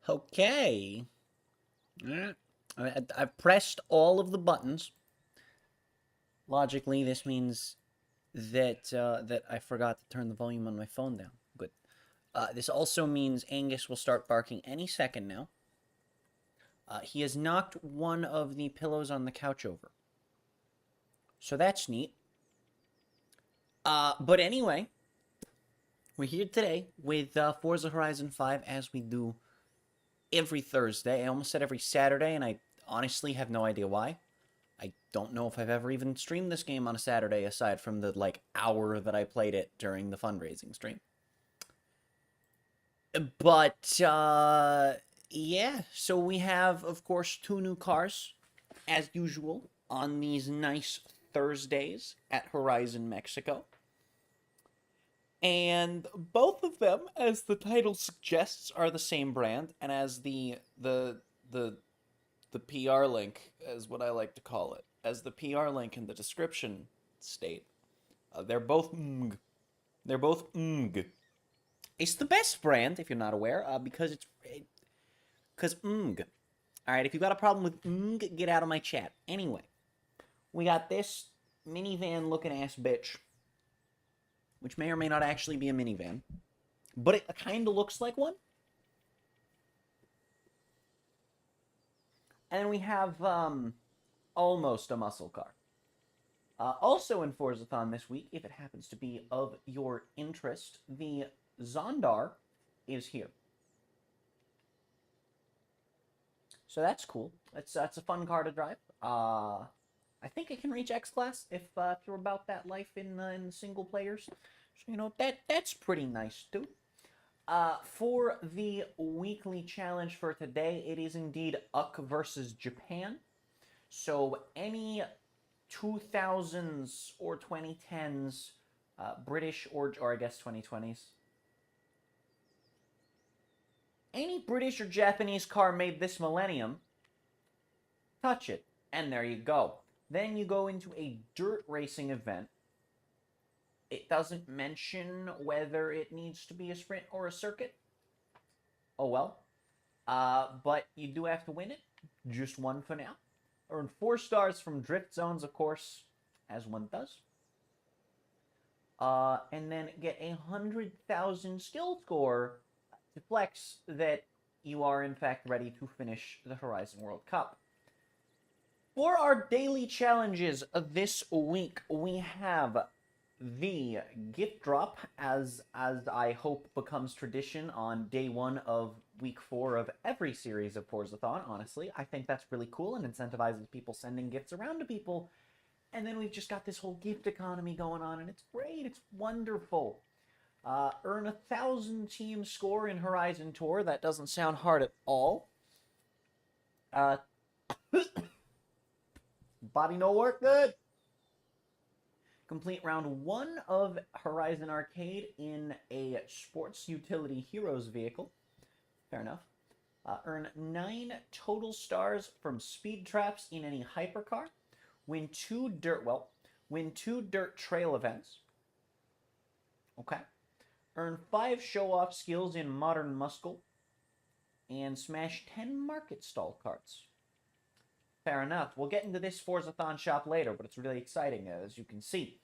Okay. Alright. I've pressed all of the buttons. Logically, this means that I forgot to turn the volume on my phone down. Good. This also means Angus will start barking any second now. He has knocked one of the pillows on the couch over. So that's neat. But anyway, we're here today with Forza Horizon 5 as we do every Thursday. I almost said every Saturday, and I honestly have no idea why. I don't know if I've ever even streamed this game on a Saturday aside from the hour that I played it during the fundraising stream. But yeah, so we have of course two new cars as usual on these nice Thursdays at Horizon Mexico. And both of them, as the title suggests, are the same brand, and as the PR link, as what I like to call it, as the PR link in the description state, they're both MG. They're both MG. It's the best brand, if you're not aware, because MG. All right, if you've got a problem with MG, get out of my chat. Anyway, we got this minivan-looking ass bitch, which may or may not actually be a minivan, but it kind of looks like one. And then we have almost a muscle car. Also in Forzathon this week, if it happens to be of your interest, the Zondar is here. So that's cool. That's a fun car to drive. I think it can reach X class if you're about that life in single players. So you know that's pretty nice too. For the weekly challenge for today, it is indeed UC versus Japan. So any 2000s or 2010s British or I guess 2020s. Any British or Japanese car made this millennium, touch it, and there you go. Then you go into a dirt racing event. It doesn't mention whether it needs to be a sprint or a circuit. Oh well. But you do have to win it. Just one for now. Earn 4 stars from drift zones, of course, as one does. And then get 100,000 skill score to flex that you are in fact ready to finish the Horizon World Cup. For our daily challenges this week, we have the gift drop, as I hope becomes tradition on day 1 of week 4 of every series of Forzathon. Honestly, I think that's really cool and incentivizes people sending gifts around to people. And then we've just got this whole gift economy going on, and it's great. It's wonderful. Earn 1,000 team score in Horizon Tour. That doesn't sound hard at all. Body no work, good. Complete round 1 of Horizon Arcade in a Sports Utility Heroes vehicle. Fair enough. Earn 9 total stars from speed traps in any hypercar. Win 2 dirt trail events. Okay. Earn 5 show-off skills in Modern Muscle. And smash 10 market stall carts. Fair enough. We'll get into this Forzathon shop later, but it's really exciting, as you can see.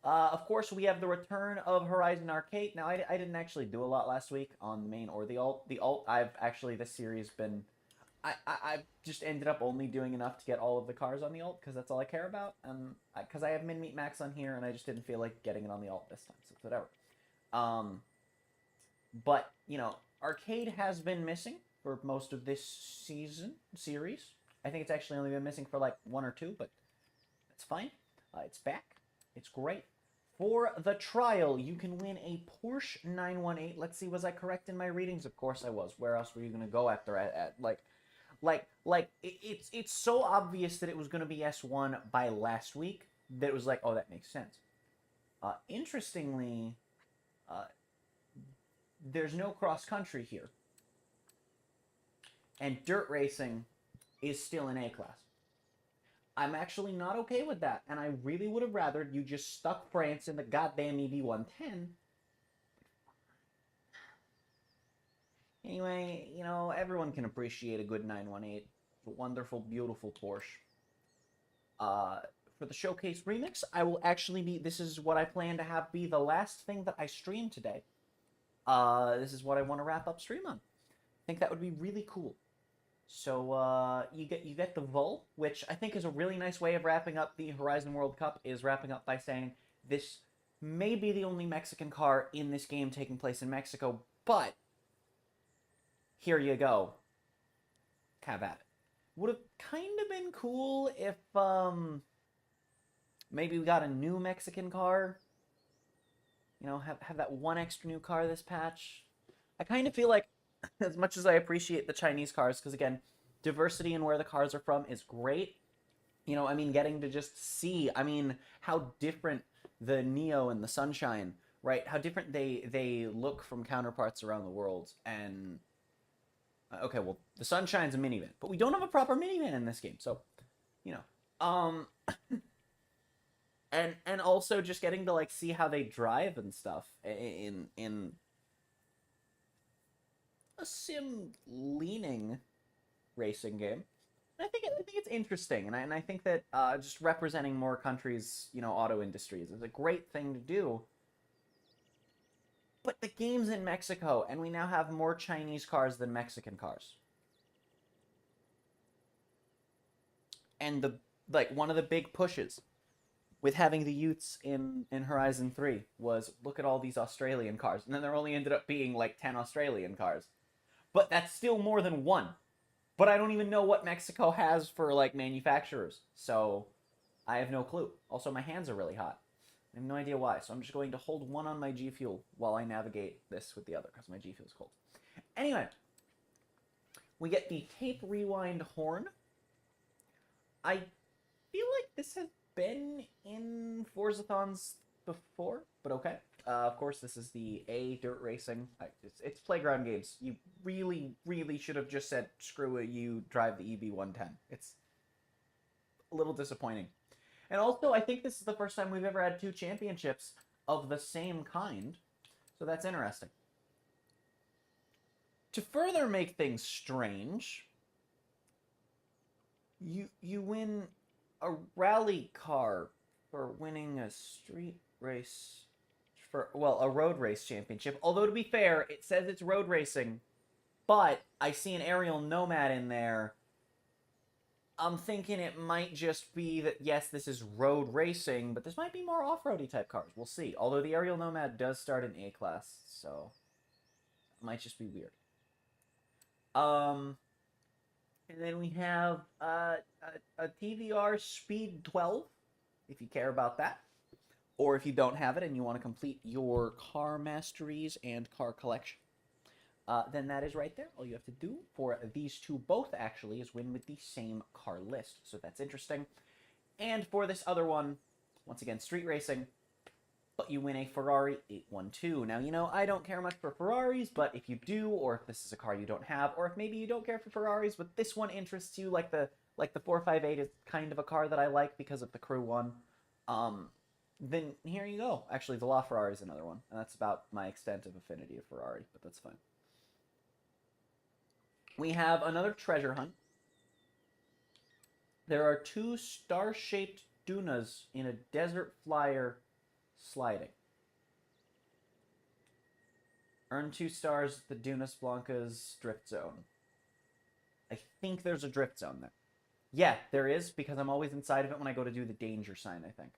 Of course, we have the return of Horizon Arcade. Now, I didn't actually do a lot last week on the main or the alt. The alt, I've actually, this series been... I've just ended up only doing enough to get all of the cars on the alt, because that's all I care about. And because I have Min Meet Max on here, and I just didn't feel like getting it on the alt this time, so whatever. But, you know, Arcade has been missing for most of this series. I think it's actually only been missing for like 1 or 2, but that's fine. It's back. It's great. For the trial, you can win a Porsche 918. Let's see, was I correct in my readings? Of course I was. Where else were you going to go after it's so obvious that it was going to be S1 by last week that it was like, oh, that makes sense. Interestingly, there's no cross-country here. And dirt racing is still in A class. I'm actually not okay with that, and I really would have rather you just stuck France in the goddamn EV110. Anyway, you know, everyone can appreciate a good 918. A wonderful, beautiful Porsche. For the Showcase Remix, I will actually be... This is what I plan to have be the last thing that I stream today. This is what I want to wrap up stream on. I think that would be really cool. So, you get the Vol, which I think is a really nice way of wrapping up the Horizon World Cup, is wrapping up by saying this may be the only Mexican car in this game taking place in Mexico, but here you go. Have at it. Would have kind of been cool if, maybe we got a new Mexican car. You know, have that one extra new car this patch. I kind of feel like, as much as I appreciate the Chinese cars, because again, diversity in where the cars are from is great. You know, I mean, getting to just see, I mean, how different the Neo and the Sunshine, right? How different they look from counterparts around the world. And okay, well, the Sunshine's a minivan, but we don't have a proper minivan in this game, so you know, and also just getting to like see how they drive and stuff in a sim leaning racing game. And I think it's interesting, and I think that just representing more countries, you know, auto industries is a great thing to do. But the game's in Mexico, and we now have more Chinese cars than Mexican cars. And one of the big pushes with having the Utes in Horizon 3 was, look at all these Australian cars. And then there only ended up being like 10 Australian cars. But that's still more than one. But I don't even know what Mexico has for like manufacturers. So I have no clue. Also, my hands are really hot. I have no idea why, so I'm just going to hold one on my G Fuel while I navigate this with the other, because my G Fuel's cold. Anyway, we get the tape rewind horn. I feel like this has been in Forzathons before, but okay. Of course, this is the A dirt racing. It's playground games. You really, really should have just said, screw it, you drive the EB110. It's a little disappointing. And also, I think this is the first time we've ever had two championships of the same kind. So that's interesting. To further make things strange, you win a rally car for winning a street race, a road race championship. Although, to be fair, it says it's road racing, but I see an aerial nomad in there. I'm thinking it might just be that, yes, this is road racing, but this might be more off-roady type cars. We'll see. Although the aerial nomad does start in A-class, so it might just be weird. And then we have a TVR Speed 12, if you care about that. Or if you don't have it and you want to complete your car masteries and car collection. Then that is right there. All you have to do for these two both, actually, is win with the same car list. So that's interesting. And for this other one, once again, street racing, but you win a Ferrari 812. Now, you know, I don't care much for Ferraris, but if you do, or if this is a car you don't have, or if maybe you don't care for Ferraris, but this one interests you, like the 458 is kind of a car that I like because of the Crew one, then here you go. Actually, the LaFerrari is another one, and that's about my extent of affinity of Ferrari, but that's fine. We have another treasure hunt. There are two star-shaped dunas in a desert flyer sliding. Earn 2 stars at the Dunas Blancas drift zone. I think there's a drift zone there. Yeah, there is, because I'm always inside of it when I go to do the danger sign, I think.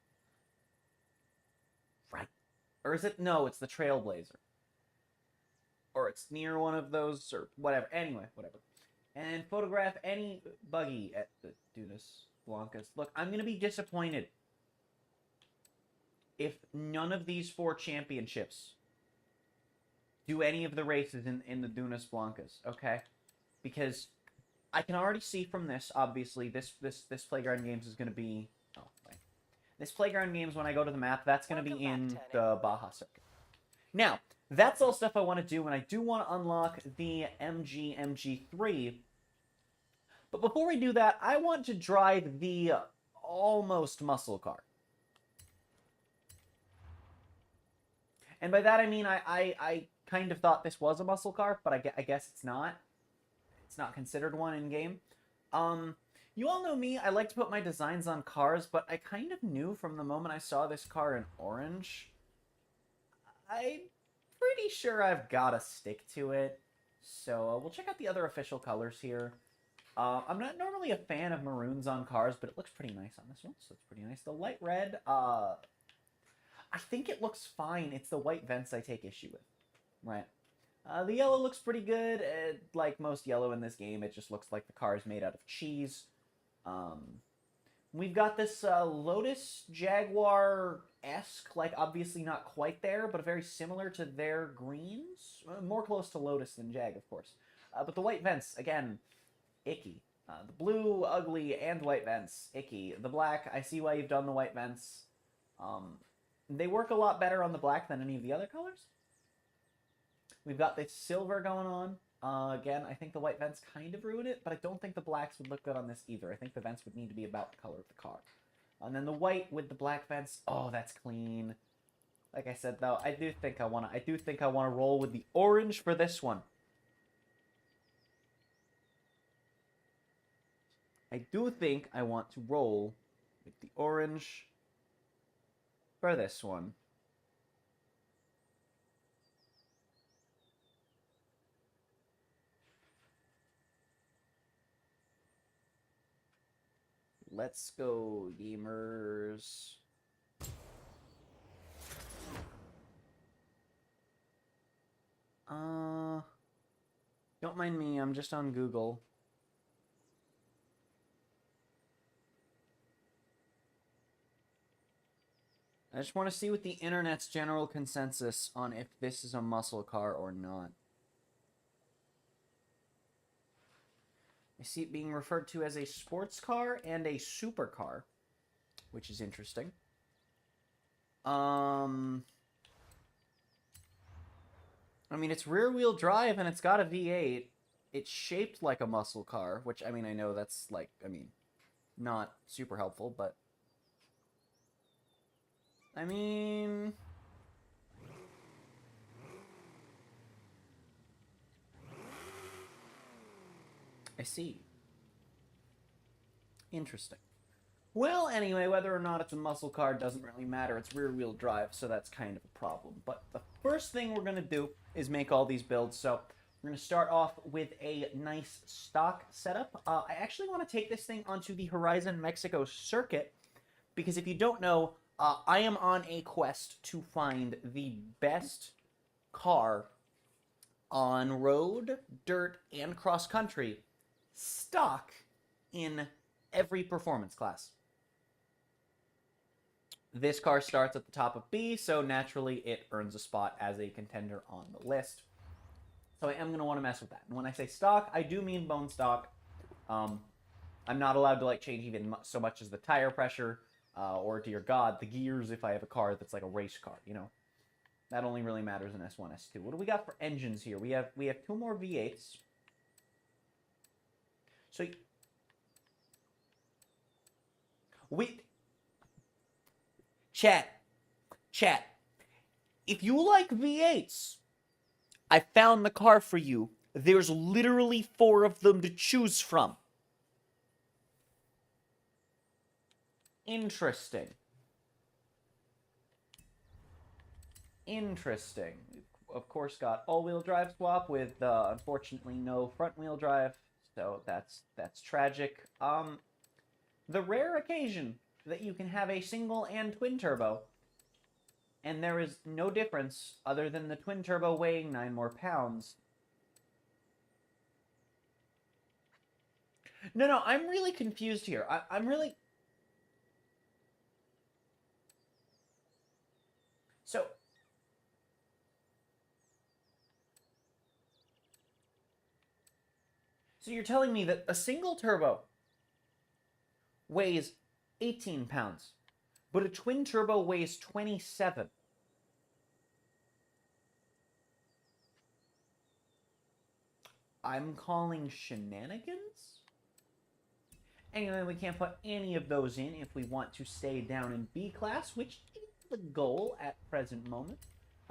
Right. Or is it? No, it's the Trailblazer. Or it's near one of those, or whatever. Anyway, whatever. And photograph any buggy at the Dunas Blancas. Look, I'm going to be disappointed if none of these 4 championships do any of the races in the Dunas Blancas, okay? Because I can already see from this, obviously, this Playground Games is going to be... Oh, right. This Playground Games, when I go to the map, that's going to be in the Baja Circuit. Now, that's all stuff I want to do, and I do want to unlock the MG3. But before we do that, I want to drive the almost muscle car. And by that I mean I kind of thought this was a muscle car, but I guess it's not. It's not considered one in game. You all know me. I like to put my designs on cars, but I kind of knew from the moment I saw this car in orange. I'm pretty sure I've got to stick to it. So we'll check out the other official colors here. I'm not normally a fan of maroons on cars, but it looks pretty nice on this one, so it's pretty nice. The light red, I think it looks fine. It's the white vents I take issue with, right? The yellow looks pretty good. Like most yellow in this game, it just looks like the car is made out of cheese. We've got this Lotus Jaguar-esque, like obviously not quite there, but very similar to their greens. More close to Lotus than Jag, of course. But the white vents, again, icky. The blue, ugly, and white vents, icky. The black, I see why you've done the white vents. They work a lot better on the black than any of the other colors. We've got this silver going on. Again, I think the white vents kind of ruin it, but I don't think the blacks would look good on this either. I think the vents would need to be about the color of the car. And then the white with the black vents, oh, that's clean. Like I said, though, I do think I want to roll with the orange for this one. I do think I want to roll with the orange for this one. Let's go, gamers. Don't mind me, I'm just on Google. I just want to see what the internet's general consensus on if this is a muscle car or not. I see it being referred to as a sports car and a supercar, which is interesting. I mean, it's rear-wheel drive and it's got a V8. It's shaped like a muscle car, which, I mean, I know that's, like, I mean, not super helpful, but... I mean... I see. Interesting. Well, anyway, whether or not it's a muscle car doesn't really matter. It's rear-wheel drive, so that's kind of a problem. But the first thing we're going to do is make all these builds. So we're going to start off with a nice stock setup. I actually want to take this thing onto the Horizon Mexico circuit, because if you don't know, I am on a quest to find the best car on road, dirt, and cross-country stock in every performance class. This car starts at the top of B, so naturally it earns a spot as a contender on the list. So I am going to want to mess with that. And when I say stock, I do mean bone stock. I'm not allowed to like change even so much as the tire pressure, or dear God, the gears if I have a car that's like a race car, you know. That only really matters in S1, S2. What do we got for engines here? We have two more V8s. So chat. If you like V8s, I found the car for you. There's literally 4 of them to choose from. Interesting. We've, of course, got all-wheel drive swap with, unfortunately, no front-wheel drive. So that's tragic. The rare occasion that you can have a single and twin turbo, and there is no difference other than the twin turbo weighing 9 more pounds. No, I'm really confused here. I'm really... So you're telling me that a single turbo weighs 18 pounds, but a twin turbo weighs 27. I'm calling shenanigans? Anyway, we can't put any of those in if we want to stay down in B class, which is the goal at present moment.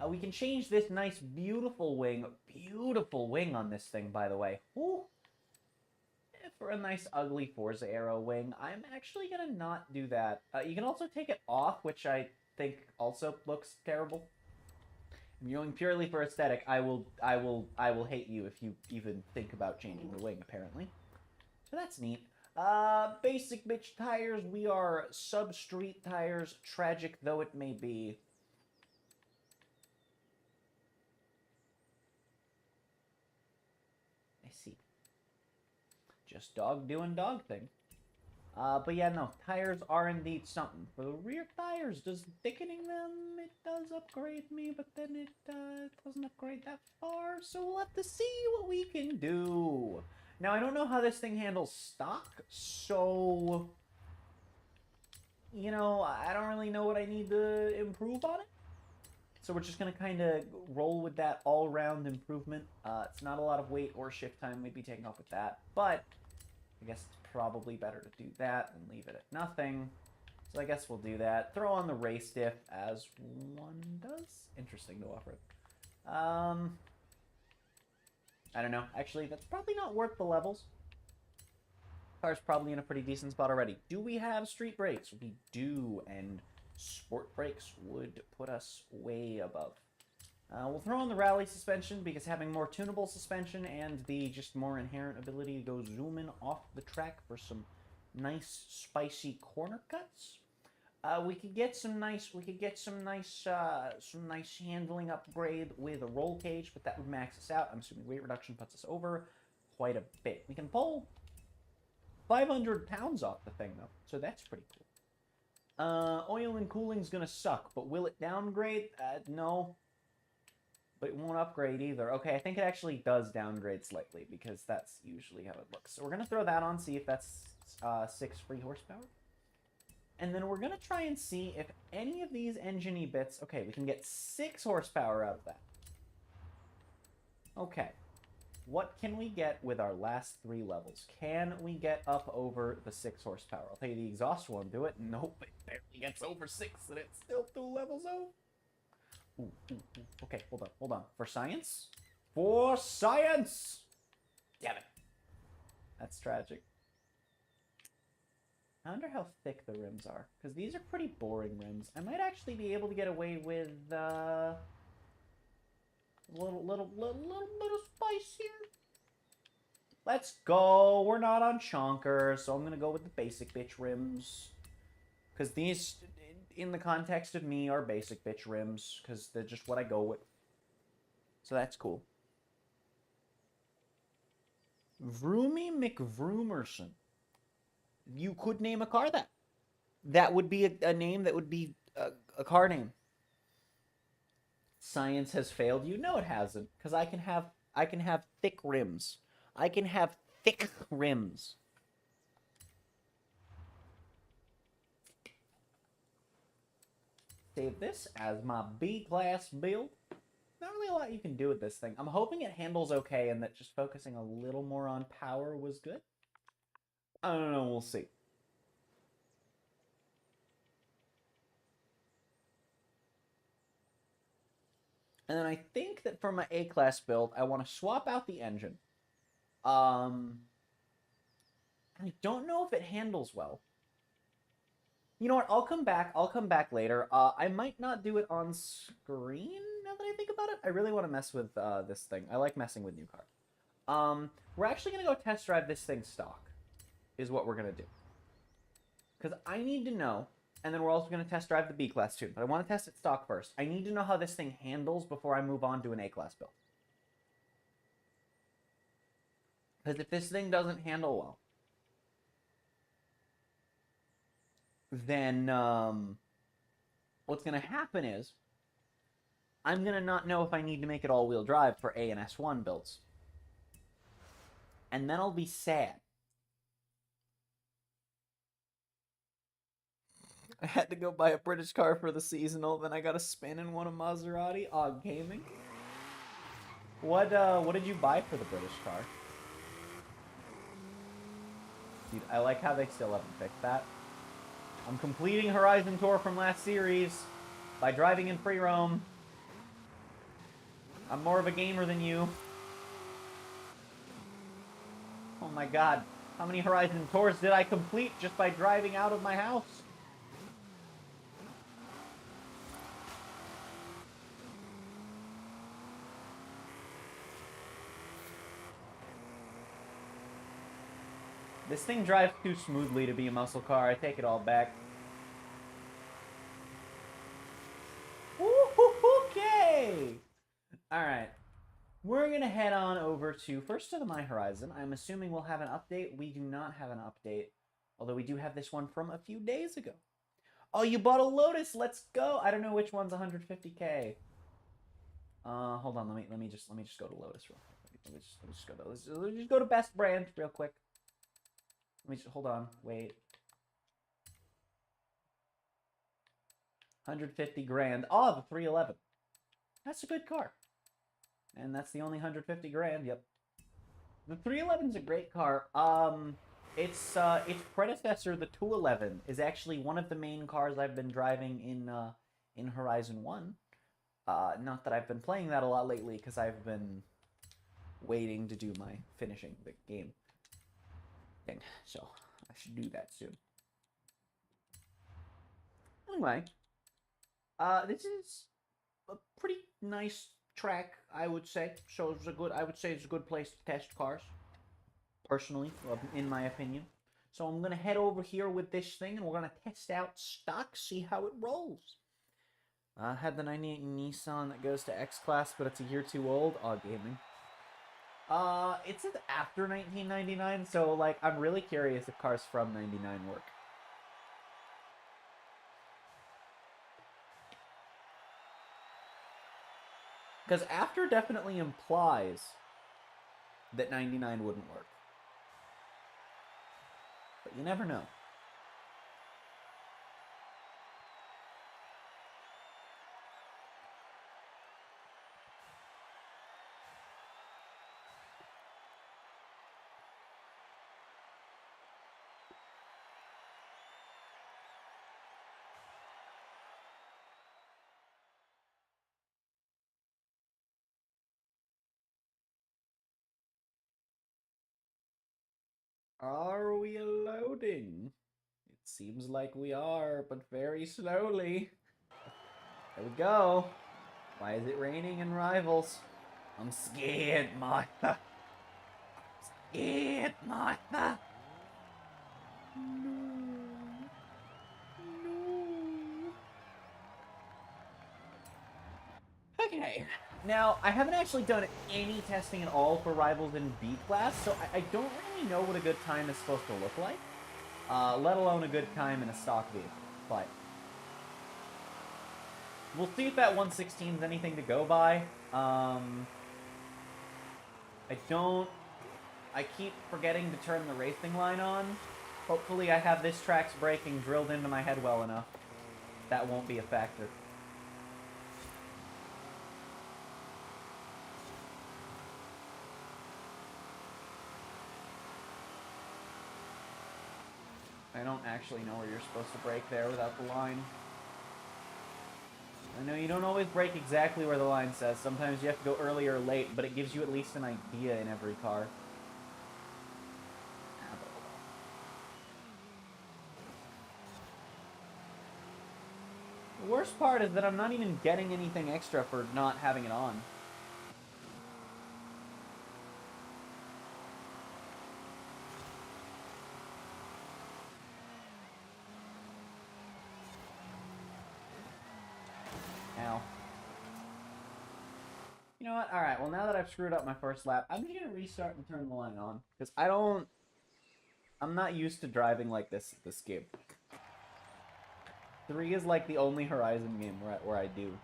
We can change this nice, beautiful wing on this thing, by the way. Ooh. For a nice, ugly Forza Arrow wing, I'm actually gonna not do that. You can also take it off, which I think also looks terrible. If you're going purely for aesthetic, I will hate you if you even think about changing the wing, apparently. So that's neat. Basic bitch tires. We are sub-street tires, tragic though it may be. I see. Just dog doing dog thing. But yeah, no, tires are indeed something. For the rear tires, does thickening them, it does upgrade me, but then it doesn't upgrade that far, so we'll have to see what we can do. Now, I don't know how this thing handles stock, so, you know, I don't really know what I need to improve on it. So we're just going to kind of roll with that all-round improvement. It's not a lot of weight or shift time we'd be taking off with that, but I guess it's probably better to do that than leave it at nothing. So I guess we'll do that. Throw on the race diff as one does. Interesting to offer it. I don't know. Actually, that's probably not worth the levels. Car's probably in a pretty decent spot already. Do we have street brakes? We do, and sport brakes would put us way above. We'll throw on the rally suspension because having more tunable suspension and the just more inherent ability to go zooming off the track for some nice spicy corner cuts. We could get some nice handling upgrade with a roll cage, but that would max us out. I'm assuming weight reduction puts us over quite a bit. We can pull 500 pounds off the thing though, so that's pretty cool. Oil and cooling's gonna suck, but will it downgrade? No. But it won't upgrade either. Okay, I think it actually does downgrade slightly, because that's usually how it looks. So we're going to throw that on, see if that's 6 free horsepower. And then we're going to try and see if any of these engine-y bits... Okay, we can get 6 horsepower out of that. Okay. What can we get with our last 3 levels? Can we get up over the 6 horsepower? I'll tell you the exhaust won't do it. Nope, it barely gets over 6, and it's still 2 levels over. Ooh. Okay, hold on. For science? For science! Damn it. That's tragic. I wonder how thick the rims are, because these are pretty boring rims. I might actually be able to get away with a little bit of spice here. Let's go. We're not on chonker, so I'm gonna go with the basic bitch rims, because these, in the context of me, are basic bitch rims, because they're just what I go with. So that's cool. Vroomy McVroomerson. You could name a car that. That would be a name that would be a car name. Science has failed you? No, it hasn't, because I can have thick rims. I can have thick rims. Save this as my B-class build. Not really a lot you can do with this thing. I'm hoping it handles okay and that just focusing a little more on power was good. I don't know, we'll see. And then I think that for my A-class build, I want to swap out the engine. I don't know if it handles well. You know what? I'll come back later. I might not do it on screen now that I think about it. I really want to mess with this thing. I like messing with new cars. We're actually going to go test drive this thing stock, is what we're going to do. Because I need to know, and then we're also going to test drive the B-Class too, but I want to test it stock first. I need to know how this thing handles before I move on to an A-Class build. Because if this thing doesn't handle well, then what's going to happen is I'm going to not know if I need to make it all-wheel drive for A and S1 builds. And then I'll be sad. I had to go buy a British car for the seasonal, then I got a spin in one of Maserati. Gaming. What did you buy for the British car? Dude, I like how they still haven't fixed that. I'm completing Horizon Tour from last series by driving in free roam. I'm more of a gamer than you. Oh my god. How many Horizon Tours did I complete just by driving out of my house? This thing drives too smoothly to be a muscle car. I take it all back. Okay! Alright. We're going to head on over to, first to the My Horizon. I'm assuming we'll have an update. We do not have an update. Although we do have this one from a few days ago. Oh, you bought a Lotus! Let's go! I don't know which one's 150k. Hold on. Let me just go to Lotus real quick. Let me just go to let's just go to best brand real quick. Let me just hold on. Wait. 150 grand. Oh, the 311. That's a good car. And that's the only 150 grand. Yep. The 311's a great car. Its predecessor, the 211, is actually one of the main cars I've been driving in Horizon 1. Not that I've been playing that a lot lately, because I've been waiting to do my finishing the game thing. So, I should do that soon. Anyway, this is a pretty nice track, I would say. So I would say it's a good place to test cars. Personally, in my opinion. So I'm going to head over here with this thing, and we're going to test out stock, see how it rolls. I had the 98 Nissan that goes to X-Class, but it's a year too old. Oh, gaming. It's after 1999, so, like, I'm really curious if cars from 99 work. Because after definitely implies that 99 wouldn't work. But you never know. Are we loading? It seems like we are, but very slowly. There we go. Why is it raining in Rivals? I'm scared, Martha. Scared, Martha. No. No. Okay. Now, I haven't actually done any testing at all for Rivals in B-Class, so I don't really know what a good time is supposed to look like. Let alone a good time in a stock vehicle. But we'll see if that 116 is anything to go by. I keep forgetting to turn the racing line on. Hopefully I have this track's braking drilled into my head well enough. That won't be a factor. I don't actually know where you're supposed to brake there without the line. I know you don't always brake exactly where the line says. Sometimes you have to go early or late, but it gives you at least an idea in every car. The worst part is that I'm not even getting anything extra for not having it on. Ow. You know what? Alright, well now that I've screwed up my first lap, I'm just gonna restart and turn the line on. Because I'm not used to driving like this game. 3 is like the only Horizon game where I do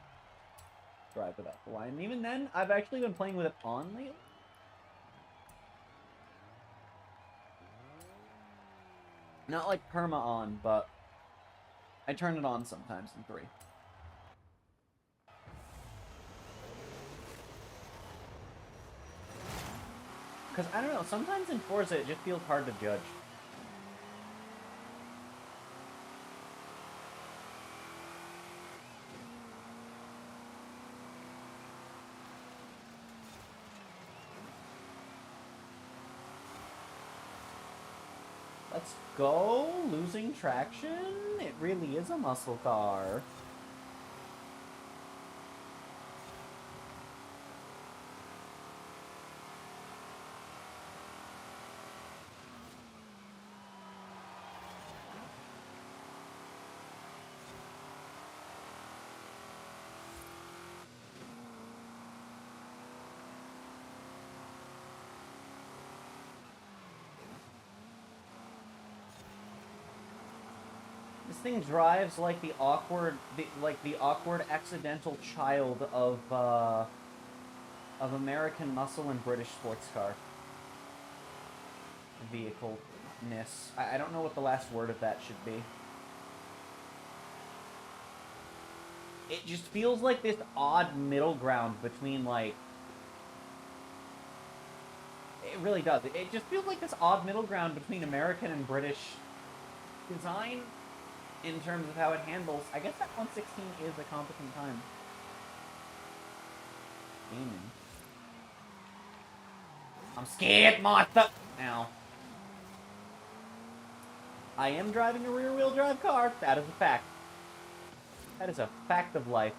drive without the line. And even then, I've actually been playing with it on lately. Not like perma on, but I turn it on sometimes in 3. Because, I don't know, sometimes in Forza it just feels hard to judge. Let's go. Losing traction. It really is a muscle car. This thing drives like the awkward accidental child of American muscle and British sports car vehicle-ness. I don't know what the last word of that should be. It just feels like this odd middle ground between, like... It really does. It just feels like this odd middle ground between American and British design in terms of how it handles. I guess that 116 is a competent time. Gaming. I'm scared, Martha! Ow. I am driving a rear-wheel drive car. That is a fact. That is a fact of life.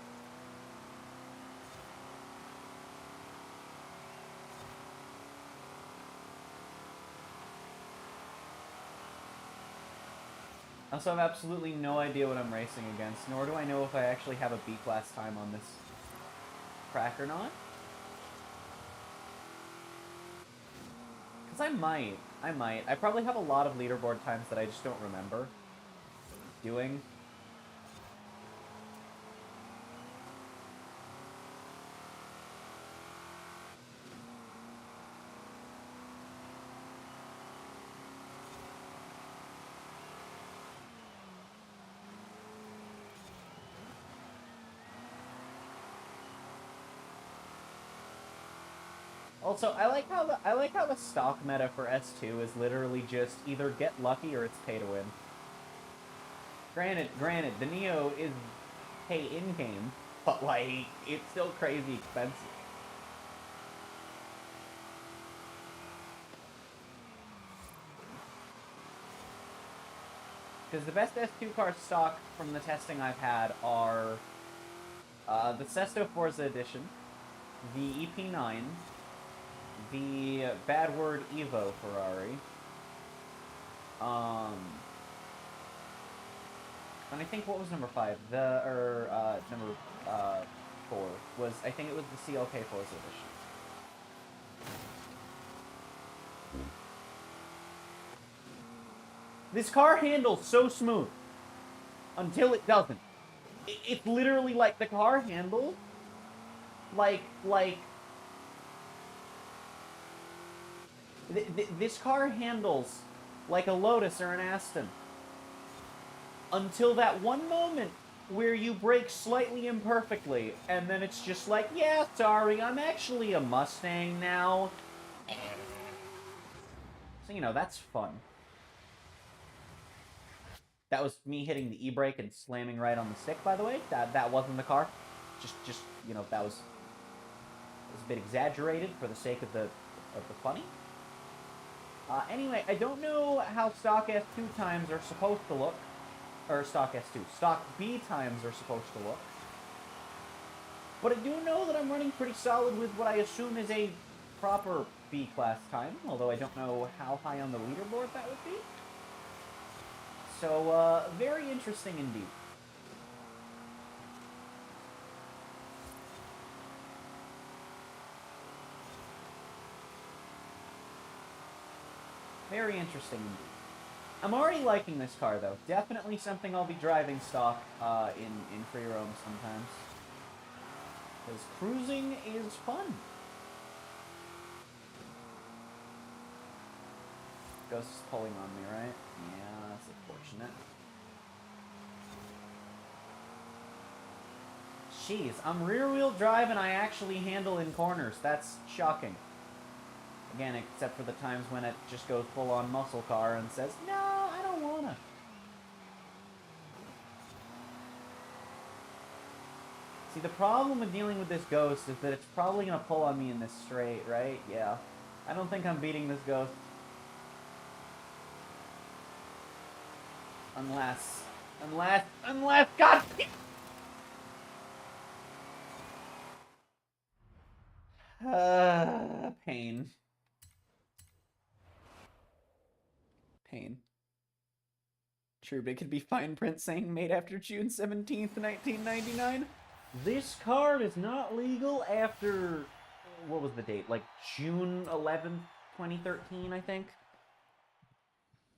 I also have absolutely no idea what I'm racing against, nor do I know if I actually have a B-class time on this track or not. Because I might. I probably have a lot of leaderboard times that I just don't remember doing. Also, I like how the stock meta for S2 is literally just either get lucky or it's pay to win. Granted, the Neo is pay in game, but like it's still crazy expensive. Because the best S2 car stock from the testing I've had are the Sesto Forza Edition, the EP9, the Bad Word Evo Ferrari, and I think what was number 5? Number 4 was, I think it was the CLK Forza Edition. This car handles so smooth until it doesn't. It's literally like the car handles this car handles like a Lotus or an Aston. Until that one moment where you brake slightly imperfectly, and then it's just like, yeah, sorry, I'm actually a Mustang now. So, you know, that's fun. That was me hitting the e-brake and slamming right on the stick, by the way. That wasn't the car. Just you know, that was a bit exaggerated for the sake of the funny. Anyway, I don't know how stock S2 times are supposed to look. Or stock S2. Stock B times are supposed to look. But I do know that I'm running pretty solid with what I assume is a proper B-class time. Although I don't know how high on the leaderboard that would be. So, very interesting indeed. Very interesting indeed. I'm already liking this car, though. Definitely something I'll be driving stock in free roam sometimes. Because cruising is fun. Ghost is pulling on me, right? Yeah, that's unfortunate. Jeez, I'm rear-wheel drive and I actually handle in corners. That's shocking. Again, except for the times when it just goes full-on muscle car and says, no, I don't wanna. See, the problem with dealing with this Ghost is that it's probably gonna pull on me in this straight, right? Yeah. I don't think I'm beating this Ghost. Unless, God! Pain. Pain. True, but it could be fine print saying made after June 17th, 1999. This card is not legal after, what was the date? Like June 11th, 2013, I think.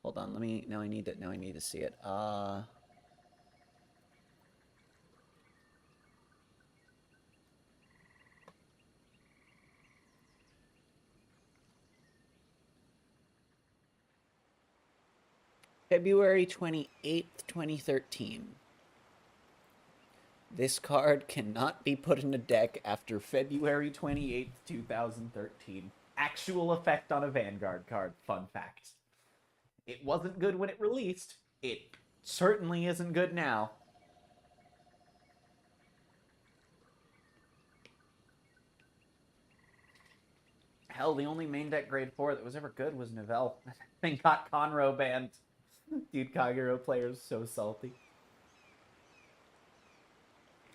Hold on, now I need to see it. February 28th, 2013. This card cannot be put in a deck after February 28th, 2013. Actual effect on a Vanguard card, fun fact. It wasn't good when it released. It certainly isn't good now. Hell, the only main deck grade 4 that was ever good was Novell. Thing got Conroe banned. Dude, Kagero players so salty.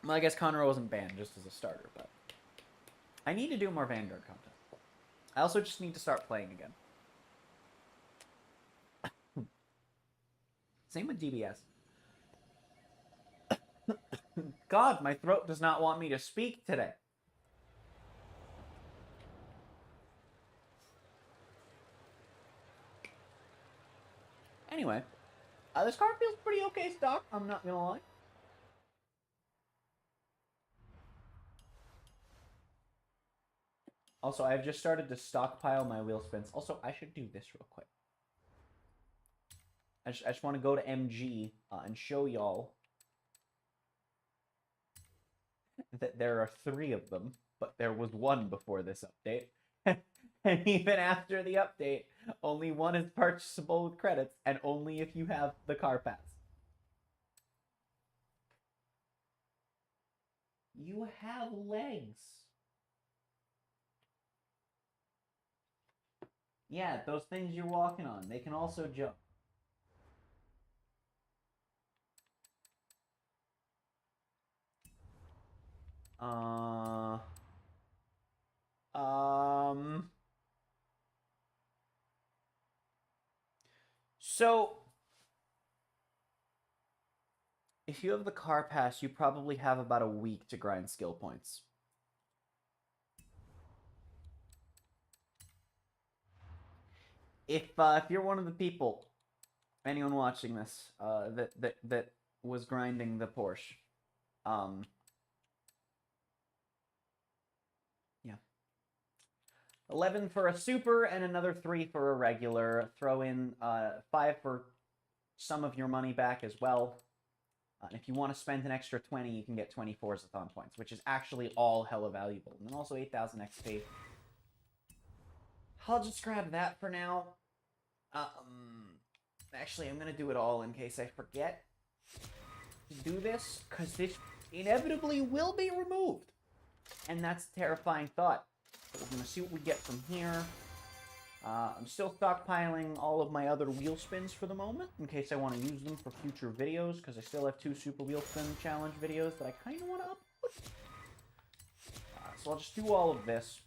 Well, I guess Conroe wasn't banned just as a starter, but I need to do more Vanguard content. I also just need to start playing again. Same with DBS. God, my throat does not want me to speak today. Anyway, this card feels pretty okay stock, I'm not gonna lie. Also, I've just started to stockpile my wheel spins. Also, I should do this real quick. I just want to go to MG and show y'all that there are 3 of them, but there was 1 before this update. And even after the update, only 1 is purchasable with credits, and only if you have the car pass. You have legs. Yeah, those things you're walking on, they can also jump. So, if you have the car pass, you probably have about a week to grind skill points. If you're one of the people, anyone watching this, that was grinding the Porsche, yeah, 11 for a super and another 3 for a regular. Throw in 5 for some of your money back as well. If you want to spend an extra 20, you can get 24 Zathon points, which is actually all hella valuable. And then also 8,000 XP. I'll just grab that for now. Actually, I'm going to do it all in case I forget to do this, because this inevitably will be removed. And that's a terrifying thought. But we're going to see what we get from here. I'm still stockpiling all of my other wheel spins for the moment, in case I want to use them for future videos, because I still have 2 Super Wheel Spin Challenge videos that I kind of want to upload. So I'll just do all of this.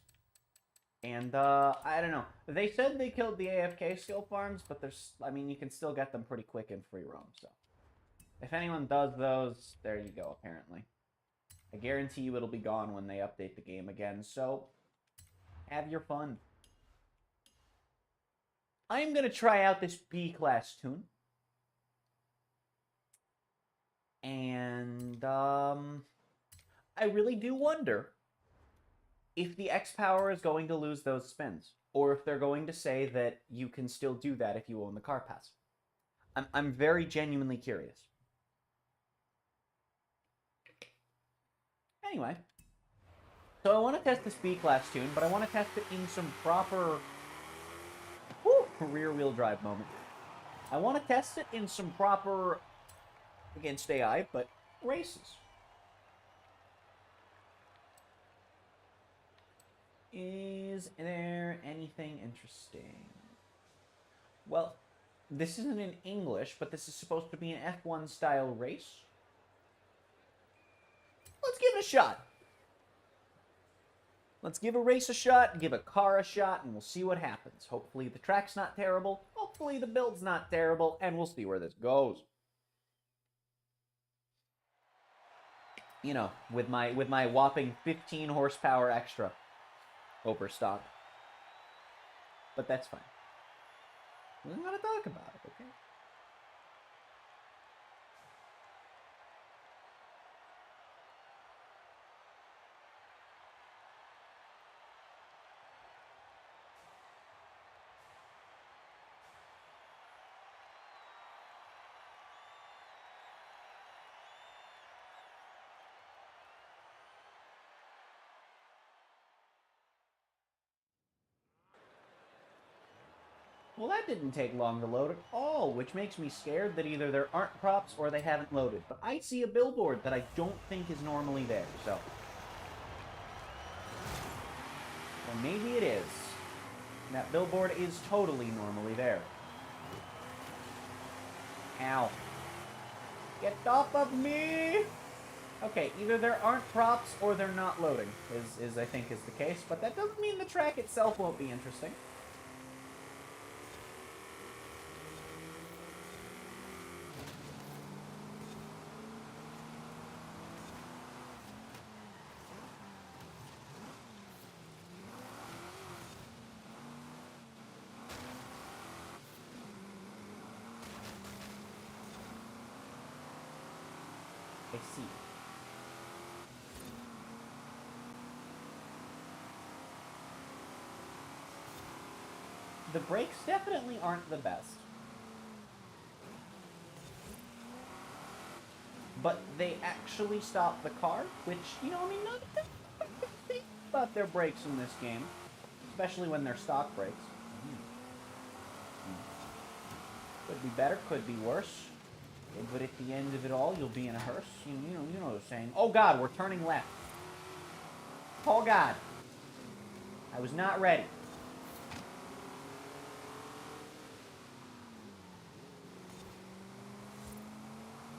And, I don't know. They said they killed the AFK skill farms, but there's, I mean, you can still get them pretty quick in free roam, so. If anyone does those, there you go, apparently. I guarantee you it'll be gone when they update the game again, so have your fun. I'm going to try out this B-Class tune. And, I really do wonder if the X-Power is going to lose those spins, or if they're going to say that you can still do that if you own the car pass. I'm very genuinely curious. Anyway, so I want to test this B-Class tune, but I want to test it in some proper rear-wheel drive moment. I want to test it in some proper, against AI, but races. Is there anything interesting? Well, This isn't in English, but this is supposed to be an F1 style race. Let's give it a shot. Let's give a race a shot, give a car a shot, and we'll see what happens. Hopefully the track's not terrible, hopefully the build's not terrible, and we'll see where this goes. You know, with my whopping 15 horsepower extra over stock. But that's fine. We're not gonna talk about it, okay? Well, that didn't take long to load at all, which makes me scared that either there aren't props or they haven't loaded. But I see a billboard that I don't think is normally there, so... Well, maybe it is. That billboard is totally normally there. Ow. Get off of me! Okay, either there aren't props or they're not loading, is I think is the case, but that doesn't mean the track itself won't be interesting. I see. The brakes definitely aren't the best. But they actually stop the car, which, you know, I mean, not think about their brakes in this game. Especially when they're stock brakes. Could be better, could be worse. But at the end of it all, you'll be in a hearse. You know the saying. Oh God, we're turning left. Oh God. I was not ready.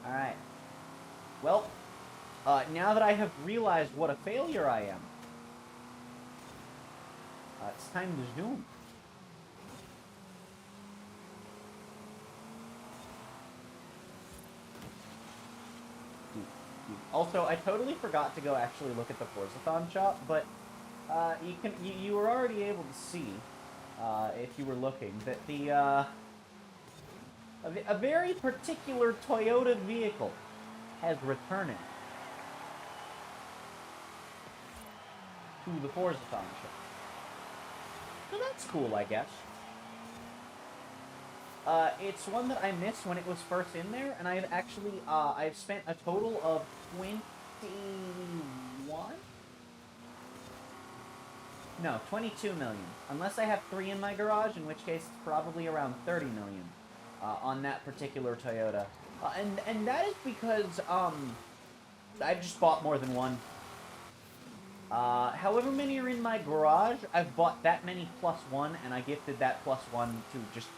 Alright. Well, now that I have realized what a failure I am, it's time to zoom. Also, I totally forgot to go actually look at the Forzathon shop, but you were already able to see, if you were looking, that a very particular Toyota vehicle has returned to the Forzathon shop. So that's cool, I guess. It's one that I missed when it was first in there, and I've actually, I've spent a total of 21? No, 22 million. Unless I have 3 in my garage, in which case it's probably around 30 million, on that particular Toyota. And that is because, I've just bought more than one. However many are in my garage, I've bought that many plus one, and I gifted that plus one to just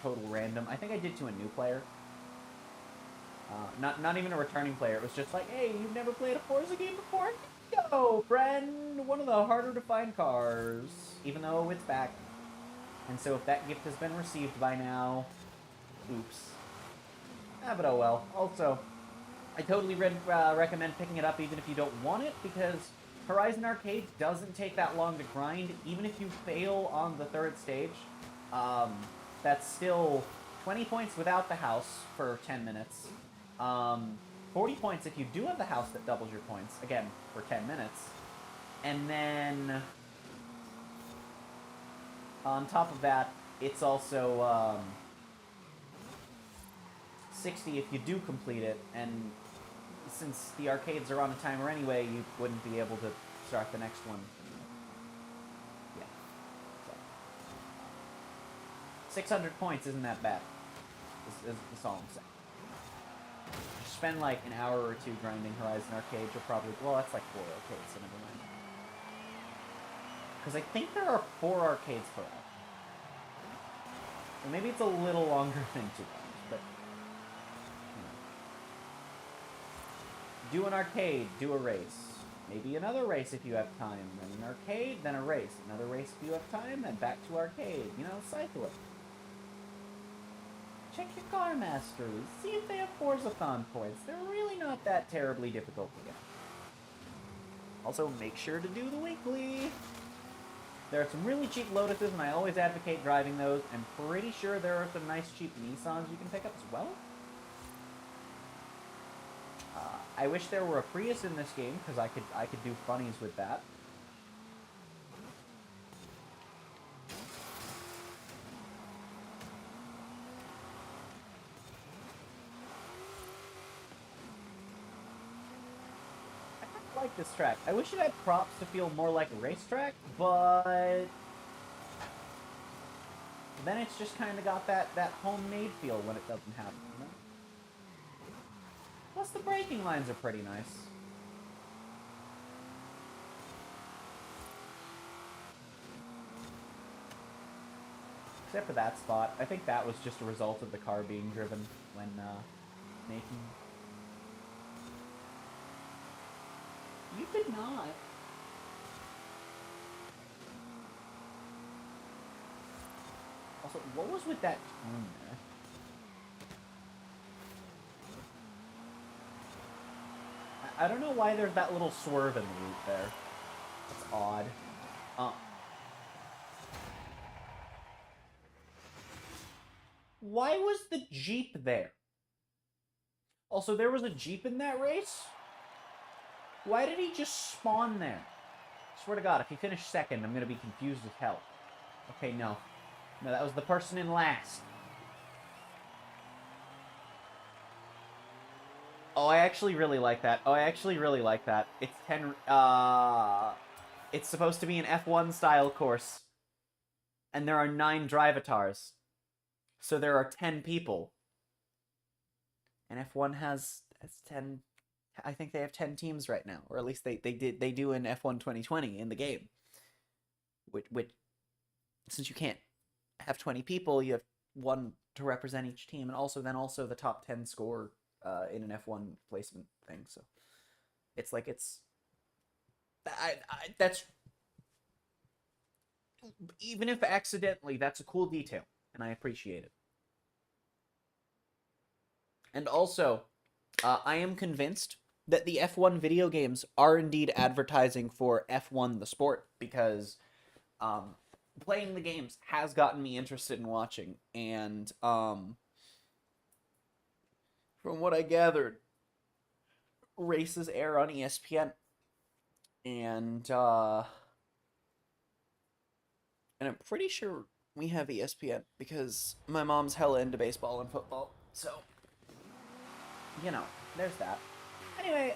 total random. I think I did to a new player. Not even a returning player. It was just like, hey, you've never played a Forza game before? Go, friend! One of the harder to find cars. Even though it's back. And so if that gift has been received by now, oops. But oh well. Also, I totally recommend picking it up even if you don't want it, because Horizon Arcade doesn't take that long to grind. Even if you fail on the 3rd stage, that's still 20 points without the house for 10 minutes. 40 points if you do have the house that doubles your points, again, for 10 minutes. And then, on top of that, it's also, 60 if you do complete it, and since the arcades are on a timer anyway, you wouldn't be able to start the next one. Yeah. So. 600 points isn't that bad, is all I'm saying. Spend like an hour or two grinding Horizon Arcade, you'll probably... Well, that's like 4 arcades, so never mind. Because I think there are 4 arcades per hour. Or maybe it's a little longer than 2 hours, but... Do an arcade, do a race. Maybe another race if you have time, then an arcade, then a race. Another race if you have time, then back to arcade. You know, cycle it. Check your car masteries. See if they have Forzathon points. They're really not that terribly difficult to get. Also, make sure to do the weekly. There are some really cheap Lotuses, and I always advocate driving those. I'm pretty sure there are some nice cheap Nissans you can pick up as well. I wish there were a Prius in this game, because I could do funnies with that. I like this track. I wish it had props to feel more like a racetrack, but then it's just kind of got that homemade feel when it doesn't happen, you know? Plus, the braking lines are pretty nice. Except for that spot. I think that was just a result of the car being driven when making... You did not. Also, what was with that tone there? I don't know why there's that little swerve in the route there. That's odd. Why was the Jeep there? Also, there was a Jeep in that race? Why did he just spawn there? I swear to God, if he finished second, I'm gonna be confused as hell. Okay, no. No, that was the person in last. Oh, I actually really like that. Oh, I actually really like that. It's 10... It's supposed to be an F1 style course. And there are 9 drivatars. So there are 10 people. And F1 has 10... I think they have 10 teams right now. Or at least they do in F1 2020 in the game. Which since you can't have 20 people, you have 1 to represent each team. And also the top 10 score in an F1 placement thing. So it's like that's... Even if accidentally, that's a cool detail. And I appreciate it. And also, I am convinced that the F1 video games are indeed advertising for F1 the sport, because playing the games has gotten me interested in watching, and from what I gathered, races air on ESPN, and I'm pretty sure we have ESPN, because my mom's hella into baseball and football, so, you know, there's that. Anyway,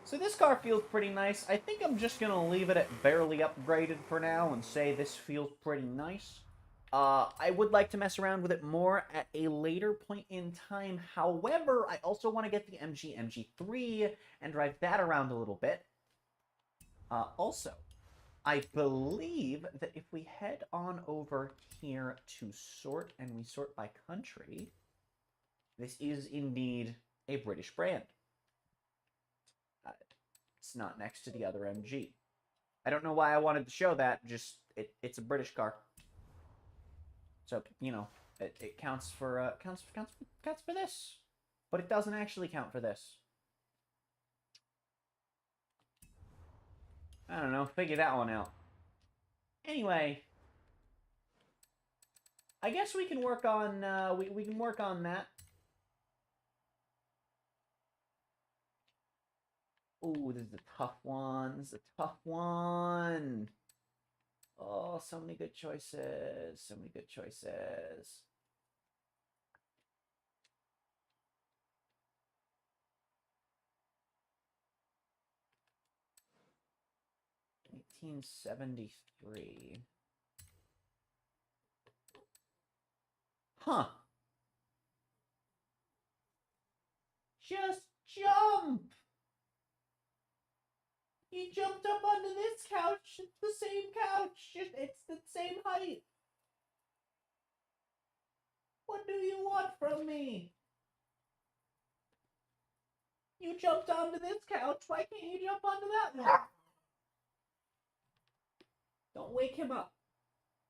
so this car feels pretty nice. I think I'm just gonna leave it at barely upgraded for now and say this feels pretty nice. I would like to mess around with it more at a later point in time. However, I also want to get the MG3 and drive that around a little bit. Also, I believe that if we head on over here to sort, and we sort by country, this is indeed a British brand. It's not next to the other MG. I don't know why I wanted to show that, just, it's a British car. So, you know, it counts for, counts for this. But it doesn't actually count for this. I don't know, figure that one out. Anyway, I guess we can work on, we can work on that. Ooh, this is a tough one. This is a tough one. Oh, so many good choices. So many good choices. $1873. Huh. Just jump! He jumped up onto this couch. It's the same couch. It's the same height. What do you want from me? You jumped onto this couch. Why can't you jump onto that one? Don't wake him up.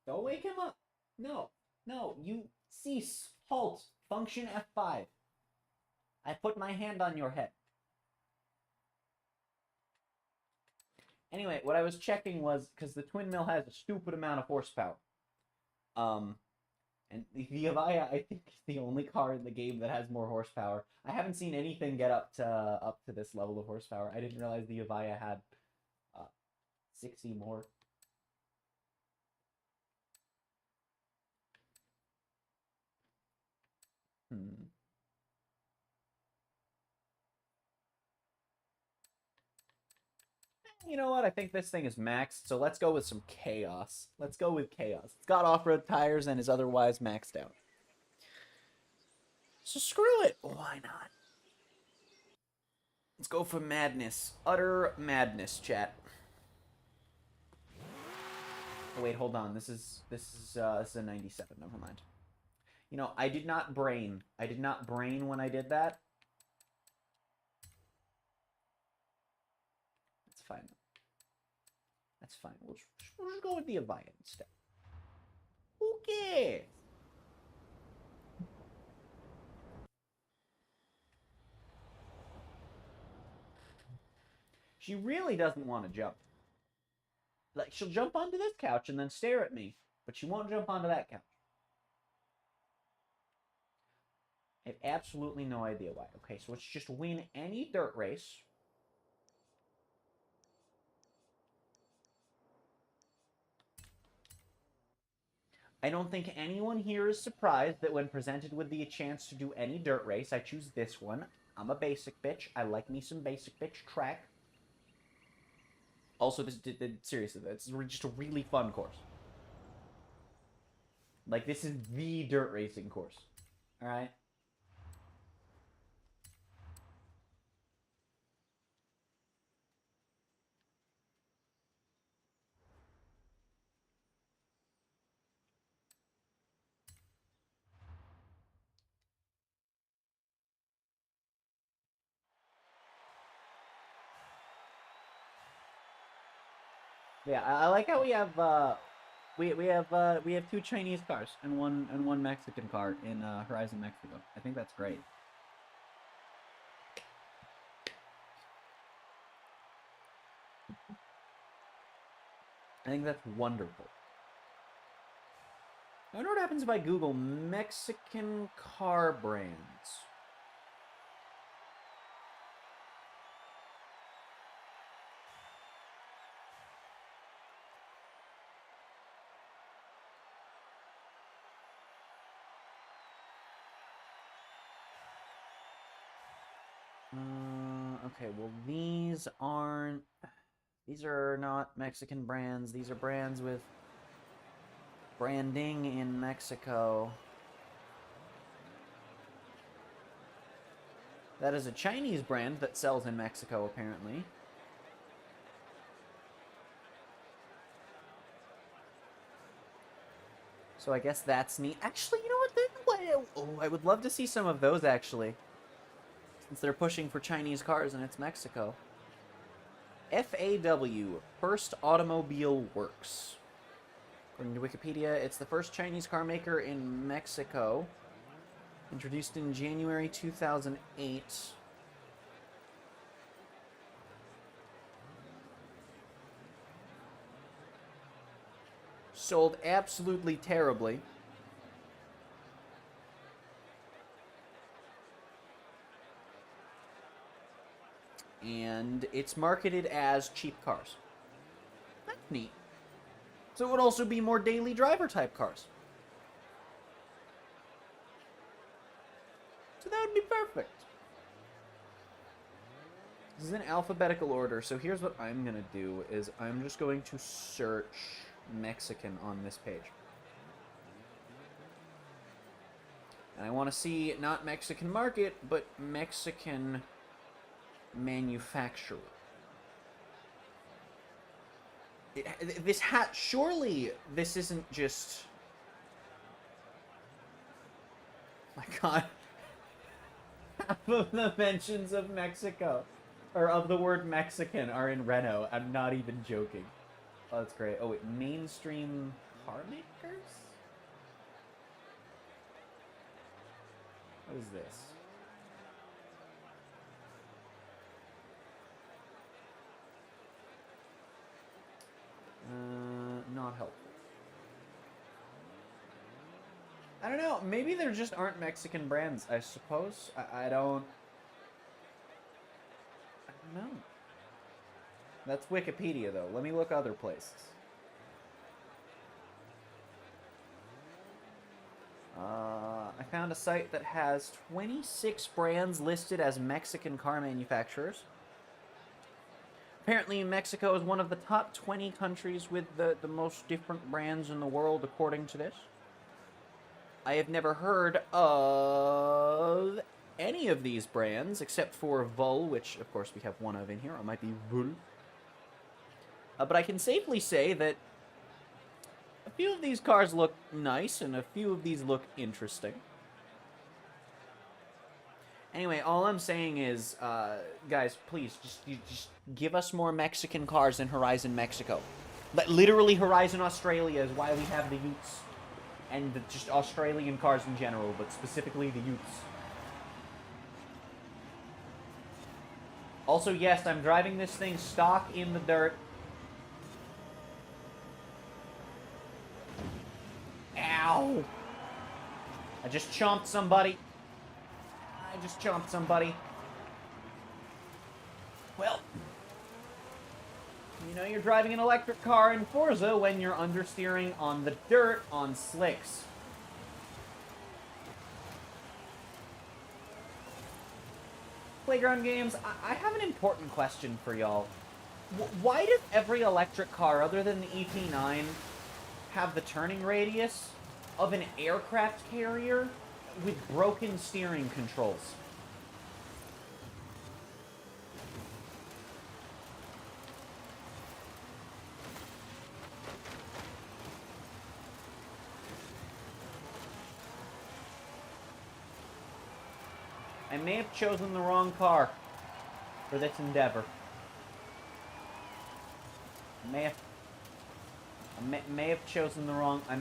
Don't wake him up. No. No. You cease. Halt. Function F5. I put my hand on your head. Anyway, what I was checking was, because the twin mill has a stupid amount of horsepower. And the Avaya, I think, is the only car in the game that has more horsepower. I haven't seen anything get up to this level of horsepower. I didn't realize the Avaya had 60 more. You know what? I think this thing is maxed, so let's go with some chaos. Let's go with chaos. It's got off-road tires and is otherwise maxed out. So screw it. Why not? Let's go for madness. Utter madness, chat. Oh, wait, hold on. This is a 97. Never mind. You know, I did not brain. I did not brain when I did that. That's fine. That's fine. We'll just go with the Avaya instead. Okay. She really doesn't want to jump. Like, she'll jump onto this couch and then stare at me, but she won't jump onto that couch. I have absolutely no idea why. Okay, so let's just win any dirt race. I don't think anyone here is surprised that when presented with the chance to do any dirt race, I choose this one. I'm a basic bitch. I like me some basic bitch track. Also, seriously, it's just a really fun course. Like, this is the dirt racing course. Alright? Yeah, I like how we have we have two Chinese cars and one Mexican car in Horizon Mexico. I think that's great. I think that's wonderful. I wonder what happens if I Google Mexican car brands. Okay, well, these are not Mexican brands. These are brands with branding in Mexico. That is a Chinese brand that sells in Mexico, apparently. So I guess that's neat. Actually, you know what? Oh, I would love to see some of those, actually. Since they're pushing for Chinese cars and it's Mexico. FAW, First Automobile Works. According to Wikipedia, it's the first Chinese car maker in Mexico. Introduced in January 2008. Sold absolutely terribly. And it's marketed as cheap cars. That's neat. So it would also be more daily driver type cars. So that would be perfect. This is in alphabetical order, so here's what I'm going to do, is I'm just going to search Mexican on this page. And I want to see not Mexican market, but Mexican manufacturer. Surely this isn't just... God. Half of the mentions of Mexico, or of the word Mexican, are in Renault. I'm not even joking. Oh, that's great. Oh, wait. Mainstream car makers? What is this? Not helpful. I don't know. Maybe there just aren't Mexican brands, I suppose. I don't know. That's Wikipedia, though. Let me look other places. I found a site that has 26 brands listed as Mexican car manufacturers. Apparently, Mexico is one of the top 20 countries with the most different brands in the world, according to this. I have never heard of any of these brands, except for Vol, which, of course, we have one of in here. It might be Vol. But I can safely say that a few of these cars look nice, and a few of these look interesting. Anyway, all I'm saying is, guys, please, just give us more Mexican cars in Horizon Mexico. Literally, Horizon Australia is why we have the Utes. And just Australian cars in general, but specifically the Utes. Also, yes, I'm driving this thing stock in the dirt. Ow! I just chomped somebody. Well, you know you're driving an electric car in Forza when you're understeering on the dirt on slicks. Playground games, I have an important question for y'all. Why does every electric car, other than the EP9, have the turning radius of an aircraft carrier with broken steering controls? I may have chosen the wrong car for this endeavor. I may have chosen the wrong. I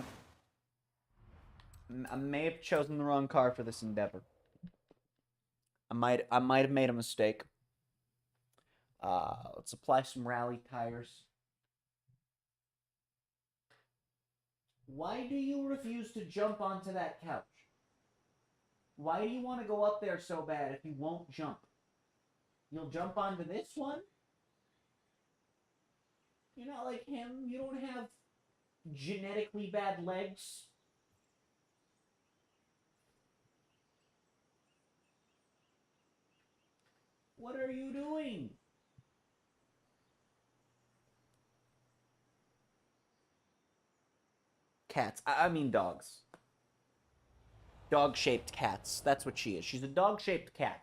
may have chosen the wrong car for this endeavor. I might have made a mistake. Let's apply some rally tires. Why do you refuse to jump onto that couch? Why do you want to go up there so bad if you won't jump? You'll jump onto this one? You're not like him. You don't have genetically bad legs. What are you doing? Cats. I mean dogs. Dog-shaped cats. That's what she is. She's a dog-shaped cat.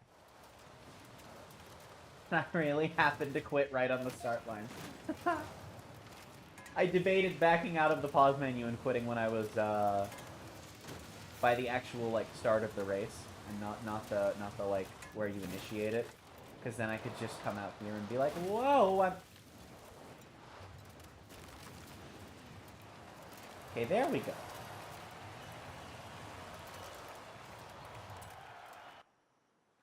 I really happened to quit right on the start line. I debated backing out of the pause menu and quitting when I was by the actual like start of the race, and not the like where you initiate it, because then I could just come out here and be like, whoa, I'm... Okay, there we go.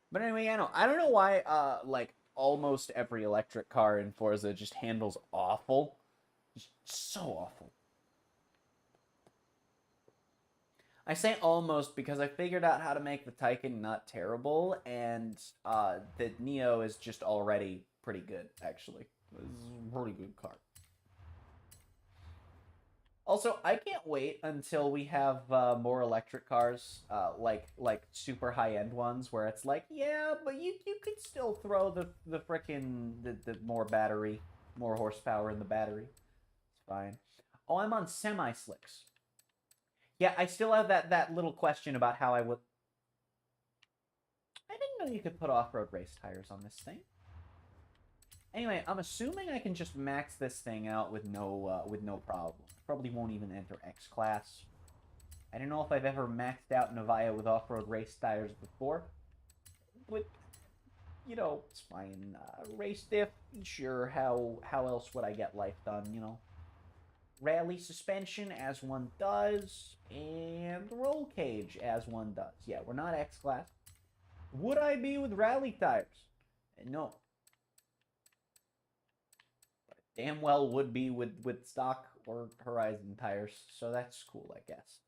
But anyway, I don't know why like almost every electric car in Forza just handles awful. Just so awful. I say almost because I figured out how to make the Taycan not terrible, and the Neo is just already pretty good, actually. This is a pretty good car. Also, I can't wait until we have more electric cars, like super high-end ones, where it's like, yeah, but you could still throw the frickin' the more battery, more horsepower in the battery. It's fine. Oh, I'm on semi-slicks. Yeah, I still have that little question about how I would... I didn't know you could put off-road race tires on this thing. Anyway, I'm assuming I can just max this thing out with no problem. Probably won't even enter X class. I don't know if I've ever maxed out Navia with off-road race tires before. But, you know, it's fine. Race diff, sure, how else would I get life done, you know? Rally suspension, as one does, and roll cage, as one does. Yeah, we're not X-Class. Would I be with rally tires? No. But damn well would be with stock or Horizon tires, so that's cool, I guess.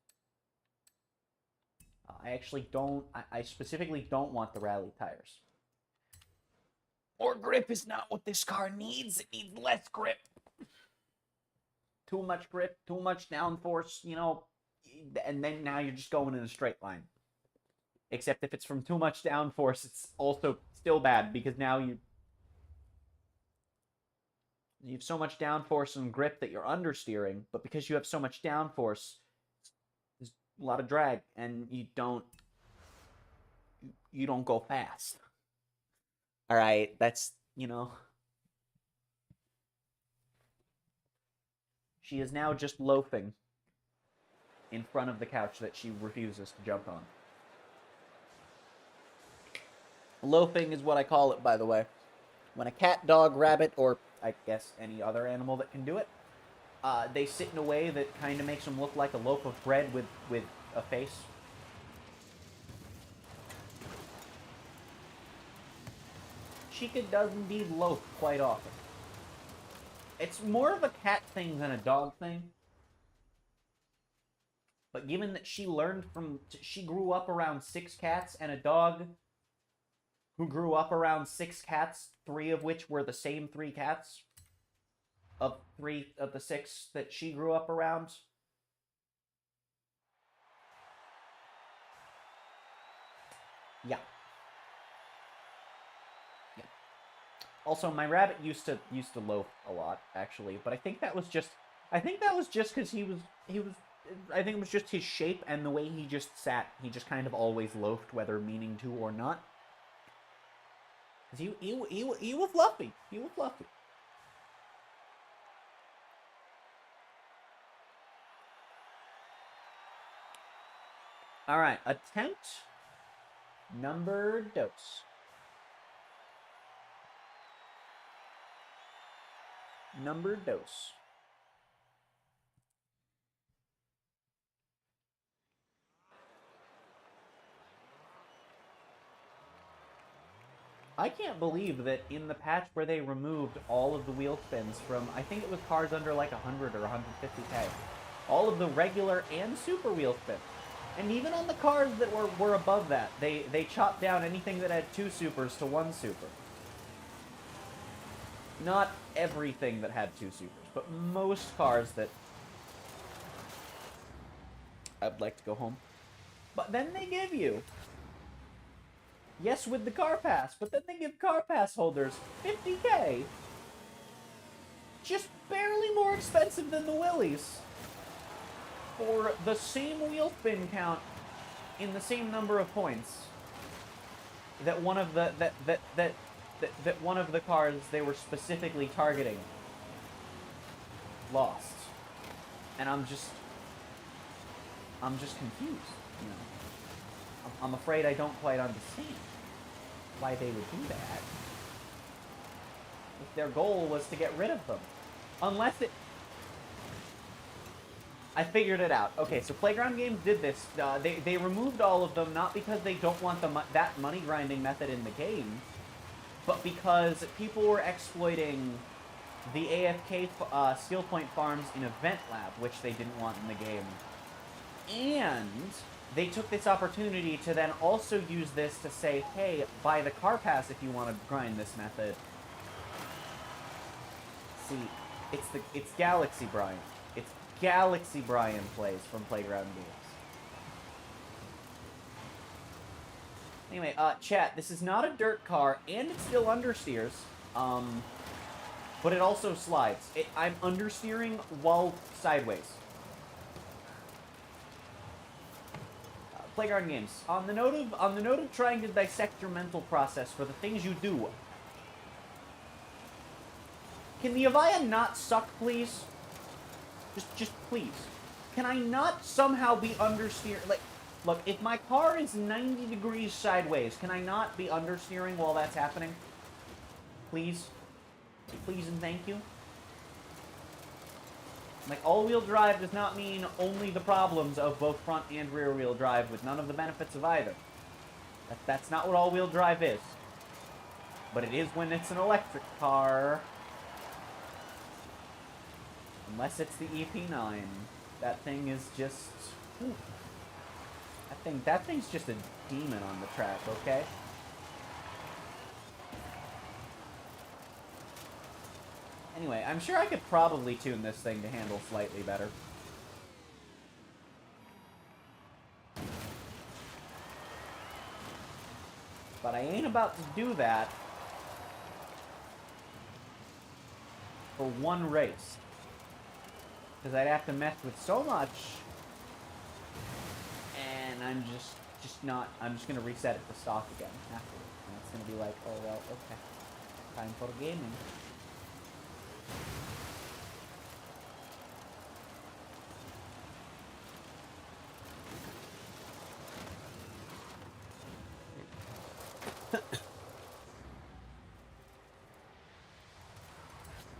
I actually don't, I specifically don't want the rally tires. More grip is not what this car needs. It needs less grip. Too much grip, too much downforce, you know, and then now you're just going in a straight line. Except if it's from too much downforce, it's also still bad, because now you have so much downforce and grip that you're understeering, but because you have so much downforce, there's a lot of drag, and you don't go fast. All right, that's, you know. She is now just loafing in front of the couch that she refuses to jump on. Loafing is what I call it, by the way. When a cat, dog, rabbit, or I guess any other animal that can do it, they sit in a way that kind of makes them look like a loaf of bread with a face. Chica does indeed loaf quite often. It's more of a cat thing than a dog thing. But given that she grew up around 6 cats, and a dog who grew up around 6 cats, 3 of which were the same 3 cats, of 3 of the 6 that she grew up around. Yeah. Also, my rabbit used to loaf a lot, actually, but I think that was just because he was I think it was just his shape and the way he just sat. He just kind of always loafed, whether meaning to or not. He was fluffy. He was fluffy. All right, attempt number dos. Number dos. I can't believe that in the patch where they removed all of the wheel spins from, I think it was cars under like 100 or 150k, all of the regular and super wheel spins. And even on the cars that were above that, they chopped down anything that had 2 supers to 1 super. Not everything that had 2 supers, but most cars that... I'd like to go home. But then they give you... Yes, with the car pass, but then they give car pass holders 50k. Just barely more expensive than the Willys. For the same wheel spin count in the same number of points that one of the that one of the cars they were specifically targeting lost. And I'm just confused, you know. I'm afraid I don't quite understand why they would do that. If their goal was to get rid of them. Unless it... I figured it out. Okay, so Playground Games did this. They removed all of them, not because they don't want that money grinding method in the game, but because people were exploiting the AFK skill point farms in Event Lab, which they didn't want in the game. And they took this opportunity to then also use this to say, hey, buy the car pass if you want to grind this method. See, it's Galaxy Brian. It's Galaxy Brian plays from Playground Games. Anyway, chat, this is not a dirt car, and it still understeers. But it also slides. I'm understeering while sideways. Playground Games. On the note of trying to dissect your mental process for the things you do, can the Avaya not suck, please? Just please. Can I not somehow be understeer? Like, look, if my car is 90 degrees sideways, can I not be understeering while that's happening? Please? Please and thank you? Like, all-wheel drive does not mean only the problems of both front and rear-wheel drive with none of the benefits of either. That's not what all-wheel drive is. But it is when it's an electric car. Unless it's the EP9. That thing is just... Whew. That thing's just a demon on the track, okay? Anyway, I'm sure I could probably tune this thing to handle slightly better. But I ain't about to do that for one race. Because I'd have to mess with so much. And I'm just not... I'm just going to reset it to stock again afterwards. And it's going to be like, oh, well, okay. Time for gaming.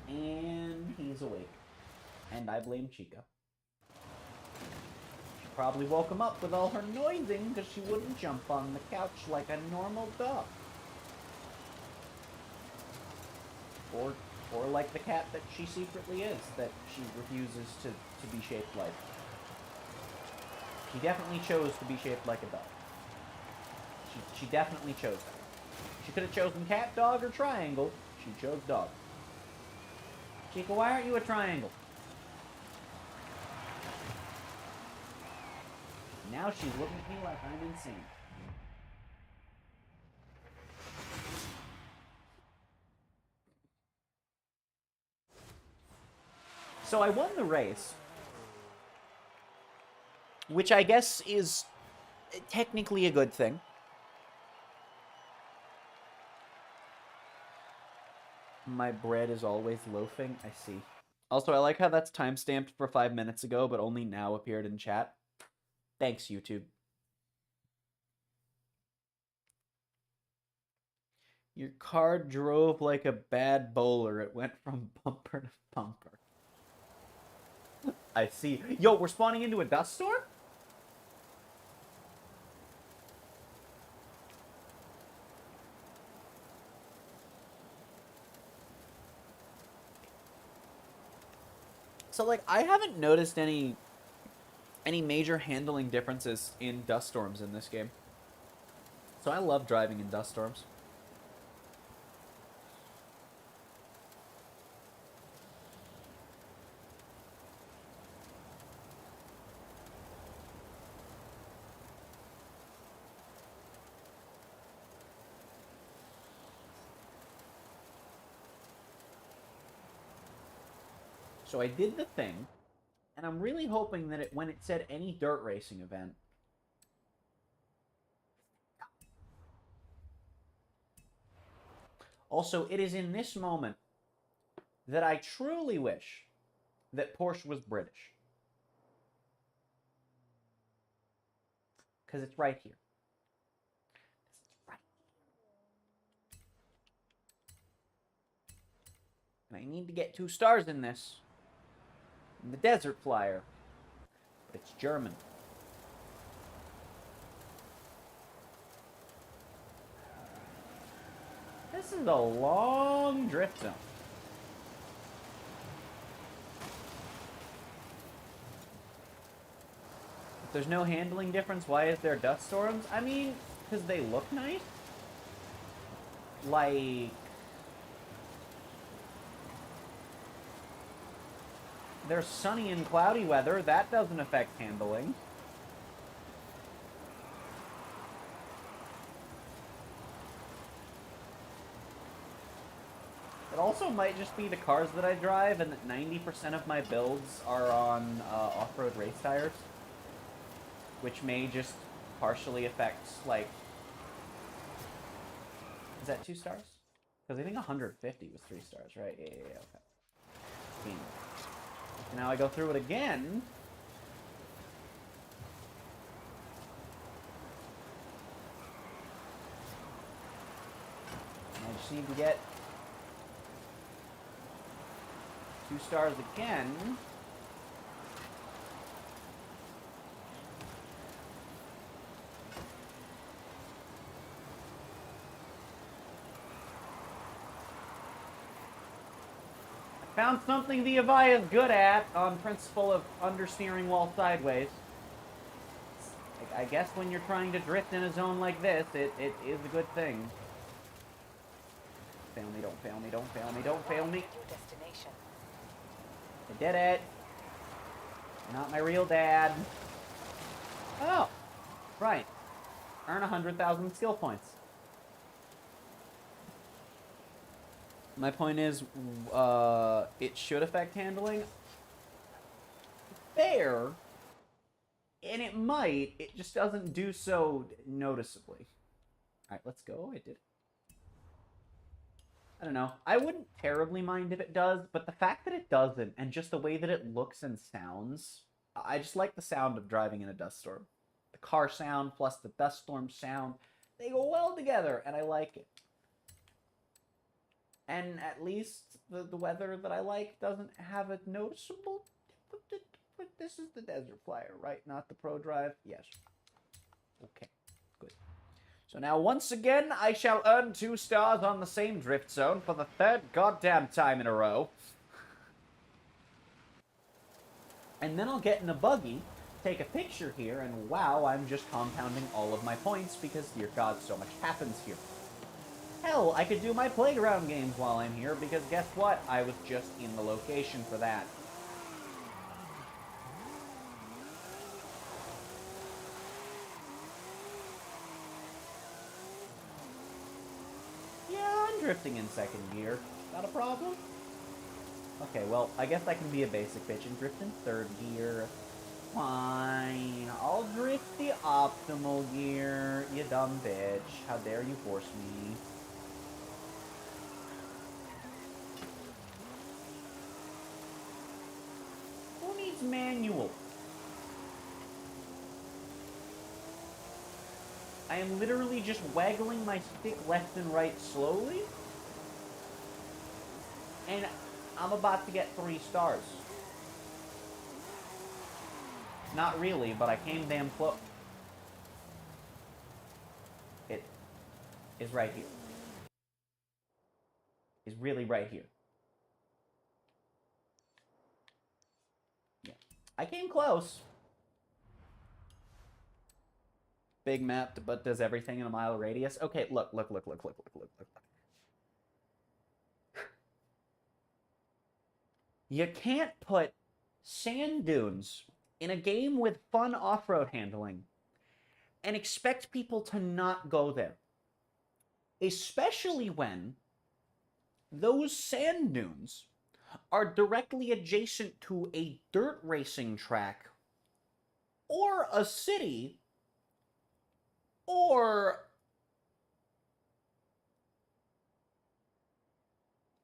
And he's awake. And I blame Chica. She probably woke him up with all her noising because she wouldn't jump on the couch like a normal dog. Or like the cat that she secretly is, that she refuses to be shaped like. She definitely chose to be shaped like a dog. She definitely chose that. She could have chosen cat, dog, or triangle. She chose dog. Chica, why aren't you a triangle? Now she's looking at me like I'm insane. So I won the race. Which I guess is technically a good thing. My bread is always loafing. I see. Also, I like how that's timestamped for 5 minutes ago, but only now appeared in chat. Thanks, YouTube. Your car drove like a bad bowler. It went from bumper to bumper. I see. Yo, we're spawning into a dust storm? So, like, I haven't noticed any major handling differences in dust storms in this game. So I love driving in dust storms. So I did the thing, and I'm really hoping that when it said any dirt racing event, also, it is in this moment that I truly wish that Porsche was British. Because it's right here. And I need to get 2 stars in this. In the Desert Flyer. But it's German. This is a long drift zone. If there's no handling difference, why is there dust storms? I mean, because they look nice. Like... There's sunny and cloudy weather. That doesn't affect handling. It also might just be the cars that I drive, and that 90% of my builds are on off-road race tires. Which may just partially affect, like... Is that 2 stars? Because I think 150 was 3 stars, right? Yeah, okay. Now I go through it again. proceed to get 2 stars again. Found something the Avaya is good at on principle of understeering while sideways. I guess when you're trying to drift in a zone like this, it is a good thing. Fail me, don't fail me, don't fail me, don't fail me. I did it. You're not my real dad. Oh, right. Earn 100,000 skill points. My point is, it should affect handling. Fair. And it might. It just doesn't do so noticeably. Alright, let's go. I did it. I don't know. I wouldn't terribly mind if it does, but the fact that it doesn't, and just the way that it looks and sounds, I just like the sound of driving in a dust storm. The car sound plus the dust storm sound, they go well together, and I like it. And at least the weather that I like doesn't have a noticeable... This is the Desert Flyer, right? Not the Pro Drive? Yes. Okay, good. So now, once again, I shall earn 2 stars on the same drift zone for the 3rd goddamn time in a row. And then I'll get in a buggy, take a picture here, and wow, I'm just compounding all of my points because, dear God, so much happens here. Hell, I could do my playground games while I'm here, because guess what? I was just in the location for that. Yeah, I'm drifting in 2nd gear. Not a problem. Okay, well, I guess I can be a basic bitch and drift in 3rd gear. Fine. I'll drift the optimal gear, you dumb bitch. How dare you force me. Who needs manual? I am literally just waggling my stick left and right slowly. And I'm about to get 3 stars. Not really, but I came damn close. It is right here. It's really right here. Yeah. I came close. Big map, but does everything in a mile radius. Okay, look. You can't put sand dunes in a game with fun off-road handling and expect people to not go there. Especially when those sand dunes are directly adjacent to a dirt racing track or a city or...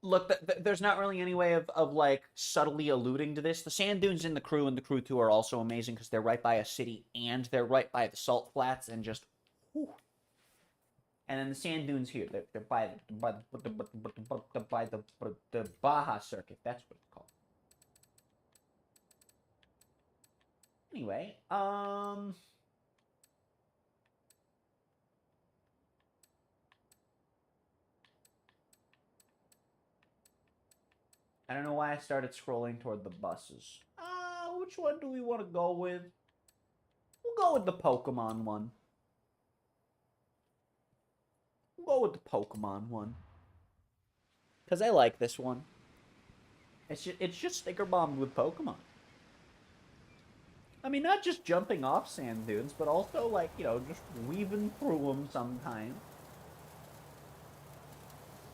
Look, there's not really any way of like, subtly alluding to this. The sand dunes in The Crew and The Crew 2 are also amazing because they're right by a city and they're right by the salt flats and just... Whew. And then the sand dunes here, they're by the Baja Circuit. That's what it's called. Anyway, I don't know why I started scrolling toward the buses. Which one do we want to go with? We'll go with the Pokemon one. We'll go with the Pokemon one. Because I like this one. It's just sticker bombed with Pokemon. I mean, not just jumping off sand dunes, but also, like, you know, just weaving through them sometimes.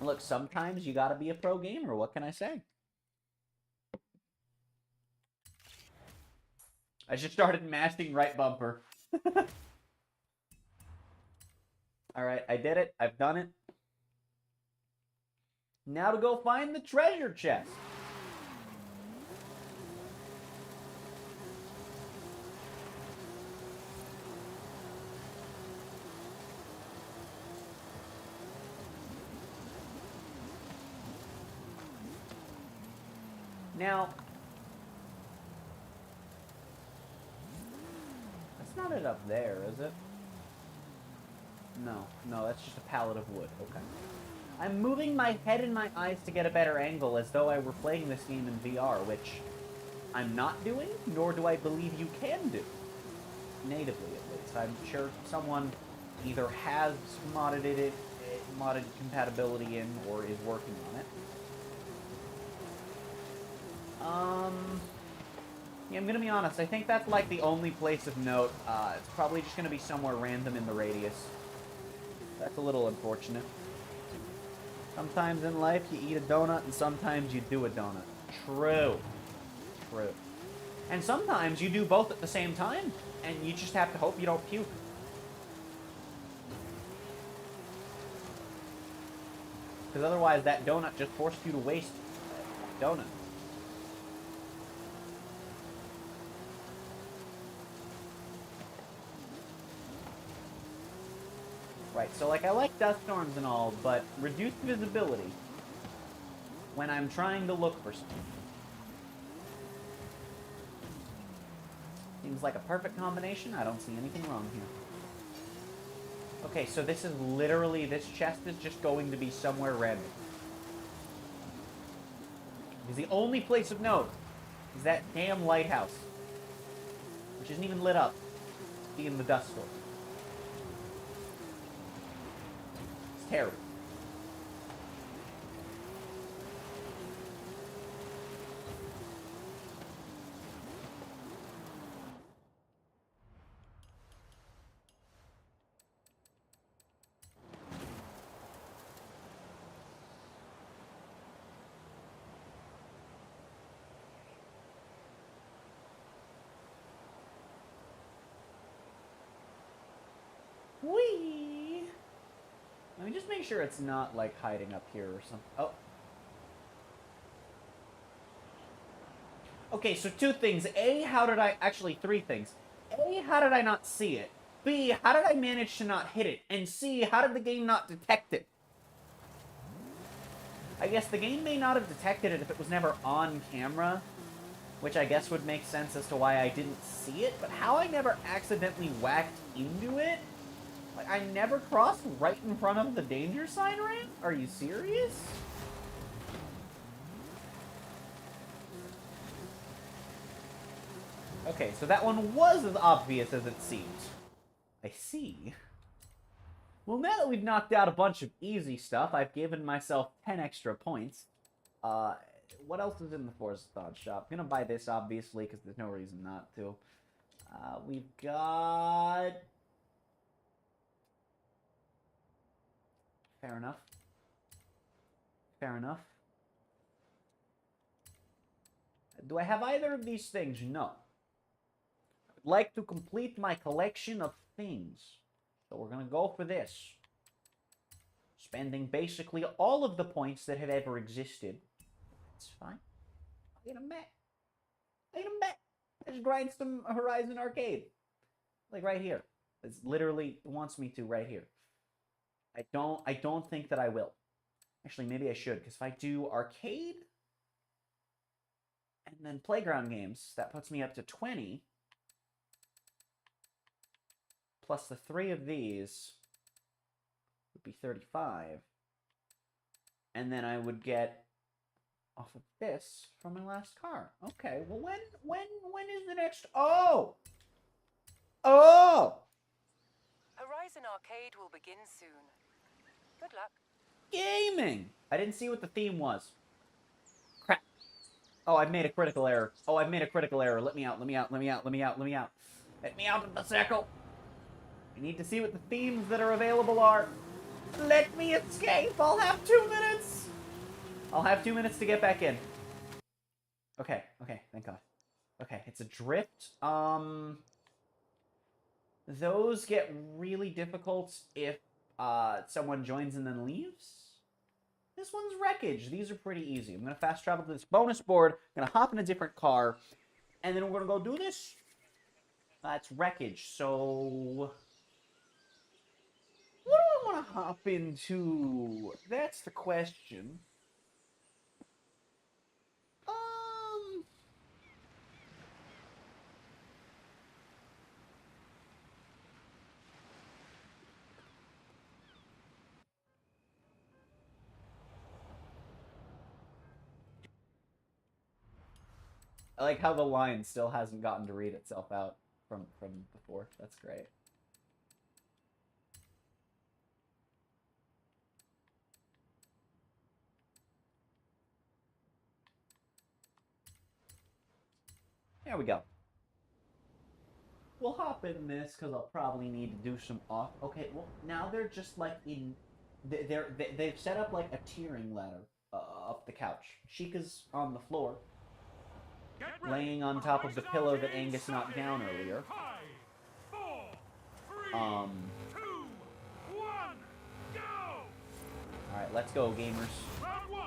Look, sometimes you gotta be a pro gamer. What can I say? I just started mashing right bumper. Alright, I did it. I've done it. Now to go find the treasure chest. Now, that's not it up there, is it? No, that's just a pallet of wood. Okay. I'm moving my head and my eyes to get a better angle as though I were playing this game in VR, which I'm not doing, nor do I believe you can do. Natively, at least. I'm sure someone either has modded compatibility in, or is working on it. Yeah, I'm gonna be honest, I think that's like the only place of note. It's probably just gonna be somewhere random in the radius. That's a little unfortunate. Sometimes in life you eat a donut, and sometimes you do a donut. True. True. And sometimes you do both at the same time, and you just have to hope you don't puke. Because otherwise that donut just forced you to waste that donut. Right, so like I like dust storms and all, but reduced visibility when I'm trying to look for something seems like a perfect combination. I don't see anything wrong here. Okay, so this is literally, this chest is just going to be somewhere random. Because the only place of note is that damn lighthouse, which isn't even lit up, being the dust storm. It's terrible. Whee! Let me just make sure it's not, like, hiding up here or something. Oh. Okay, so two things. A, how did I... Actually, three things. A, how did I not see it? B, how did I manage to not hit it? And C, how did the game not detect it? I guess the game may not have detected it if it was never on camera, which I guess would make sense as to why I didn't see it, but how I never accidentally whacked into it? Like, I never crossed right in front of the danger sign ramp? Are you serious? Okay, so that one was as obvious as it seems. I see. Well, now that we've knocked out a bunch of easy stuff, I've given myself 10 extra points. What else is in the Forza shop? I'm gonna buy this, obviously, because there's no reason not to. We've got... Fair enough. Fair enough. Do I have either of these things? No. I would like to complete my collection of things. So we're gonna go for this. Spending basically all of the points that have ever existed. That's fine. I'll get them back. I'll get them back. Just grind some Horizon Arcade. Like right here. It literally wants me to right here. I don't think that I will. Actually, maybe I should, because if I do arcade and then playground games, that puts me up to 20. Plus the 3 of these would be 35. And then I would get off of this from my last car. Okay, well when is the next... Oh! Oh! Horizon Arcade will begin soon. Good luck. Gaming! I didn't see what the theme was. Crap. Oh, I've made a critical error. Oh, I've made a critical error. Let me out, let me out, let me out, let me out, let me out. Let me out of the circle. I need to see what the themes that are available are. Let me escape. I'll have 2 minutes. I'll have 2 minutes to get back in. Okay, thank God. Okay, it's a drift. Those get really difficult if someone joins and then leaves. This one's wreckage. These are pretty easy. I'm gonna fast travel to this bonus board. I'm gonna hop in a different car, and then we're gonna go do this. It's wreckage. So, what do I want to hop into? That's the question. I like how the line still hasn't gotten to read itself out from before. That's great. There we go. We'll hop in this because I'll probably need to do some off. Okay, well now they're just like in. They've set up like a tiering ladder up the couch. Sheikah's on the floor, laying on top of the pillow that Angus knocked down earlier. 5, 4, 3, 2, 1, go! Alright, let's go, gamers. Round 1,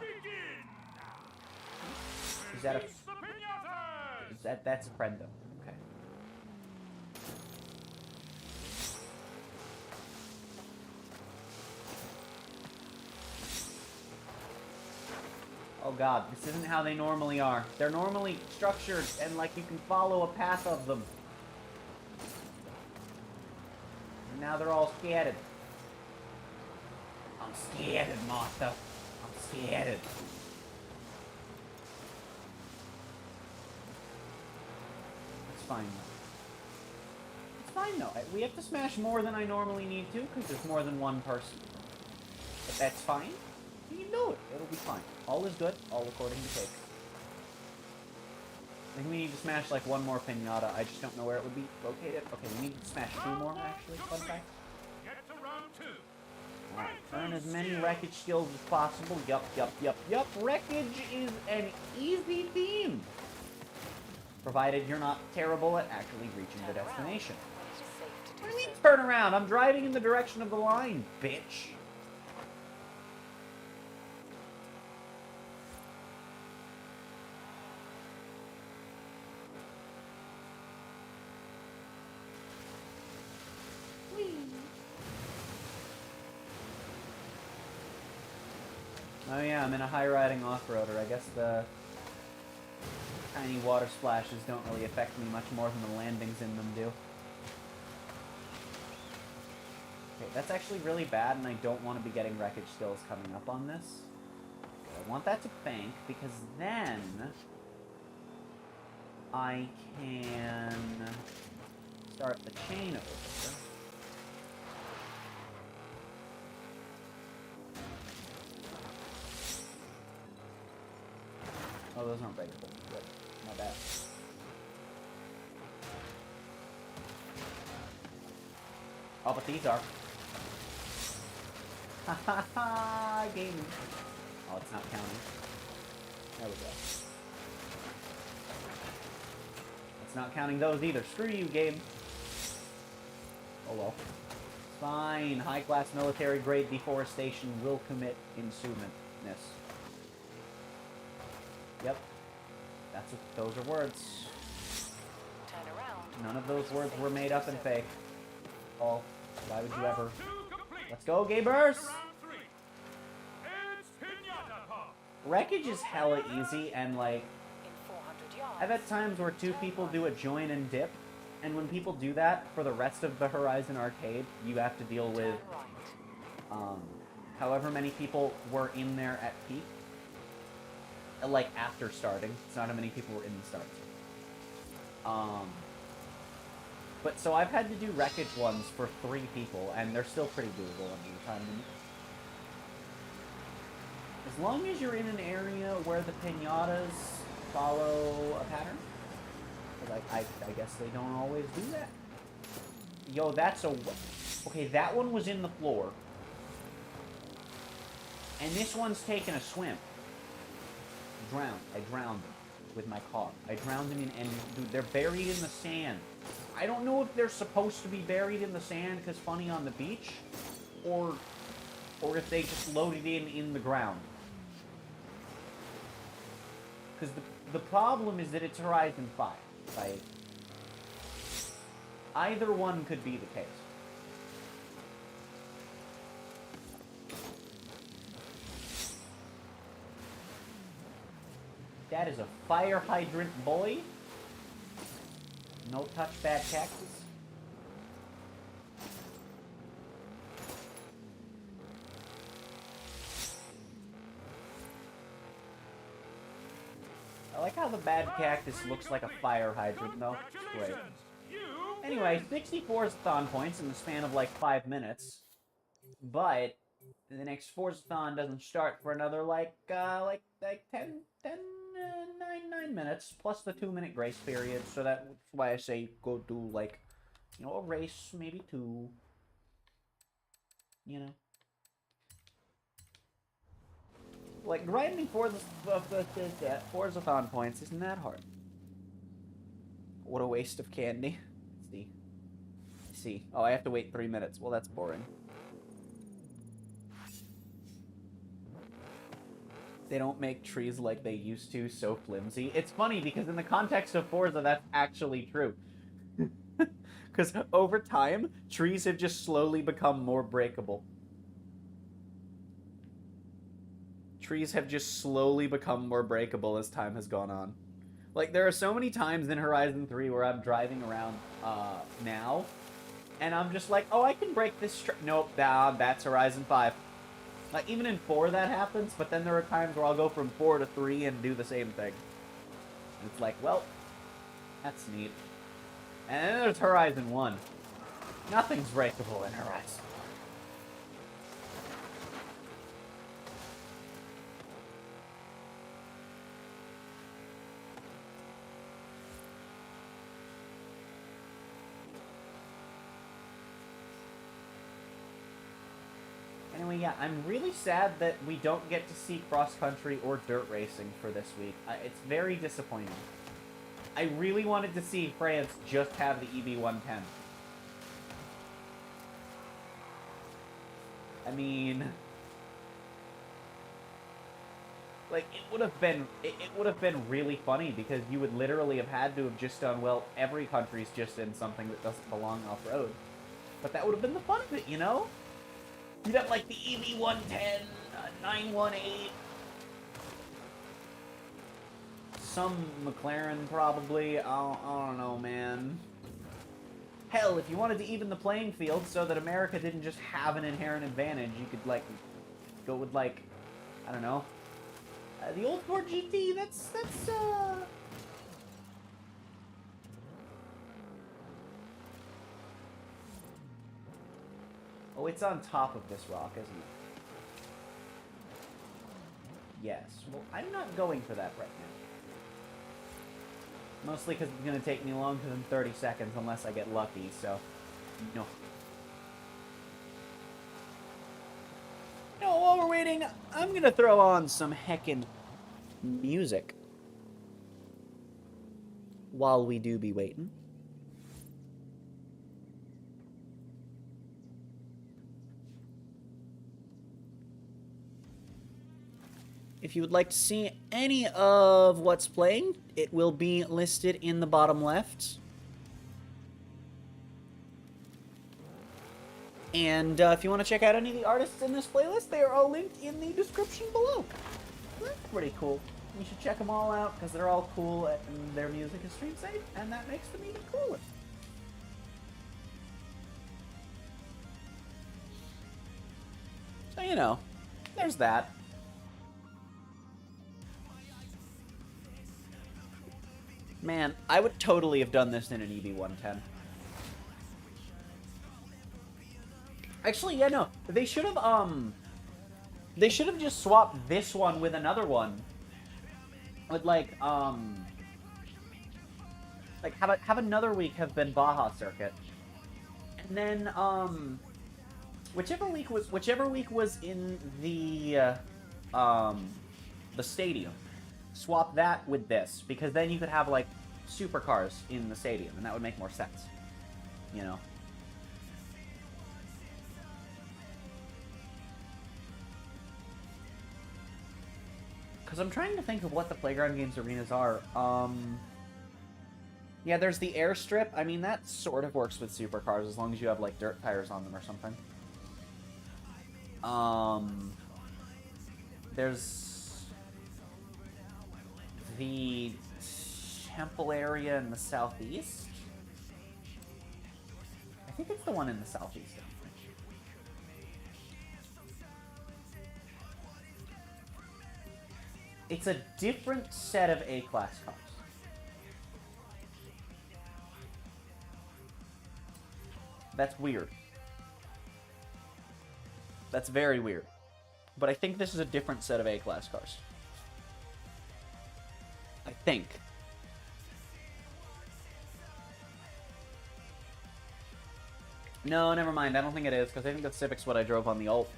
begin! Is that a... Release the piñatas! That's a friend, though. Okay. Oh god, this isn't how they normally are. They're normally structured and like you can follow a path of them. And now they're all scattered. I'm scattered, Martha. I'm scattered. It's fine though. It's fine though. We have to smash more than I normally need to because there's more than one person. But that's fine. You can do it. It'll be fine. All is good. All according to cake. I think we need to smash like one more pinata. I just don't know where it would be located. Okay, we need to smash 2 more actually. Fun fact. Get to round 2. Alright, earn as many wreckage skills as possible. Yup. Wreckage is an easy theme. Provided you're not terrible at actually reaching the destination. What do you mean turn around? I'm driving in the direction of the line, bitch. Oh yeah, I'm in a high-riding off-roader. I guess the tiny water splashes don't really affect me much more than the landings in them do. Okay, that's actually really bad, and I don't want to be getting wreckage skills coming up on this. Okay, I want that to bank, because then I can start the chain over. Oh, those aren't breakable. Good. Not bad. Oh, but these are. Ha ha ha! Game. Oh, it's not counting. There we go. It's not counting those either. Screw you, game. Oh well. Fine. High-class military-grade deforestation will commit insumaness. Yep. That's what those are words. Turn around. None of those words were made up and fake. Oh, why would you ever? Round 2 complete. Let's go, gamers! Round 3. It's piñata pop. Wreckage is hella easy, and like, In 400 yards. I've had times where 2 people do a join and dip, and when people do that, for the rest of the Horizon arcade, you have to deal with, Turn right. however many people were in there at peak. Like, after starting. It's not how many people were in the start. But so I've had to do wreckage ones for 3 people, and they're still pretty doable under the time limit. As long as you're in an area where the piñatas follow a pattern. Like, I guess they don't always do that. Yo, that's a... Okay, that one was in the floor. And this one's taking a swim. I drowned them with my car. I drowned them in, and dude, they're buried in the sand. I don't know if they're supposed to be buried in the sand because funny on the beach, or if they just loaded in the ground. Because the problem is that it's Horizon 5. Like, either one could be the case. That is a fire hydrant, boy. No touch bad cactus. like how the bad cactus looks like a fire hydrant, though. It's great. Congratulations! You Anyway, 64 Thon points in the span of like 5 minutes. But the next Forzathon doesn't start for another like 9 minutes, plus the 2-minute grace period. So that's why I say go do like, a race, maybe 2. You know? Like, grinding for the Forzathon points isn't that hard. What a waste of candy. Let's see. Oh, I have to wait 3 minutes. Well, that's boring. They don't make trees like they used to, so flimsy. It's funny, because in the context of Forza, that's actually true. Because over time, trees have just slowly become more breakable. Trees have just slowly become more breakable as time has gone on. Like, there are so many times in Horizon 3 where I'm driving around now, and I'm just like, oh, I can break this nope, that's Horizon 5. Like, even in 4 that happens, but then there are times where I'll go from 4 to 3 and do the same thing. And it's like, well, that's neat. And then there's Horizon 1. Nothing's breakable in Horizon. Anyway, yeah, I'm really sad that we don't get to see cross-country or dirt racing for this week. It's very disappointing. I really wanted to see France just have the EV110. I mean, like, it would have been really funny, because you would literally have had to have just done, well, every country's just in something that doesn't belong off-road. But that would have been the fun of it, you know? You'd have, like, the EV110, 918, some McLaren, probably. I don't know, man. Hell, if you wanted to even the playing field so that America didn't just have an inherent advantage, you could, like, go with, like, I don't know, the old Ford GT, that's. Oh, it's on top of this rock, isn't it? Yes. Well, I'm not going for that right now. Mostly because it's going to take me longer than 30 seconds unless I get lucky, so... No. No, while we're waiting, I'm going to throw on some heckin' music. While we do be waiting. If you would like to see any of what's playing, it will be listed in the bottom left. And if you want to check out any of the artists in this playlist, they are all linked in the description below. That's pretty cool. You should check them all out, because they're all cool and their music is stream safe, and that makes them even cooler. So, you know, there's that. Man, I would totally have done this in an EV110. Actually, yeah, no. They should have just swapped this one with another one. With, like, have another week have been Baja Circuit. And then, whichever week was in the stadium. Swap that with this, because then you could have, like, supercars in the stadium, and that would make more sense. You know? Because I'm trying to think of what the Playground Games arenas are. Yeah, there's the airstrip. I mean, that sort of works with supercars, as long as you have, like, dirt tires on them or something. There's the temple area in the southeast. I think it's the one in the southeast. It's a different set of A-class cars. That's weird. That's very weird. But I think this is a different set of A-class cars. I think. No, never mind. I don't think it is, because I think the Civic's what I drove on the ult.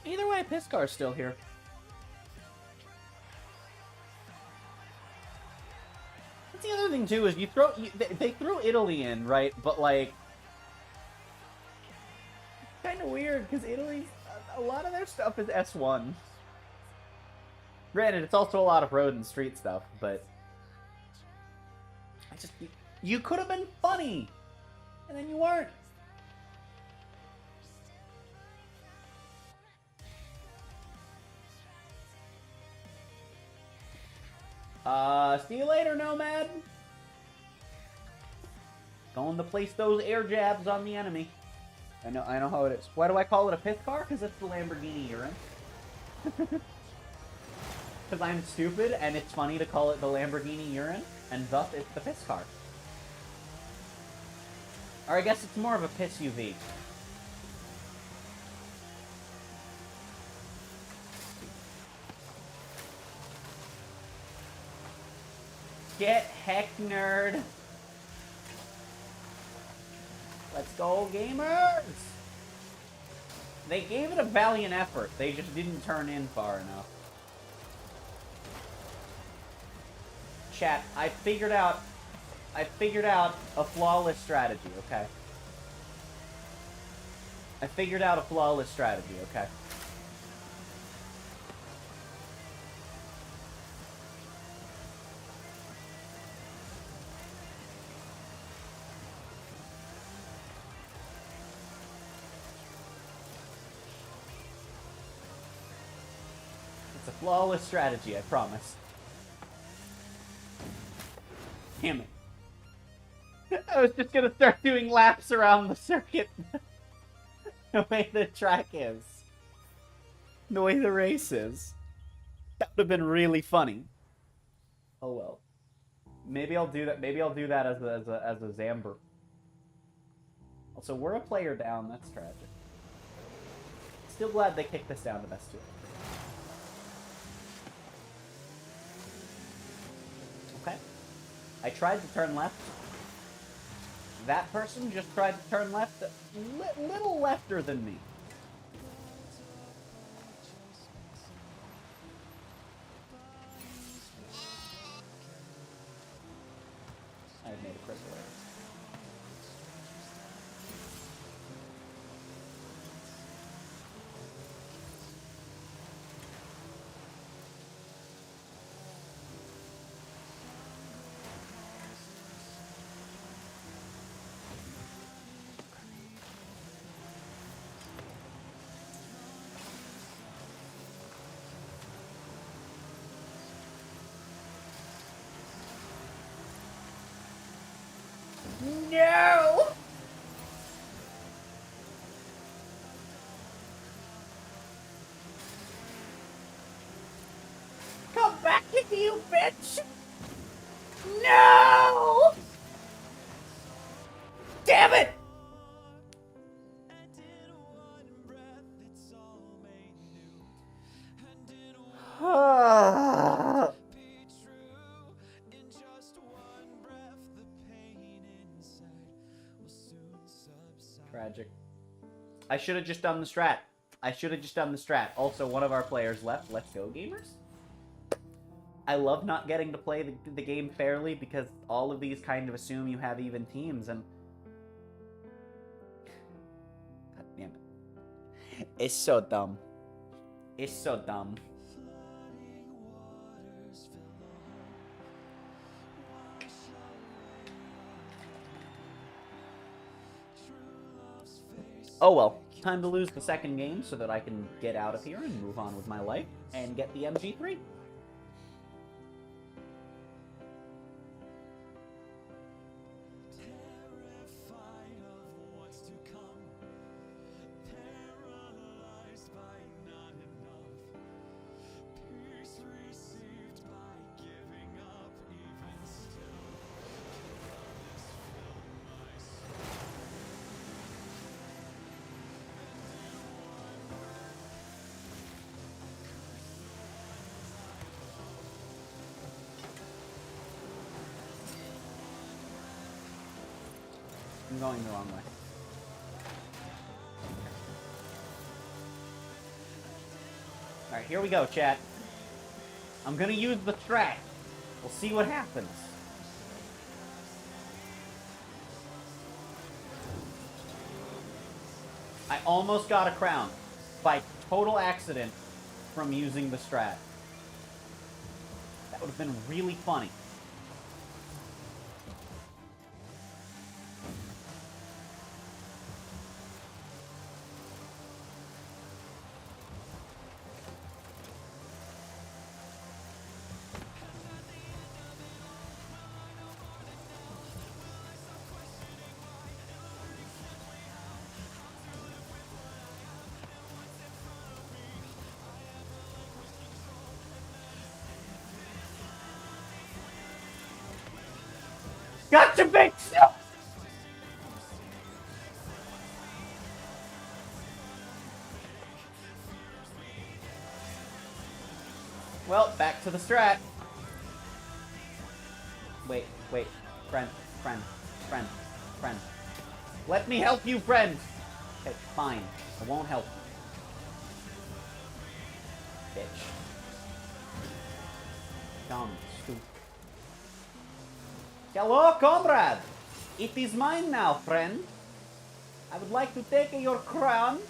Either way, Piss Car's still here. That's the other thing, too, is they threw Italy in, right? But, like... kind of weird, because Italy's... a lot of their stuff is S1. Granted, it's also a lot of road and street stuff, but... I just... You could have been funny! And then you weren't! See you later, Nomad! Going to place those air jabs on the enemy. I know how it is. Why do I call it a pith car? Because it's the Lamborghini you're in. Because I'm stupid, and it's funny to call it the Lamborghini urine, and thus it's the piss car. Or I guess it's more of a piss UV. Get heck, nerd! Let's go, gamers! They gave it a valiant effort, they just didn't turn in far enough. Chat, I figured out a flawless strategy, okay? I figured out a flawless strategy, okay? It's a flawless strategy, I promise. Damn it. I was just gonna start doing laps around the circuit. The way the track is. The way the race is. That would have been really funny. Oh well. Maybe I'll do that. Maybe I'll do that as a Zamber. Also, we're a player down. That's tragic. Still glad they kicked us down to best two. Okay. I tried to turn left. That person just tried to turn left, little lefter than me. I made a critical error. No! Come back here, you bitch! No! Damn it! Tragic. I should have just done the strat. Also, one of our players left. Let's go, gamers. I love not getting to play the game fairly because all of these kind of assume you have even teams, and... God damn it. It's so dumb. It's so dumb. Oh well, time to lose the second game so that I can get out of here and move on with my life and get the MG3. I'm going the wrong way. Alright, here we go, chat. I'm gonna use the strat. We'll see what happens. I almost got a crown by total accident from using the strat. That would have been really funny. Gotcha, big stuff! Well, back to the strat. Wait. Friend. Let me help you, friend! Okay, fine. I won't help you. Bitch. Dumb, stupid. Hello, comrade! It is mine now, friend. I would like to take your crown.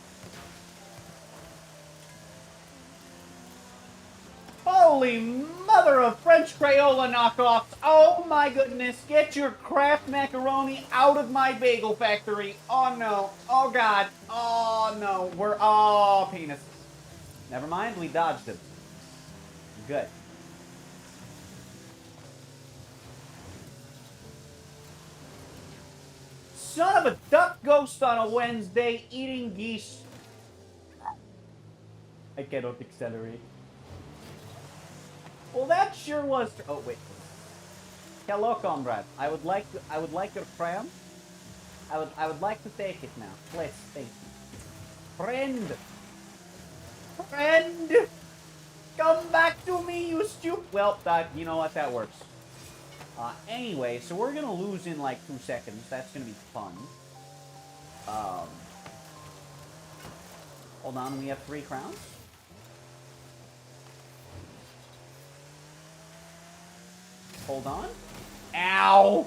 Holy mother of French Crayola knockoffs! Oh my goodness! Get your Kraft macaroni out of my bagel factory! Oh no! Oh god! Oh no! Oh, penis. Never mind, we dodged him. Good. Son of a duck ghost on a Wednesday eating geese. I cannot accelerate. Well, that sure was. Oh wait. Hello, comrade. I would like your crown. I would like to take it now. Please, thank you. Friend, come back to me, you stupid. Well, you know what? That works. Anyway, so we're gonna lose in like 2 seconds. That's gonna be fun. Hold on, we have 3 crowns. Hold on. Ow!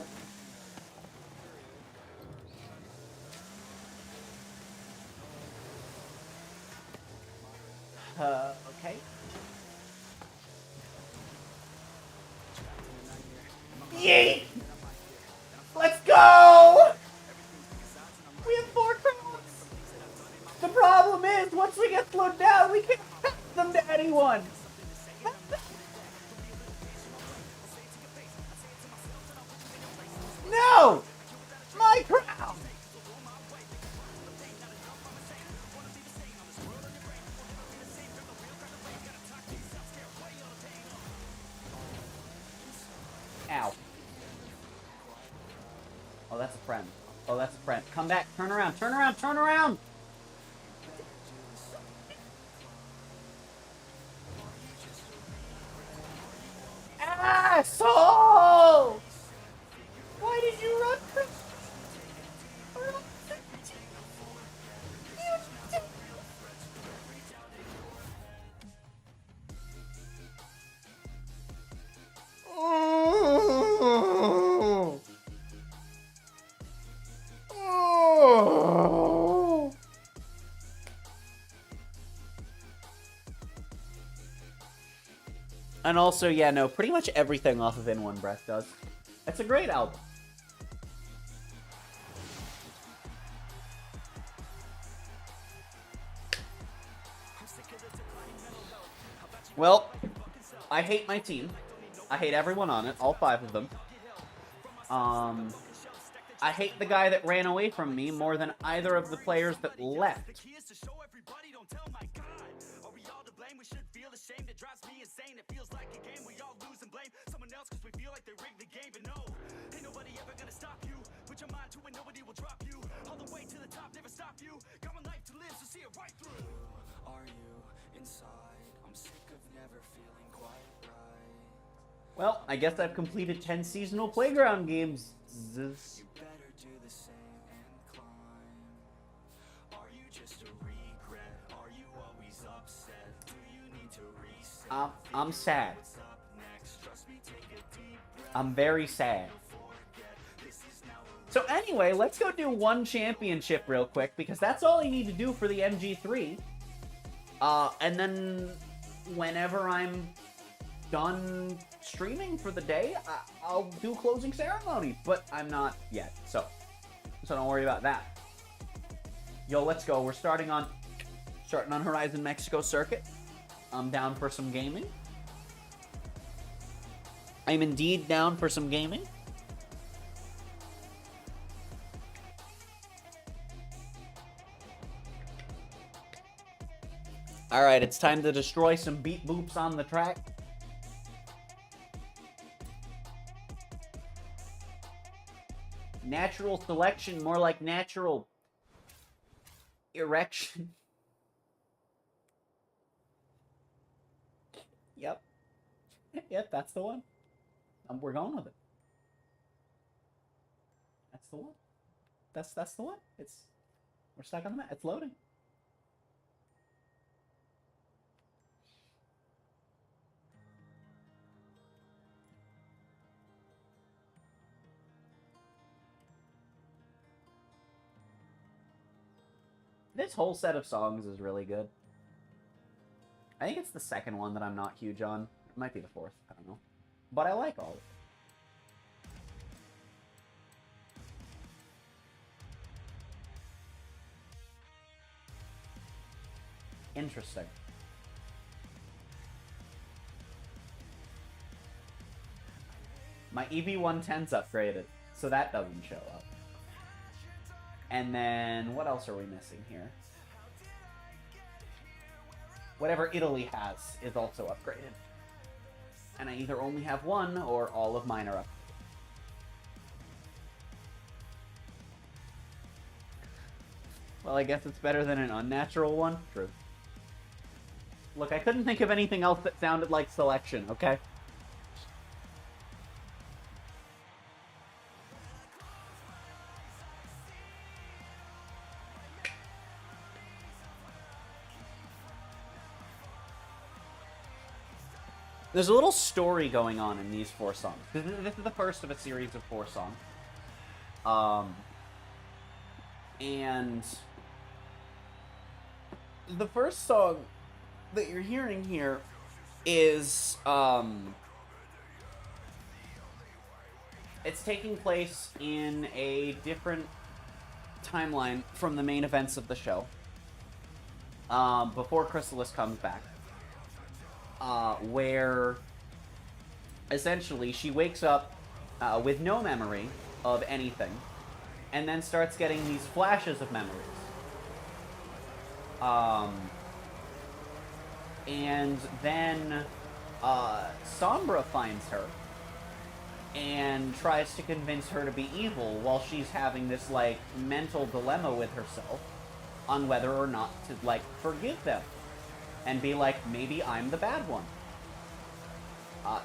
Okay. Yeet! Let's go! We have 4 crowns! The problem is, once we get slowed down, we can't pass them to anyone! No! My crown! Ow. Oh, that's a friend. Oh, that's a friend. Come back. Turn around. Turn around. Turn around! Asshole! Why did you run for... And also, yeah, no, pretty much everything off of In One Breath does. It's a great album. Well, I hate my team. I hate everyone on it, all 5 of them. I hate the guy that ran away from me more than either of the players that left. Well, I guess I've completed 10 seasonal playground games. I'm sad. I'm very sad. So anyway, let's go do one championship real quick, because that's all I need to do for the MG3. And then whenever I'm done streaming for the day, I'll do closing ceremony. But I'm not yet, so don't worry about that. Yo, let's go. We're starting on Horizon Mexico Circuit. I'm down for some gaming. I'm indeed down for some gaming. Alright, it's time to destroy some beat boops on the track. Natural selection, more like natural erection. Yep. Yep, that's the one. We're going with it. That's the one. That's the one. We're stuck on the map. It's loading. This whole set of songs is really good. I think it's the second one that I'm not huge on. It might be the fourth. I don't know. But I like all of it. Interesting. My EV110's upgraded, so that doesn't show up. And then, what else are we missing here? Whatever Italy has is also upgraded. And I either only have one, or all of mine are upgraded. Well, I guess it's better than an unnatural one. True. Look, I couldn't think of anything else that sounded like selection, okay? There's a little story going on in these 4 songs. This is the first of a series of 4 songs. And the first song that you're hearing here is, it's taking place in a different timeline from the main events of the show. Before Chrysalis comes back. Where essentially she wakes up with no memory of anything, and then starts getting these flashes of memories. And then Sombra finds her and tries to convince her to be evil while she's having this, like, mental dilemma with herself on whether or not to, like, forgive them. And be like, maybe I'm the bad one.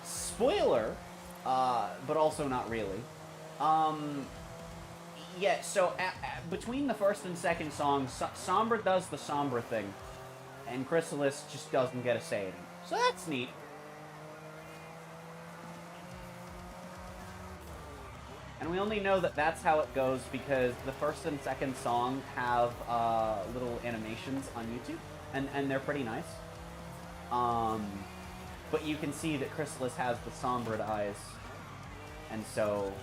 Spoiler, but also not really. Yeah, so between the first and second songs, Sombra does the Sombra thing, and Chrysalis just doesn't get a say in it. So that's neat. And we only know that that's how it goes because the first and second song have little animations on YouTube. And they're pretty nice. But you can see that Chrysalis has the Sombra eyes. And so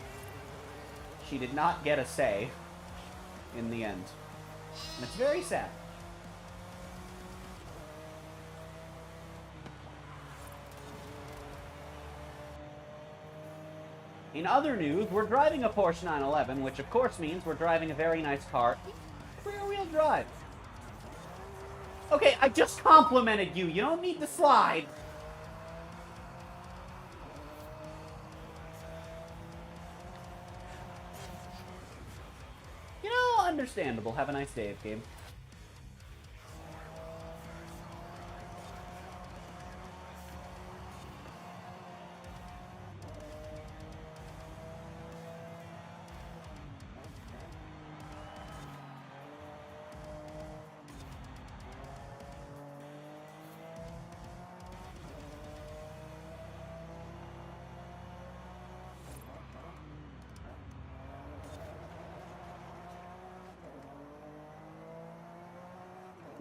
she did not get a say in the end. And it's very sad. In other news, we're driving a Porsche 911, which of course means we're driving a very nice car. Rear-wheel drive. Okay, I just complimented you. You don't need to slide. You know, understandable. Have a nice day, game.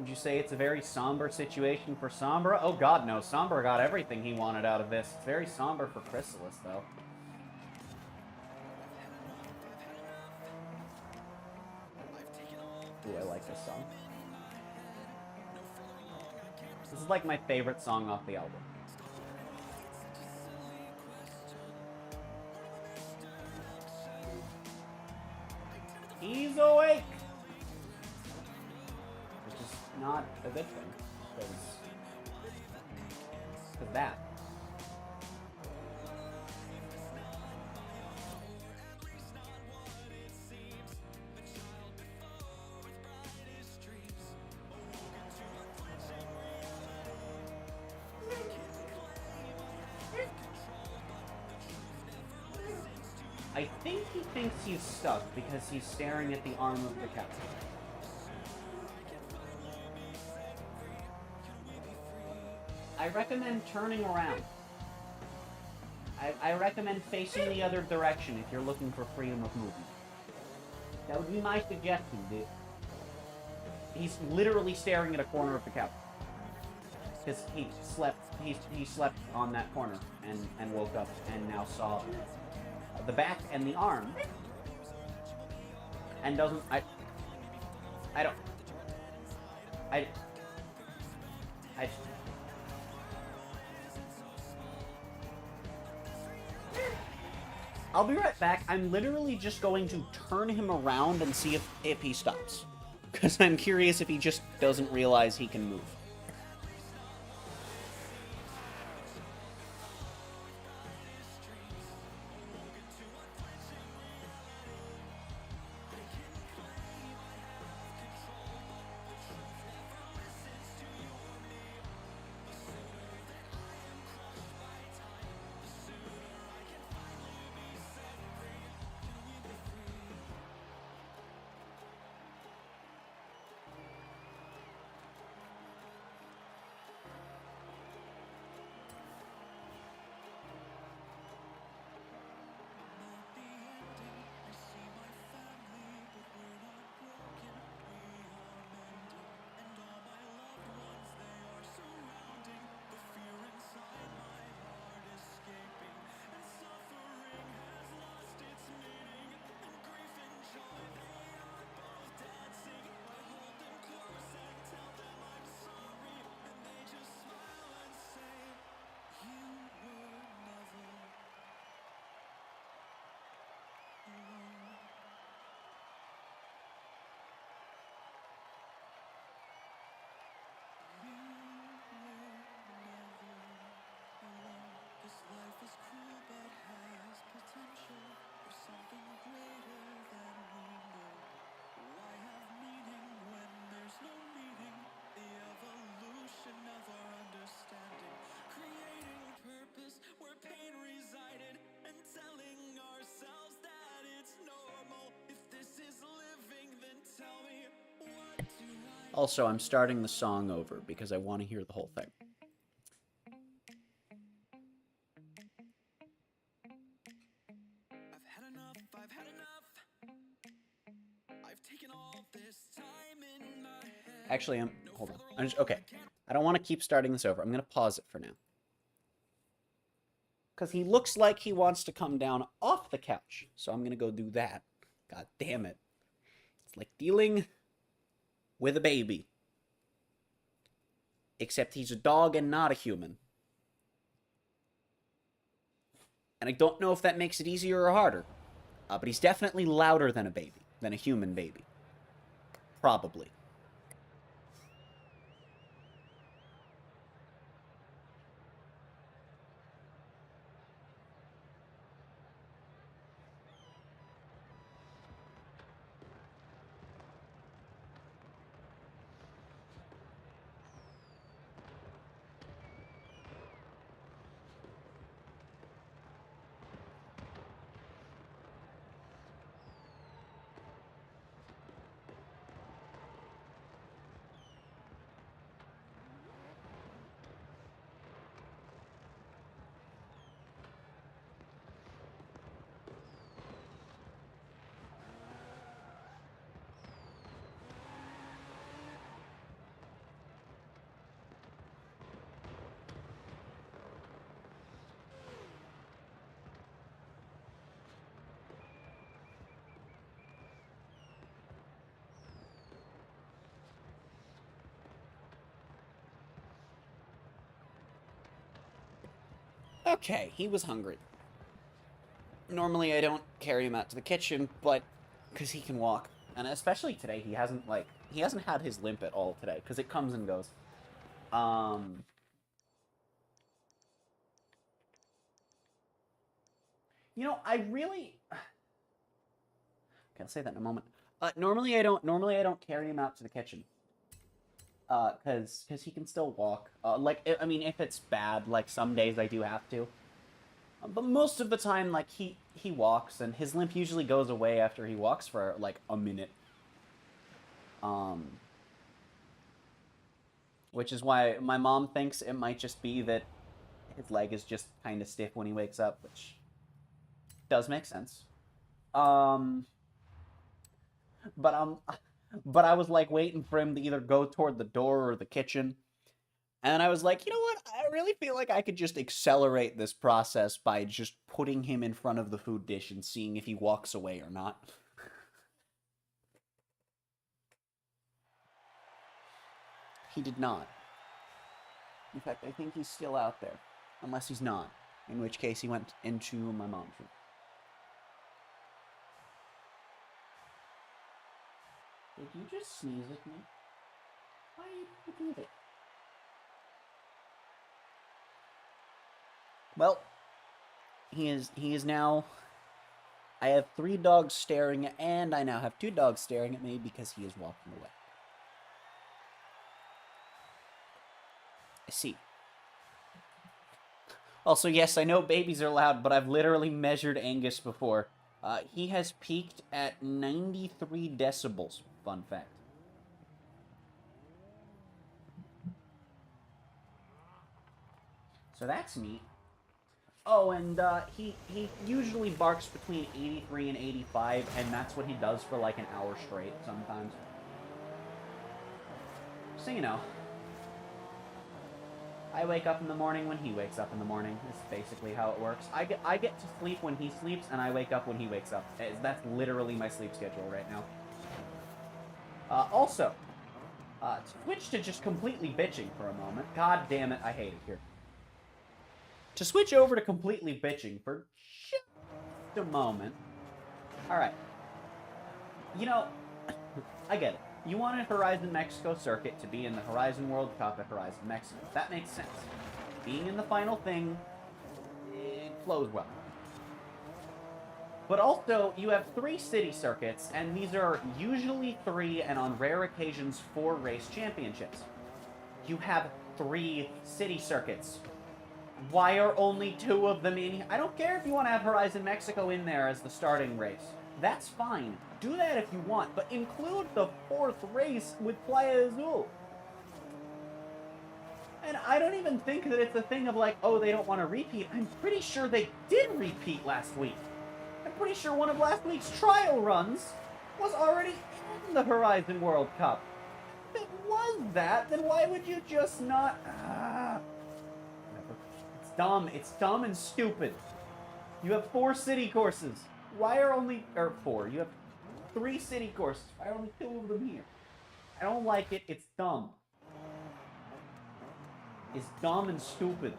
Would you say it's a very somber situation for Sombra? Oh god, no. Sombra got everything he wanted out of this. It's very somber for Chrysalis, though. Ooh, I like this song. This is like my favorite song off the album. He's awake! Which is not a good thing, because that. I think he thinks he's stuck because he's staring at the arm of the captain. I recommend turning around. I recommend facing the other direction if you're looking for freedom of movement. That would be my suggestion, dude. He's literally staring at a corner of the couch. Because he slept on that corner and woke up and now saw the back and the arm. And doesn't... I'll be right back. I'm literally just going to turn him around and see if he stops. Because I'm curious if he just doesn't realize he can move. Also, I'm starting the song over because I want to hear the whole thing. I've had enough. I've taken all this time in my head. Actually, hold on. Okay. I don't want to keep starting this over. I'm going to pause it for now. Because he looks like he wants to come down off the couch. So I'm going to go do that. God damn it. It's like dealing with a baby. Except he's a dog and not a human. And I don't know if that makes it easier or harder. But he's definitely louder than a baby. Than a human baby. Probably. Okay, he was hungry. Normally I don't carry him out to the kitchen, but because he can walk. And especially today, he hasn't had his limp at all today, because it comes and goes. You know, I really... Okay, I'll say that in a moment. Normally I don't carry him out to the kitchen. Because he can still walk. I mean, if it's bad, like, some days I do have to. But most of the time, like, he walks, and his limp usually goes away after he walks for, like, a minute. Which is why my mom thinks it might just be that his leg is just kind of stiff when he wakes up, which does make sense. But I was, like, waiting for him to either go toward the door or the kitchen. And I was like, you know what? I really feel like I could just accelerate this process by just putting him in front of the food dish and seeing if he walks away or not. He did not. In fact, I think he's still out there. Unless he's not. In which case he went into my mom's room. Did you just sneeze at me? Why you do that? Well, he is now... I have 3 dogs staring, and I now have 2 dogs staring at me because he is walking away. I see. Also, yes, I know babies are loud, but I've literally measured Angus before. He has peaked at 93 decibels. Fun fact. So that's neat. Oh, and he usually barks between 83 and 85, and that's what he does for like an hour straight sometimes. So, you know. I wake up in the morning when he wakes up in the morning. That's basically how it works. I get to sleep when he sleeps, and I wake up when he wakes up. That's literally my sleep schedule right now. Also, switch to just completely bitching for a moment. God damn it, I hate it here. To switch over to completely bitching for just a moment. Alright. You know, I get it. You wanted Horizon Mexico Circuit to be in the Horizon World Cup at Horizon Mexico. That makes sense. Being in the final thing, it flows well. But also, you have 3 city circuits, and these are usually 3, and on rare occasions, 4 race championships. You have 3 city circuits. Why are only 2 of them in? I don't care if you want to have Horizon Mexico in there as the starting race. That's fine. Do that if you want, but include the 4th race with Playa Azul. And I don't even think that it's a thing of like, oh, they don't want to repeat. I'm pretty sure they did repeat last week. I'm pretty sure one of last week's trial runs was already in the Horizon World Cup. If it was that, then why would you just not... It's dumb. It's dumb and stupid. You have 4 city courses. Why are only... Or 4. You have 3 city courses. Why are only 2 of them here? I don't like it. It's dumb. It's dumb and stupid.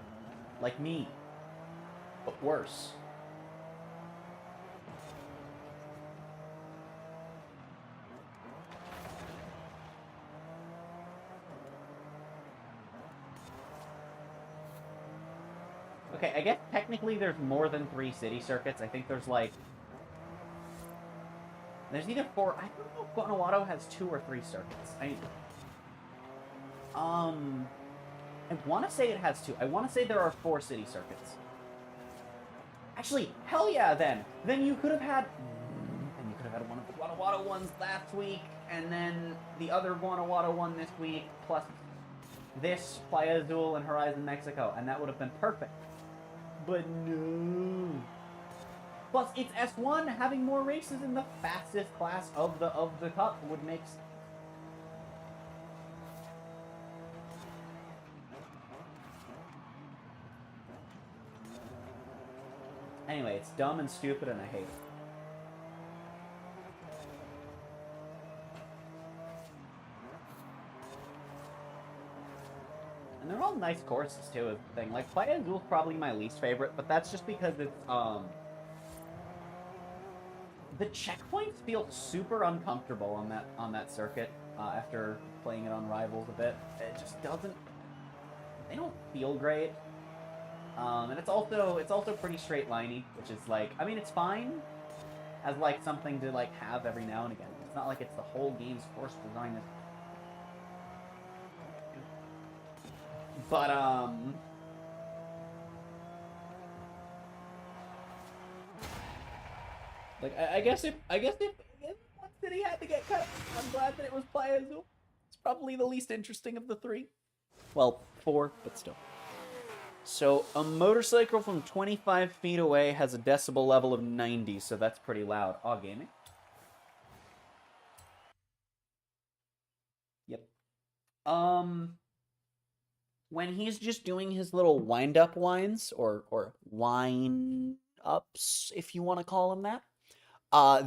Like me. But worse. Okay, I guess technically there's more than 3 city circuits. I think there's like... There's either 4... I don't know if Guanajuato has 2 or 3 circuits. I want to say it has 2. I want to say there are 4 city circuits. Actually, hell yeah, then! Then you could have had... And you could have had one of the Guanajuato ones last week, and then the other Guanajuato one this week, plus this, Playa Azul, and Horizon Mexico, and that would have been perfect. But no. Plus, it's S1. Having more races in the fastest class of the cup would make sense. Anyway, it's dumb and stupid, and I hate it. And they're all nice courses too. Is the thing. Like Playa Azul's probably my least favorite, but that's just because it's the checkpoints feel super uncomfortable on that circuit. After playing it on Rivals a bit, it just doesn't. They don't feel great. And it's also pretty straight liney, which is like, I mean, it's fine as like something to like have every now and again. It's not like it's the whole game's course design. But like I guess if one city had to get cut, I'm glad that it was Playa Azul. It's probably the least interesting of the three. Well, 4, but still. So, a motorcycle from 25 feet away has a decibel level of 90, so that's pretty loud. Aw, gaming. Yep. When he's just doing his little wind-up whines, or wind-ups, if you want to call them that,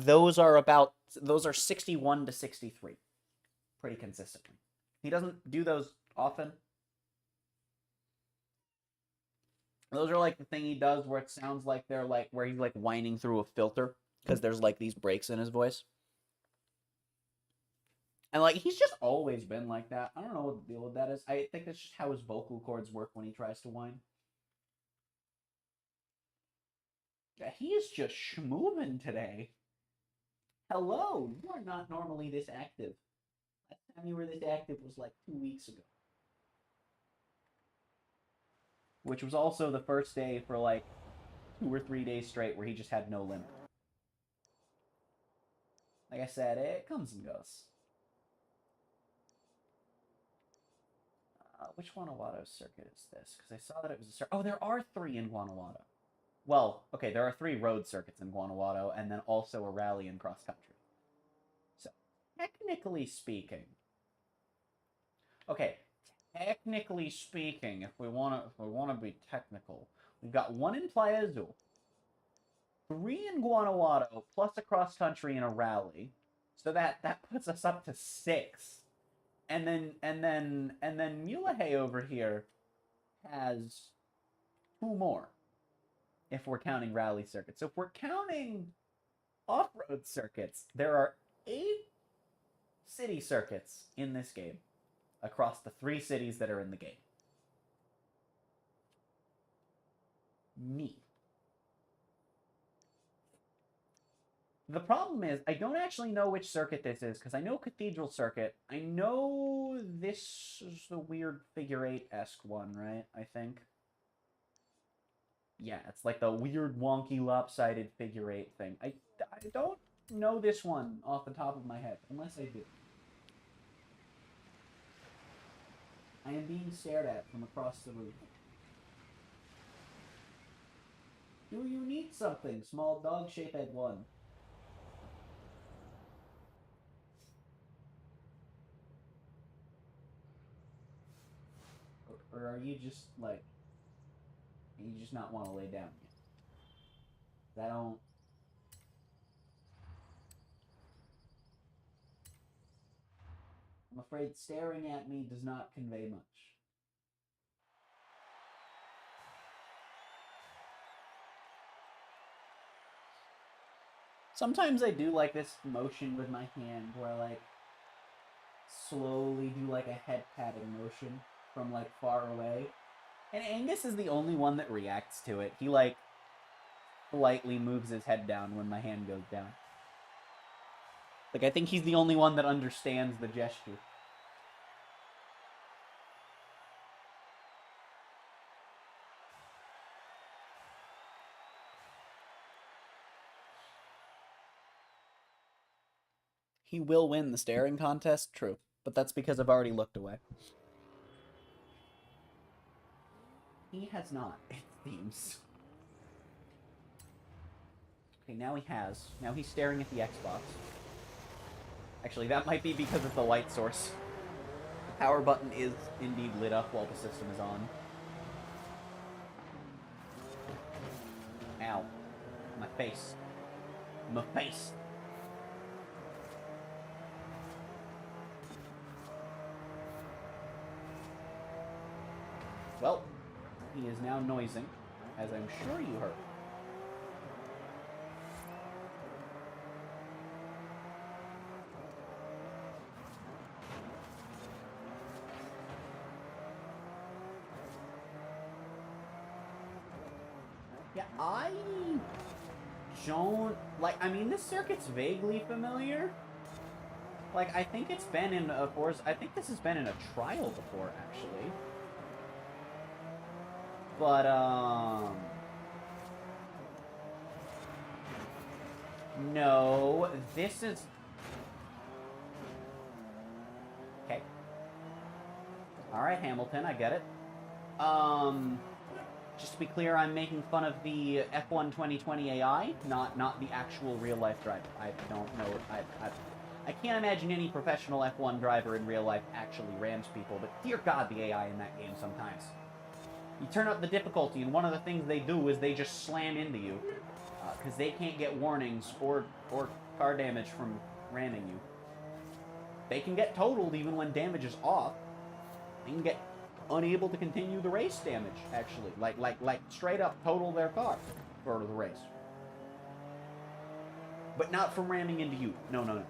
those are 61 to 63. Pretty consistently. He doesn't do those often. Those are like the thing he does where it sounds like they're like, where he's like whining through a filter, because there's like these breaks in his voice. And like, he's just always been like that. I don't know what the deal with that is. I think that's just how his vocal cords work when he tries to whine. Yeah, he is just schmoovin' today. Hello, you are not normally this active. Last time you were this active was like 2 weeks ago. Which was also the first day for like 2 or 3 days straight where he just had no limit. Like I said, it comes and goes. Which Guanajuato circuit is this? Because I saw that it was a circuit. Oh, there are 3 in Guanajuato. Well, okay, there are 3 road circuits in Guanajuato, and then also a rally and cross country. So, technically speaking, if we want to be technical, we've got 1 in Playa Azul, 3 in Guanajuato, plus a cross country and a rally. So that puts us up to 6. And then Mulahey over here has 2 more, if we're counting rally circuits. So if we're counting off-road circuits, there are 8 city circuits in this game across the 3 cities that are in the game. Neat. The problem is, I don't actually know which circuit this is, because I know Cathedral Circuit. I know this is the weird figure 8-esque one, right? I think. Yeah, it's like the weird, wonky, lopsided figure 8 thing. I don't know this one off the top of my head, unless I do. I am being stared at from across the room. Do you need something, small dog-shaped 1? Or are you just, like, you just not want to lay down yet? I don't... I'm afraid staring at me does not convey much. Sometimes I do like this motion with my hand where I, like, slowly do, like, a head patting motion from, like, far away. And Angus is the only one that reacts to it. He, like, politely moves his head down when my hand goes down. Like, I think he's the only one that understands the gesture. He will win the staring contest, true. But that's because I've already looked away. He has not, it seems. Okay, now he has. Now he's staring at the Xbox. Actually, that might be because of the light source. The power button is indeed lit up while the system is on. Ow. My face. My face. Well, he is now noising, as I'm sure you heard. Yeah, I don't... Like, I mean, this circuit's vaguely familiar. Like, I think it's been in a Forza... I think this has been in a trial before, actually. But, no, this is... Okay. Alright, Hamilton, I get it. Just to be clear, I'm making fun of the F1 2020 AI, not the actual real-life driver. I don't know... I can't imagine any professional F1 driver in real life actually rams people, but dear God, the AI in that game sometimes. You turn up the difficulty, and one of the things they do is they just slam into you, because they can't get warnings or car damage from ramming you. They can get totaled even when damage is off. They can get unable to continue the race damage, actually. Like straight up total their car for the race. But not from ramming into you. No.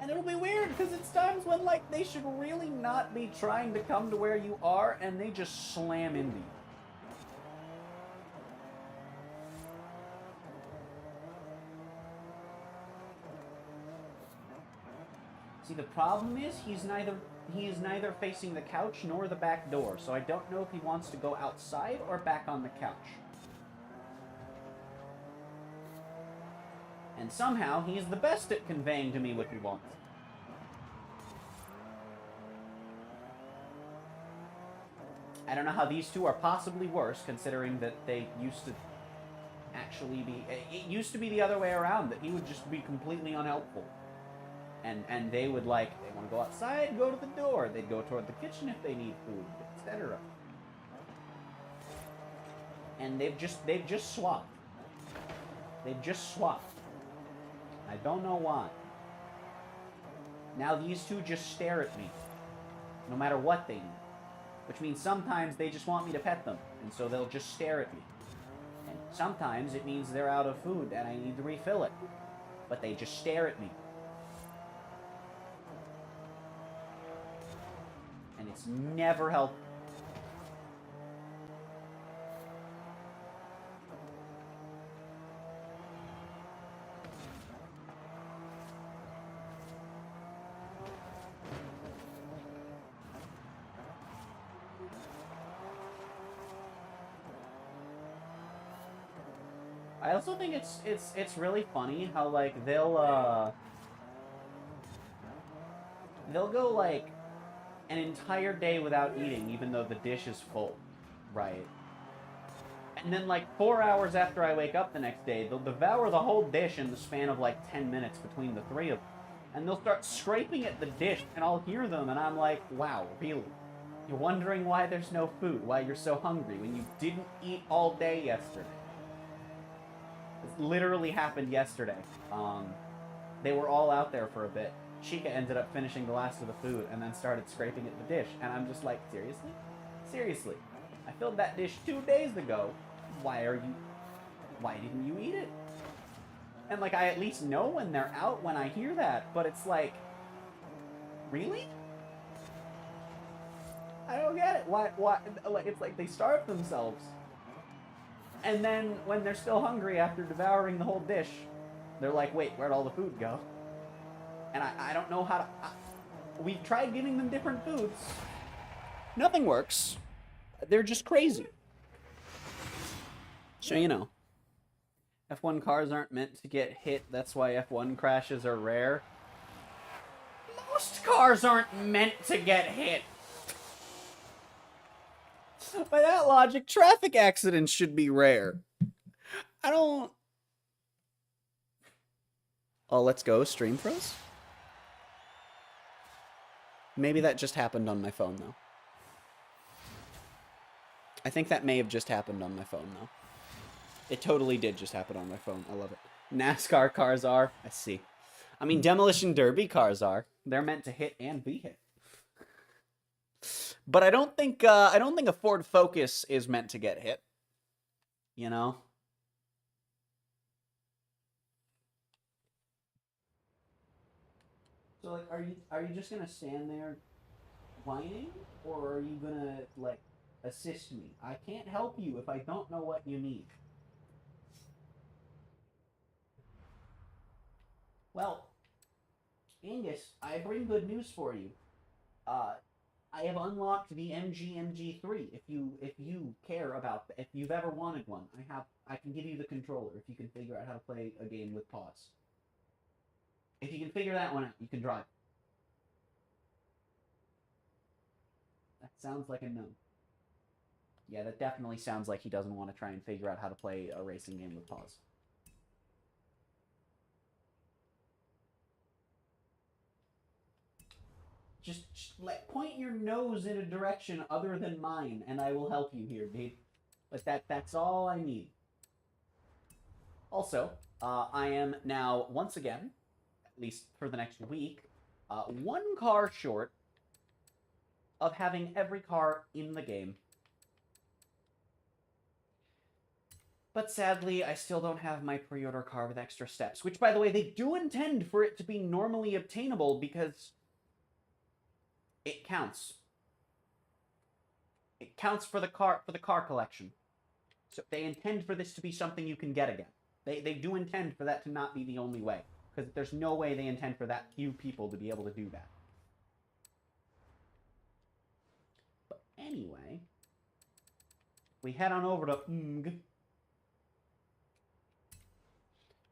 And it'll be weird, because it's times when, like, they should really not be trying to come to where you are, and they just slam into you. See, the problem is, he is neither facing the couch nor the back door, so I don't know if he wants to go outside or back on the couch. And somehow, he's the best at conveying to me what he wants. I don't know how these two are possibly worse, considering that they used to actually be... It used to be the other way around, that he would just be completely unhelpful. And they would, like, they want to go outside, go to the door. They'd go toward the kitchen if they need food, etc. And they've just swapped. They've just swapped. I don't know why. Now these two just stare at me, no matter what they need. Which means sometimes they just want me to pet them, and so they'll just stare at me. And sometimes it means they're out of food and I need to refill it. But they just stare at me. And it's never helpful. I also think it's really funny how, like, they'll go like an entire day without eating even though the dish is full, right? And then, like, 4 hours after I wake up the next day, they'll devour the whole dish in the span of like 10 minutes between the three of them. And they'll start scraping at the dish, and I'll hear them, and I'm like, wow, really? You're wondering why there's no food, why you're so hungry when you didn't eat all day yesterday. This literally happened yesterday. They were all out there for a bit. Chica ended up finishing the last of the food and then started scraping at the dish. And I'm just like, seriously? Seriously. I filled that dish 2 days ago. Why didn't you eat it? And, like, I at least know when they're out when I hear that. But it's like, really? I don't get it. Why? Like, it's like they starve themselves. And then, when they're still hungry after devouring the whole dish, they're like, wait, where'd all the food go? And I don't know how to... we've tried giving them different foods. Nothing works. They're just crazy. So, you know. F1 cars aren't meant to get hit. That's why F1 crashes are rare. Most cars aren't meant to get hit. By that logic, traffic accidents should be rare. I don't... Oh, let's go. Stream froze? Maybe that just happened on my phone, though. I think that may have just happened on my phone, though. It totally did just happen on my phone. I love it. NASCAR cars are. I see. I mean, Demolition Derby cars are. They're meant to hit and be hit. But I don't think a Ford Focus is meant to get hit. You know? So like, are you just gonna stand there whining, or are you gonna like assist me? I can't help you if I don't know what you need. Well, Angus, I bring good news for you. I have unlocked the MG3. If you care about, if you've ever wanted one, I can give you the controller if you can figure out how to play a game with pause. If you can figure that one out, you can drive. That sounds like a no. Yeah, that definitely sounds like he doesn't want to try and figure out how to play a racing game with pause. Just point your nose in a direction other than mine, and I will help you here, dude. But that's all I need. Also, I am now, once again, at least for the next week, one car short of having every car in the game. But sadly, I still don't have my pre-order car with extra steps, which, by the way, they do intend for it to be normally obtainable because it counts. It counts for the car collection. So they intend for this to be something you can get again. They do intend for that to not be the only way, because there's no way they intend for that few people to be able to do that. But anyway, we head on over to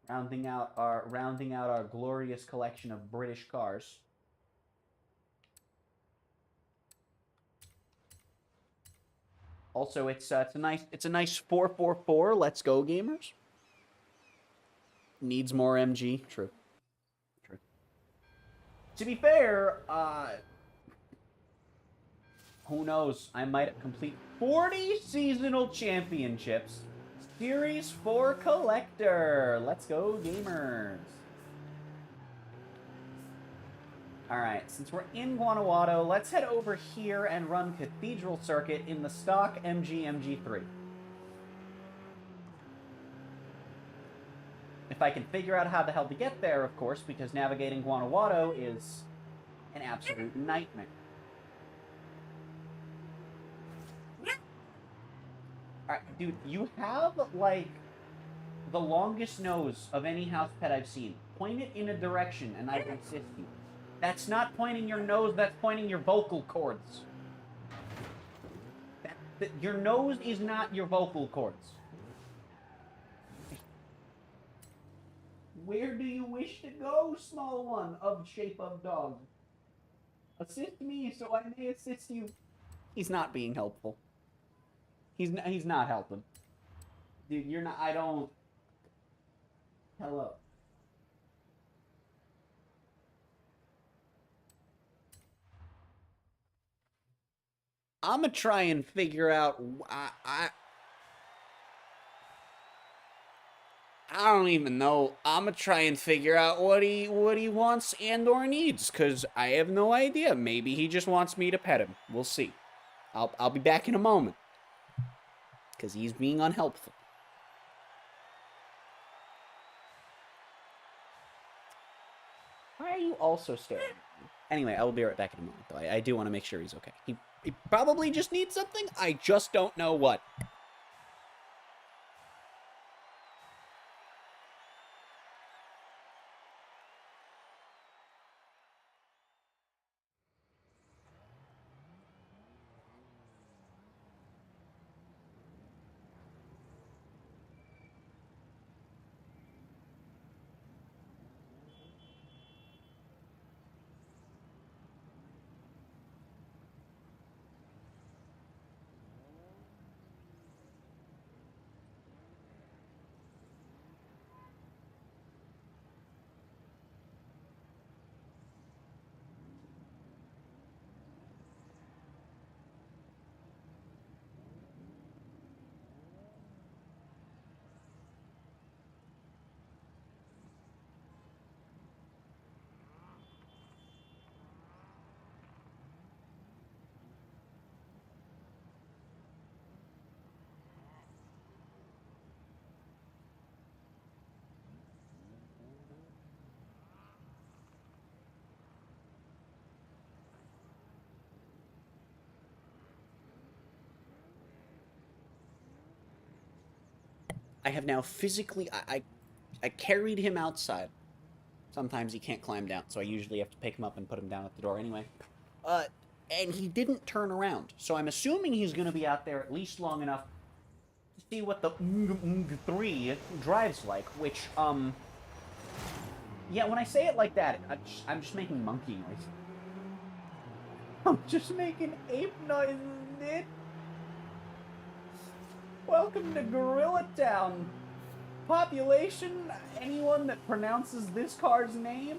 rounding out our glorious collection of British cars. Also, it's a nice 444. Let's go, gamers. Needs more MG. True. To be fair, who knows? I might complete 40 seasonal championships. Series 4 collector. Let's go, gamers. Alright, since we're in Guanajuato, let's head over here and run Cathedral Circuit in the stock MG3. If I can figure out how the hell to get there, of course, because navigating Guanajuato is an absolute nightmare. Alright, dude, you have, like, the longest nose of any house pet I've seen. Point it in a direction, and I can assist you. That's not pointing your nose, that's pointing your vocal cords. Your nose is not your vocal cords. Where do you wish to go, small one of shape of dog? Assist me so I may assist you. He's not being helpful. He's not helping. Dude, you're not, I don't... Hello. I'm gonna try and figure out. I don't even know. I'm gonna try and figure out what he wants and or needs, cause I have no idea. Maybe he just wants me to pet him. We'll see. I'll be back in a moment, cause he's being unhelpful. Why are you also staring at me? Anyway, I will be right back in a moment, though. I do want to make sure he's okay. He probably just needs something. I just don't know what. I have now physically... I carried him outside. Sometimes he can't climb down, so I usually have to pick him up and put him down at the door anyway. And he didn't turn around. So I'm assuming he's going to be out there at least long enough to see what the 3 drives like, which, yeah, when I say it like that, I'm just making monkey noise. I'm just making ape noises, dude. Welcome to Gorilla Town. Population, anyone that pronounces this car's name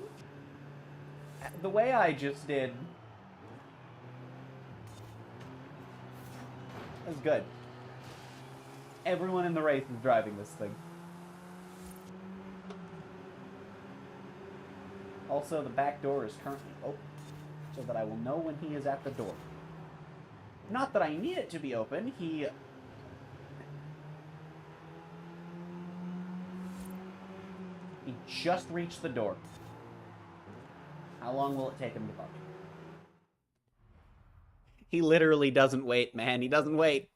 the way I just did. That's good. Everyone in the race is driving this thing. Also, the back door is currently open, so that I will know when he is at the door. Not that I need it to be open, He just reached the door. How long will it take him to park? He literally doesn't wait, man. He doesn't wait.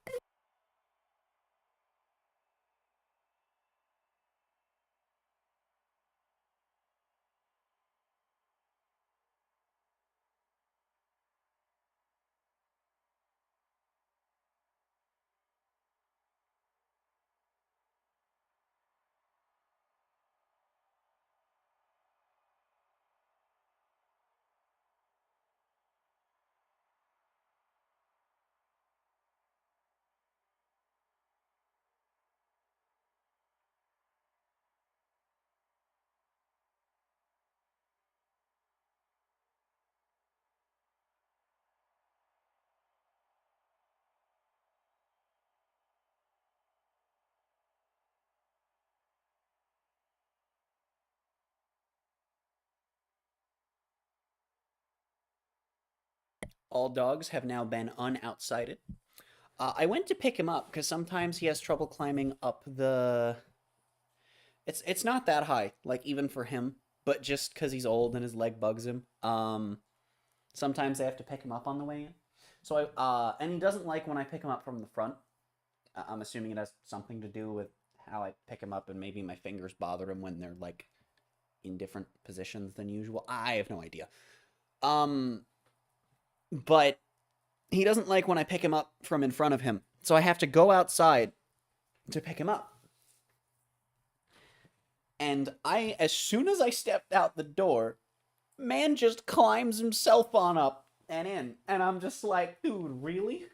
All dogs have now been unoutsited. I went to pick him up because sometimes he has trouble climbing up the... It's not that high, like, even for him, but just because he's old and his leg bugs him. Sometimes I have to pick him up on the way in. So and he doesn't like when I pick him up from the front. I'm assuming it has something to do with how I pick him up, and maybe my fingers bother him when they're, like, in different positions than usual. I have no idea. But he doesn't like when I pick him up from in front of him. So I have to go outside to pick him up. And as soon as I stepped out the door, man just climbs himself on up and in. And I'm just like, dude, really?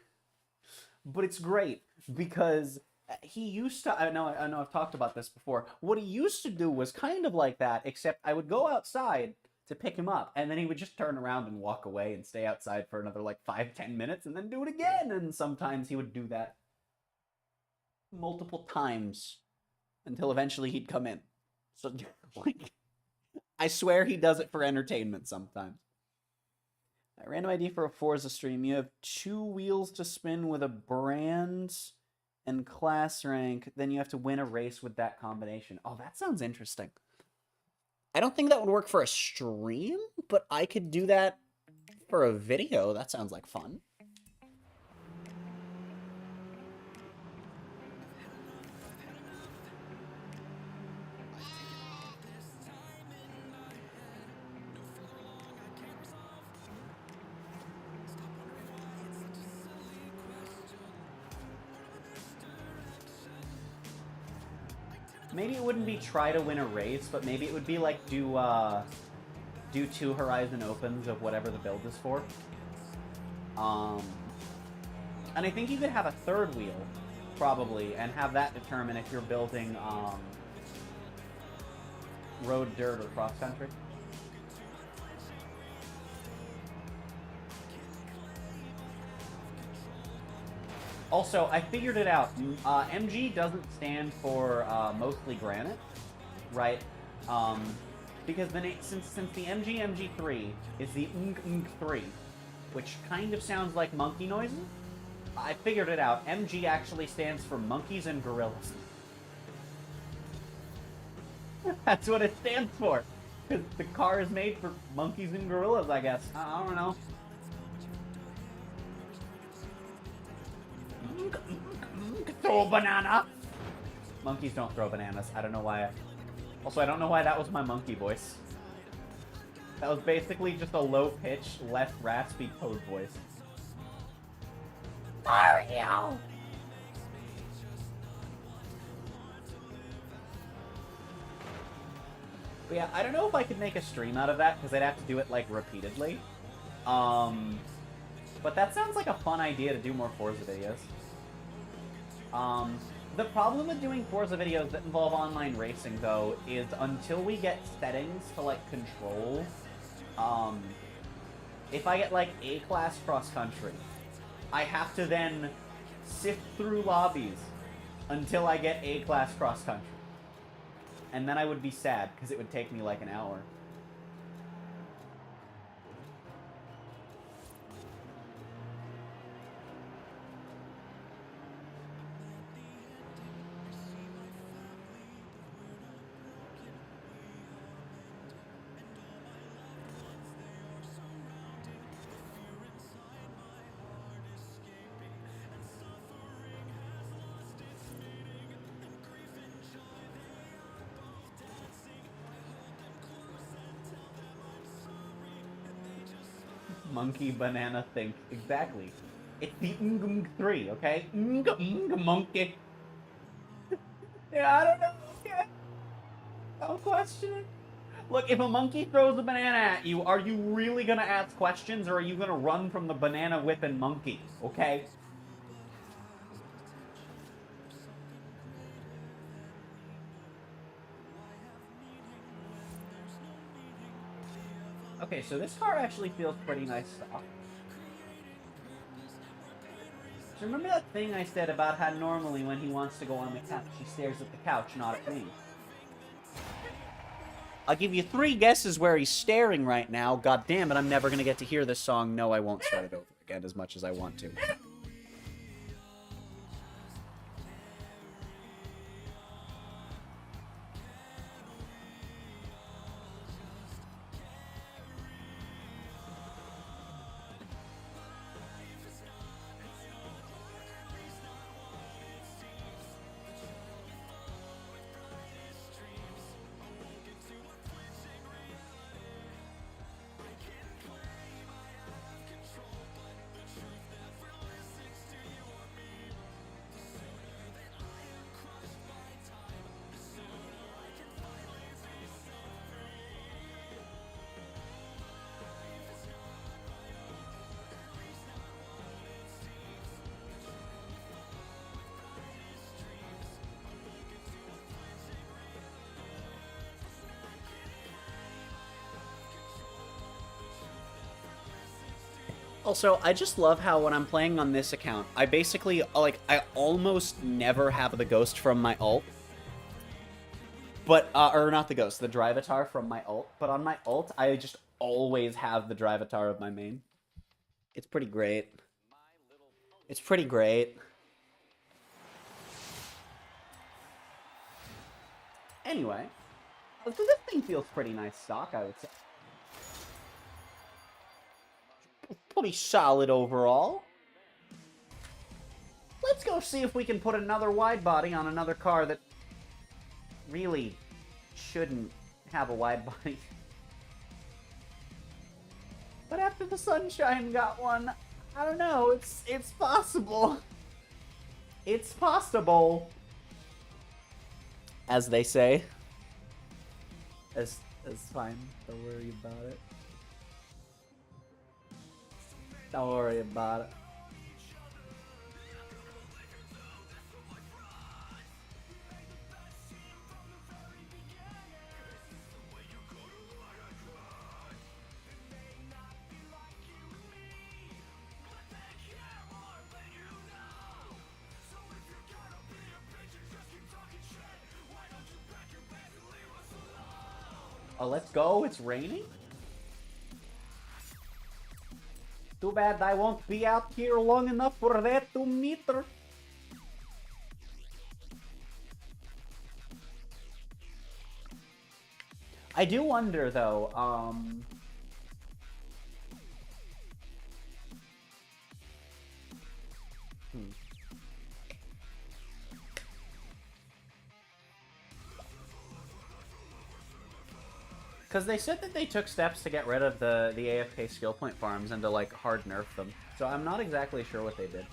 But it's great because he used to, I know I've talked about this before. What he used to do was kind of like that, except I would go outside to pick him up, and then he would just turn around and walk away and stay outside for another, like, 5-10 minutes, and then do it again, and sometimes he would do that multiple times until eventually he'd come in. So, like, I swear he does it for entertainment sometimes. A random idea for a Forza stream. You have 2 wheels to spin with a brand and class rank, then you have to win a race with that combination. Oh, that sounds interesting. I don't think that would work for a stream, but I could do that for a video. That sounds like fun. Maybe it wouldn't be try to win a race, but maybe it would be like do 2 Horizon Opens of whatever the build is for. And I think you could have a 3rd wheel, probably, and have that determine if you're building road, dirt, or cross country. Also, I figured it out. MG doesn't stand for Mostly Granite, right? Because since the MG3 is the Unk3, which kind of sounds like monkey noises, I figured it out. MG actually stands for monkeys and gorillas. That's what it stands for. Because the car is made for monkeys and gorillas, I guess. I don't know. So banana. Monkeys don't throw bananas. I don't know why. Also, I don't know why that was my monkey voice. That was basically just a low-pitched, less raspy Toad voice. Mario! But yeah, I don't know if I could make a stream out of that, because I'd have to do it, like, repeatedly. But that sounds like a fun idea to do more Forza videos. The problem with doing Forza videos that involve online racing, though, is until we get settings to, like, control, if I get, like, A-class cross-country, I have to then sift through lobbies until I get A-class cross-country. And then I would be sad, because it would take me, like, an hour. Monkey banana think. Exactly. It's the 3, okay? Monkey. Yeah, I don't know, okay? Don't question it. Look, if a monkey throws a banana at you, are you really gonna ask questions, or are you gonna run from the banana whipping monkey, okay? Okay, so this car actually feels pretty nice stock. So remember that thing I said about how normally when he wants to go on the couch, he stares at the couch, not at me? I'll give you 3 guesses where he's staring right now. God damn it, I'm never gonna get to hear this song. No, I won't start it over again as much as I want to. Also, I just love how when I'm playing on this account, I basically, like, I almost never have the ghost from my ult. But, or not the ghost, the drivatar from my ult. But on my ult, I just always have the drivatar of my main. It's pretty great. It's pretty great. Anyway, so this thing feels pretty nice stock, I would say. Pretty solid overall. Let's go see if we can put another wide body on another car that really shouldn't have a wide body. But after the Sunshine got one, I don't know, it's possible. It's possible. As they say. It's fine. Don't worry about it. Don't worry about it. Oh, let's go. It's raining? Too bad I won't be out here long enough for that to meter. I do wonder, though, Because they said that they took steps to get rid of the AFK skill point farms and to, like, hard nerf them. So I'm not exactly sure what they did.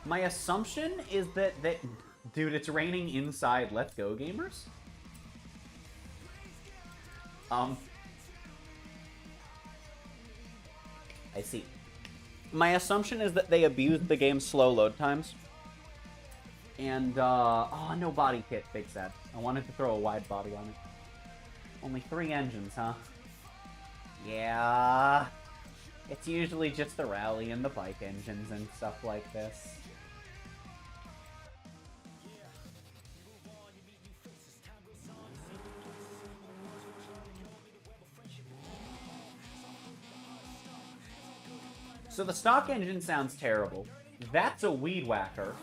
My assumption is that... Dude, it's raining inside. Let's go, gamers. I see. My assumption is that they abused the game's slow load times. And, oh, no body kit. Big sad. I wanted to throw a wide body on it. Only 3 engines, huh? Yeah. It's usually just the rally and the bike engines and stuff like this. So the stock engine sounds terrible. That's a weed whacker.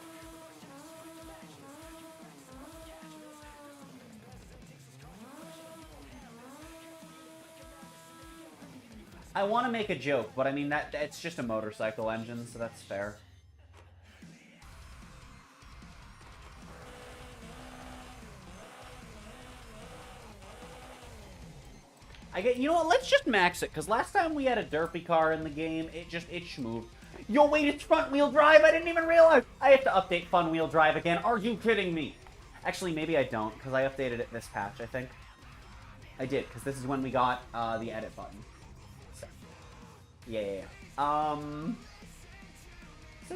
I want to make a joke, but I mean, it's just a motorcycle engine, so that's fair. You know what, let's just max it, because last time we had a derpy car in the game, it schmooved. Yo, wait, it's front wheel drive, I didn't even realize! I have to update front wheel drive again, are you kidding me? Actually, maybe I don't, because I updated it this patch, I think. I did, because this is when we got the edit button. So, yeah. So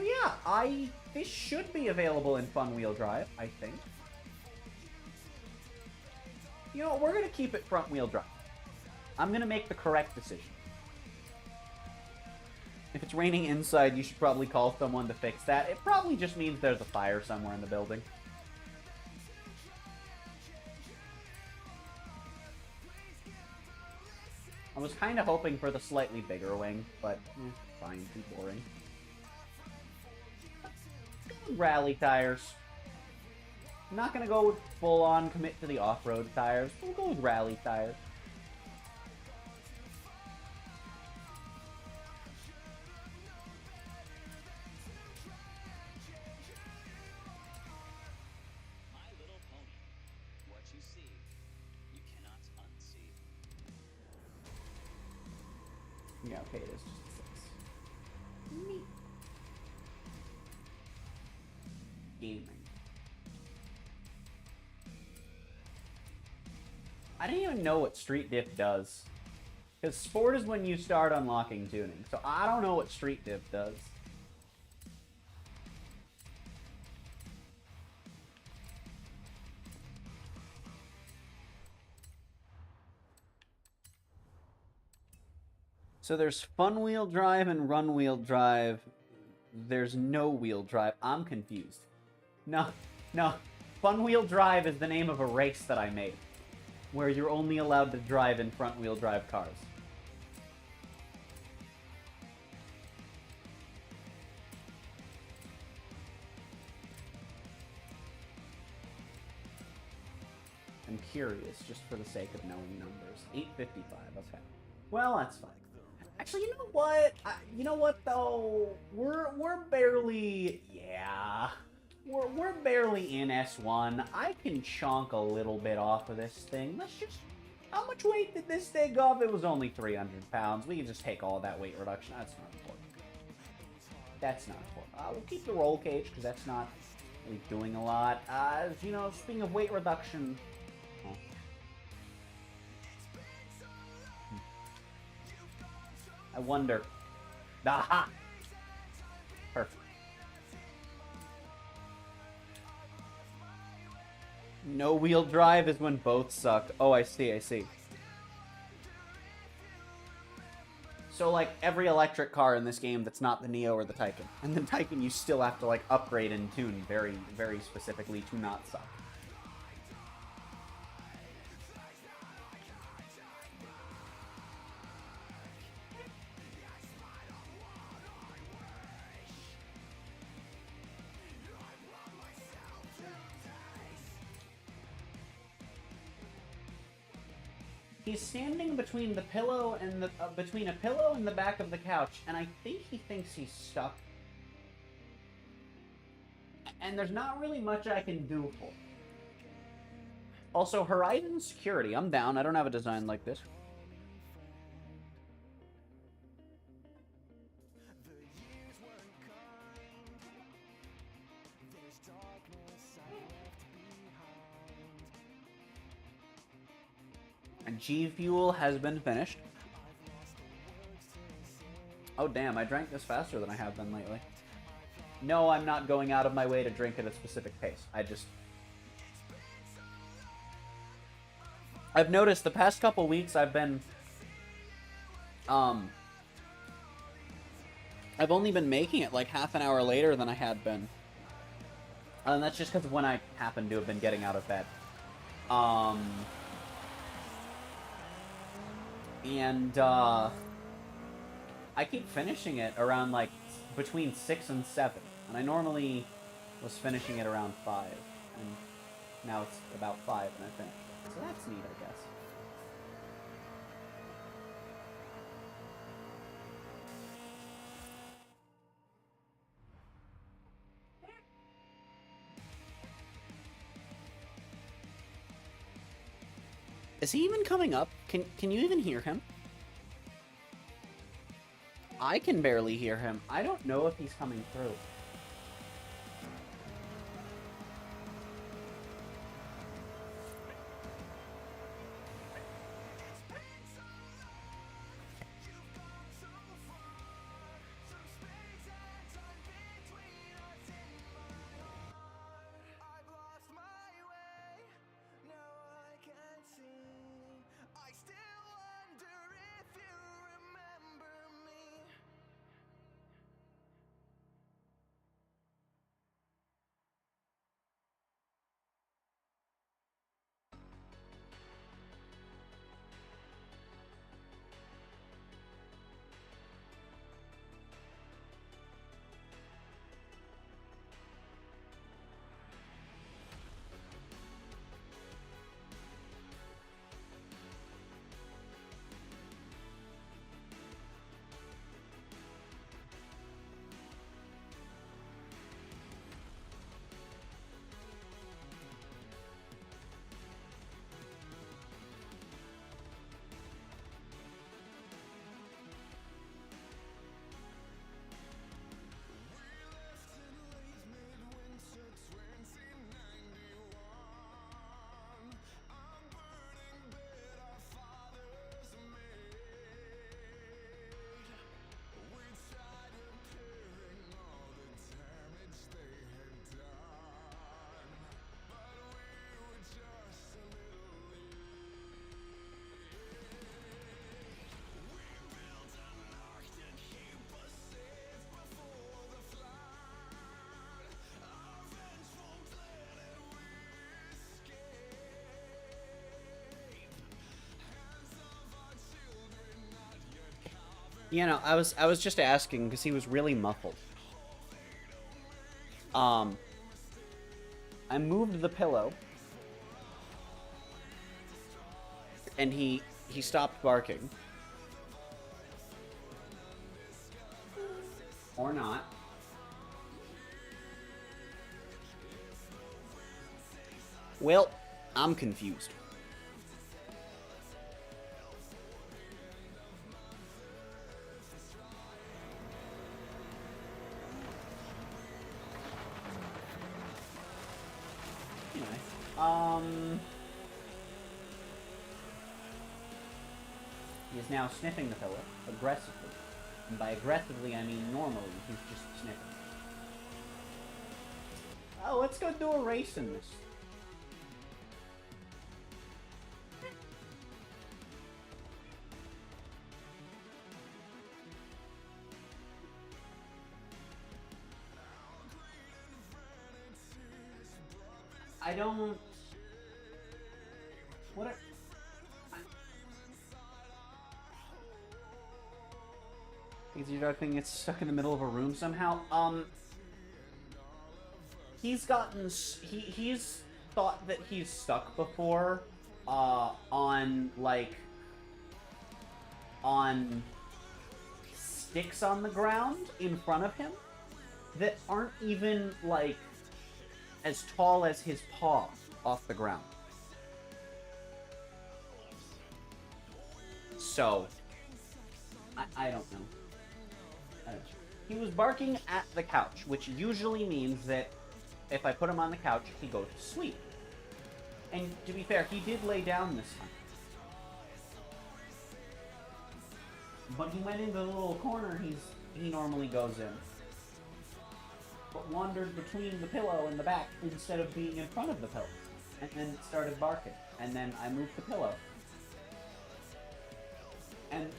yeah, this should be available in front wheel drive, I think. You know what, we're gonna keep it front wheel drive. I'm gonna make the correct decision. If it's raining inside, you should probably call someone to fix that. It probably just means there's a fire somewhere in the building. I was kind of hoping for the slightly bigger wing, but fine, too boring. Rally tires. I'm not gonna go with full-on commit to the off-road tires. We'll go with rally tires. Yeah, okay, it is just a 6. Neat. Gaming. I didn't even know what Street Diff does. Because Sport is when you start unlocking tuning, so I don't know what Street Diff does. So there's fun wheel drive and run wheel drive. There's no wheel drive. I'm confused. No. Fun wheel drive is the name of a race that I made, where you're only allowed to drive in front wheel drive cars. I'm curious, just for the sake of knowing numbers. 855, okay. Well, that's fine. Actually, you know what? You know what though? We're barely, yeah. We're barely in S1. I can chonk a little bit off of this thing. Let's just. How much weight did this thing off? It was only 300 pounds. We can just take all of that weight reduction. That's not important. That's not important. We'll keep the roll cage because that's not really doing a lot. You know, speaking of weight reduction. Oh. I wonder. Aha! Perfect. No wheel drive is when both suck. Oh, I see. So, like, every electric car in this game that's not the Neo or the Taycan. And the Taycan you still have to, like, upgrade and tune very, very specifically to not suck. He's standing between the pillow and the between a pillow and the back of the couch, and I think he thinks he's stuck. And there's not really much I can do for him. Also, Horizon Security. I'm down. I don't have a design like this. And G Fuel has been finished. Oh damn, I drank this faster than I have been lately. No, I'm not going out of my way to drink at a specific pace. I've noticed the past couple weeks I've been... I've only been making it like half an hour later than I had been. And that's just because of when I happen to have been getting out of bed. I keep finishing it around, like, between 6 and 7. And I normally was finishing it around 5. And now it's about 5 and I finished it. So that's neat, I guess. Is he even coming up? Can you even hear him? I can barely hear him. I don't know if he's coming through. You know, I was just asking because he was really muffled. I moved the pillow, and he stopped barking. Or not. Well, I'm confused. He is now sniffing the pillow, aggressively. And by aggressively, I mean normally, he's just sniffing. Oh, let's go do a race in this. I don't... What are... Is your dog thing gets stuck in the middle of a room somehow? He's gotten... He's thought that he's stuck before, on, like... on sticks on the ground in front of him that aren't even, like, as tall as his paw off the ground. So, I don't know. He was barking at the couch, which usually means that if I put him on the couch, he goes to sleep. And to be fair, he did lay down this time. But he went into the little corner he normally goes in. But wandered between the pillow and the back instead of being in front of the pillow. And then started barking. And then I moved the pillow. And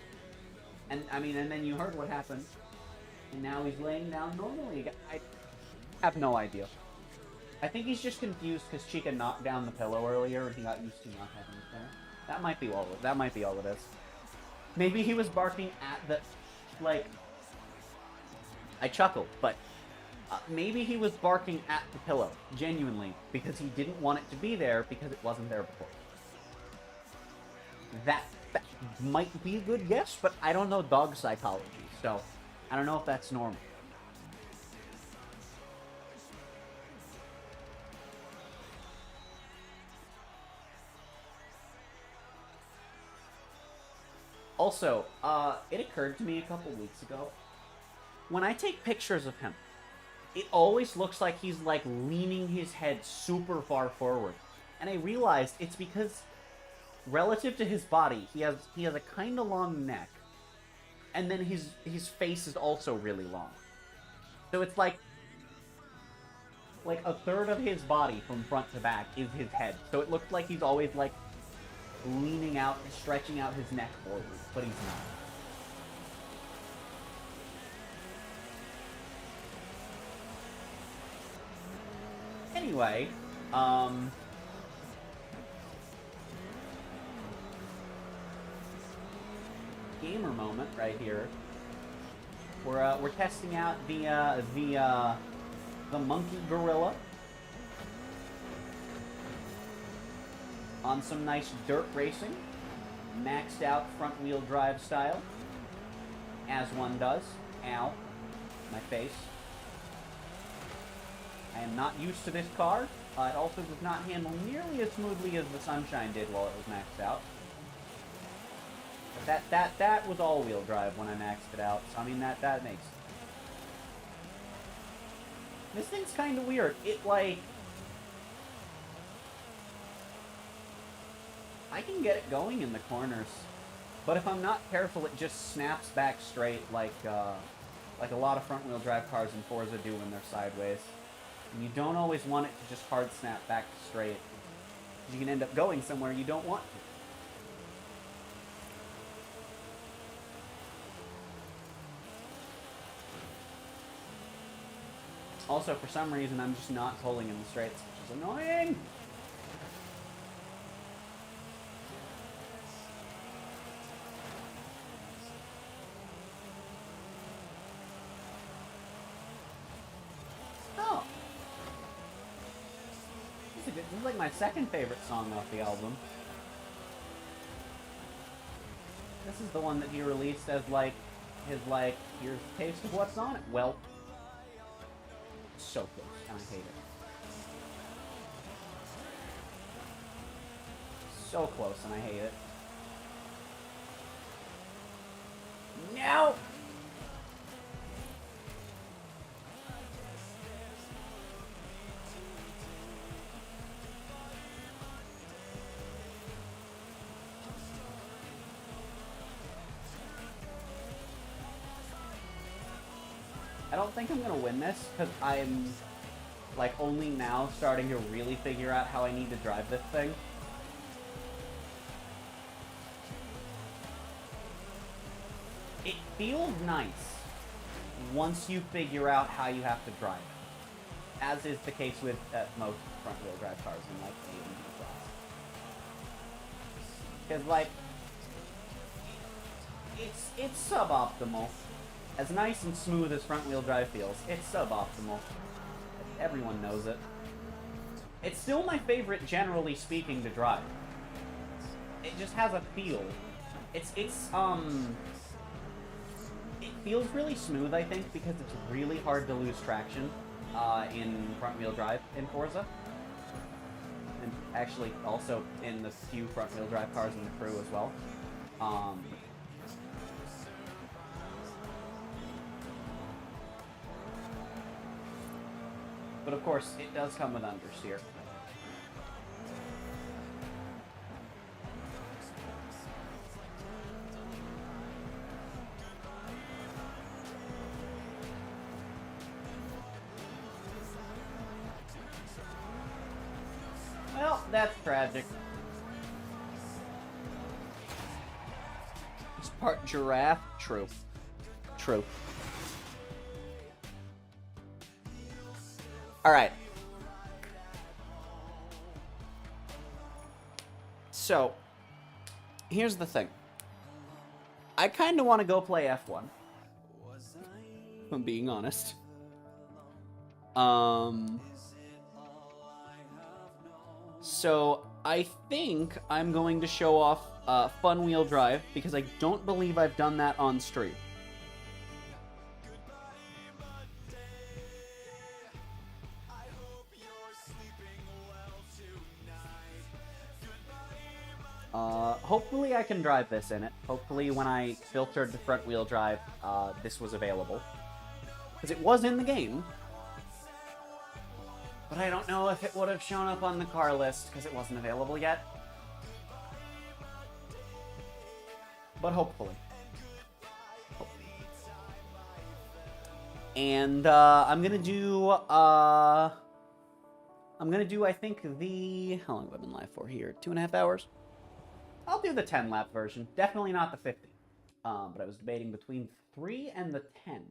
then you heard what happened. And now he's laying down normally again. I have no idea. I think he's just confused because Chica knocked down the pillow earlier and he got used to not having it there. That might be all it is. Maybe he was barking at the... Like... I chuckled, but... maybe he was barking at the pillow, genuinely, because he didn't want it to be there because it wasn't there before. That might be a good guess, but I don't know dog psychology, so I don't know if that's normal. Also, it occurred to me a couple weeks ago, when I take pictures of him, it always looks like he's, like, leaning his head super far forward. And I realized it's because, relative to his body, he has a kind of long neck. And then his face is also really long. So it's like a third of his body from front to back is his head. So it looks like he's always, like, leaning out and stretching out his neck forward. But he's not. Anyway, gamer moment right here. We're testing out the monkey gorilla on some nice dirt racing, maxed out front wheel drive style, as one does. Ow, my face. I am not used to this car. It also does not handle nearly as smoothly as the Sunshine did while it was maxed out. But that was all-wheel drive when I maxed it out, so I mean, that makes sense. This thing's kind of weird. It, like... I can get it going in the corners, but if I'm not careful, it just snaps back straight like a lot of front-wheel drive cars in Forza do when they're sideways. And you don't always want it to just hard snap back straight, because you can end up going somewhere you don't want to. Also, for some reason, I'm just not pulling in the straights, which is annoying! Oh! This is like my second favorite song off the album. This is the one that he released as, like, his, like, here's a taste of what's on it. Well, so close, and I hate it. So close, and I hate it. No! I don't think I'm gonna win this, because I'm, like, only now starting to really figure out how I need to drive this thing. It feels nice once you figure out how you have to drive it, as is the case with most front-wheel drive cars in, like, the AMG class. Because, like, it's suboptimal. As nice and smooth as front-wheel drive feels, it's suboptimal. Everyone knows it. It's still my favorite, generally speaking, to drive. It just has a feel. It feels really smooth, I think, because it's really hard to lose traction in front-wheel drive in Forza. And actually, also in the few front-wheel drive cars in the crew as well. But of course, it does come with understeer. Well, that's tragic. It's part giraffe? True. True. Alright. So, here's the thing. I kind of want to go play F1. If I'm being honest. So, I think I'm going to show off Fun Wheel Drive, because I don't believe I've done that on stream. Hopefully I can drive this in it. Hopefully when I filtered the front wheel drive, this was available. Because it was in the game. But I don't know if it would have shown up on the car list, because it wasn't available yet. But hopefully. And, I'm gonna do, I think, how long have I been live for here? 2.5 hours? I'll do the 10-lap version. Definitely not the 50. But I was debating between 3 and the 10.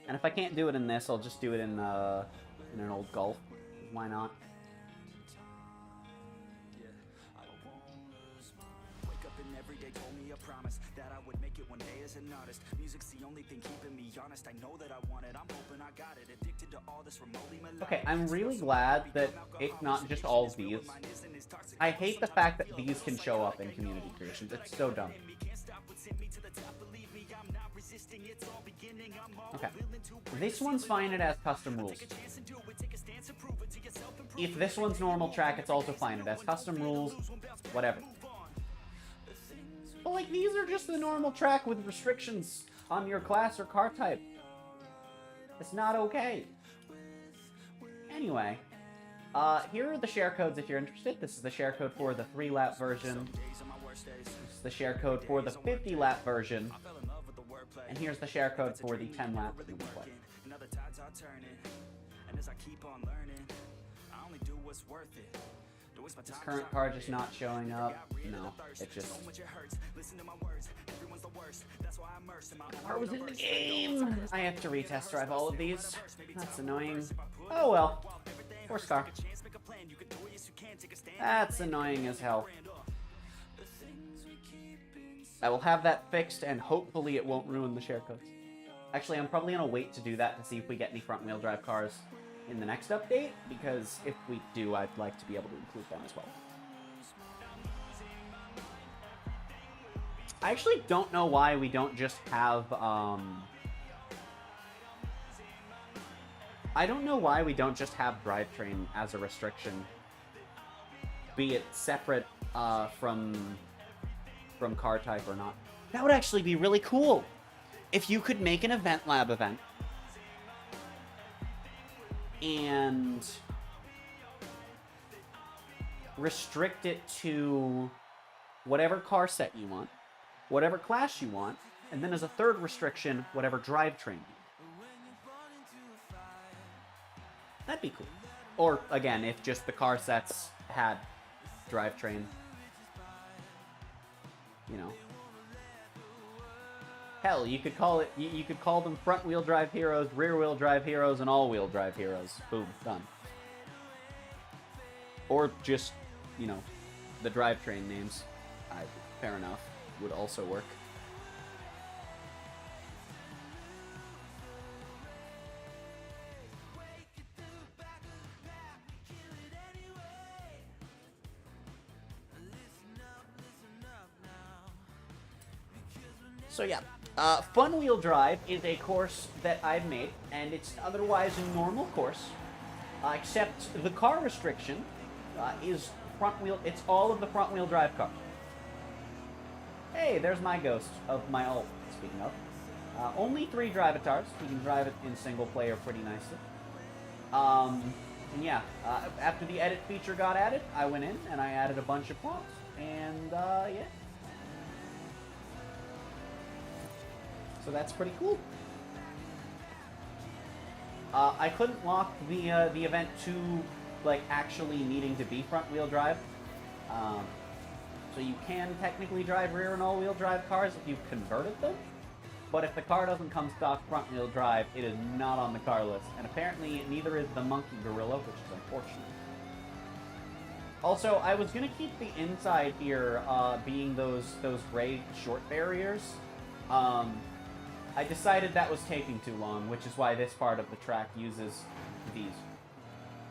And if I can't do it in this, I'll just do it in an old Golf. Why not? Okay, I'm really glad that it's not just all these. I hate the fact that these can show up in community creations. It's so dumb. Okay. This one's fine, it has custom rules. If this one's normal track, it's also fine. It has custom rules, whatever. But, like, these are just the normal track with restrictions on your class or car type. It's not okay. Anyway, here are the share codes if you're interested. This is the share code for the 3-lap version. This is the share code for the 50-lap version. And here's the share code for the 10-lap that you can play. This current car just not showing up. No, it just... The car was in the game! I have to retest drive all of these. That's annoying. Oh well. Force car. That's annoying as hell. I will have that fixed, and hopefully it won't ruin the share codes. Actually, I'm probably going to wait to do that to see if we get any front-wheel drive cars in the next update, because if we do, I'd like to be able to include them as well. I actually don't know why we don't just have, I don't know why we don't just have drivetrain as a restriction, be it separate from car type or not. That would actually be really cool if you could make an event lab event and restrict it to whatever car set you want, whatever class you want, and then as a third restriction, whatever drivetrain you want. That'd be cool. Or, again, if just the car sets had drivetrain, you know. Hell, you could call it, you could call them front-wheel drive heroes, rear-wheel drive heroes, and all-wheel drive heroes. Boom, done. Or just, you know, the drivetrain names. Fair enough. Would also work. So yeah, Fun Wheel Drive is a course that I've made, and it's otherwise a normal course, except the car restriction is front wheel. It's all of the front wheel drive cars. Hey, there's my ghost of my ult, speaking of. Only 3 drive-atars. You can drive it in single player pretty nicely. And yeah, after the edit feature got added, I went in and I added a bunch of prompts, and yeah. So that's pretty cool. I couldn't lock the event to like actually needing to be front wheel drive. So you can technically drive rear and all wheel drive cars if you've converted them. But if the car doesn't come stock front wheel drive, it is not on the car list. And apparently neither is the Monkey Gorilla, which is unfortunate. Also, I was gonna keep the inside here being those gray short barriers. I decided that was taking too long, which is why this part of the track uses these.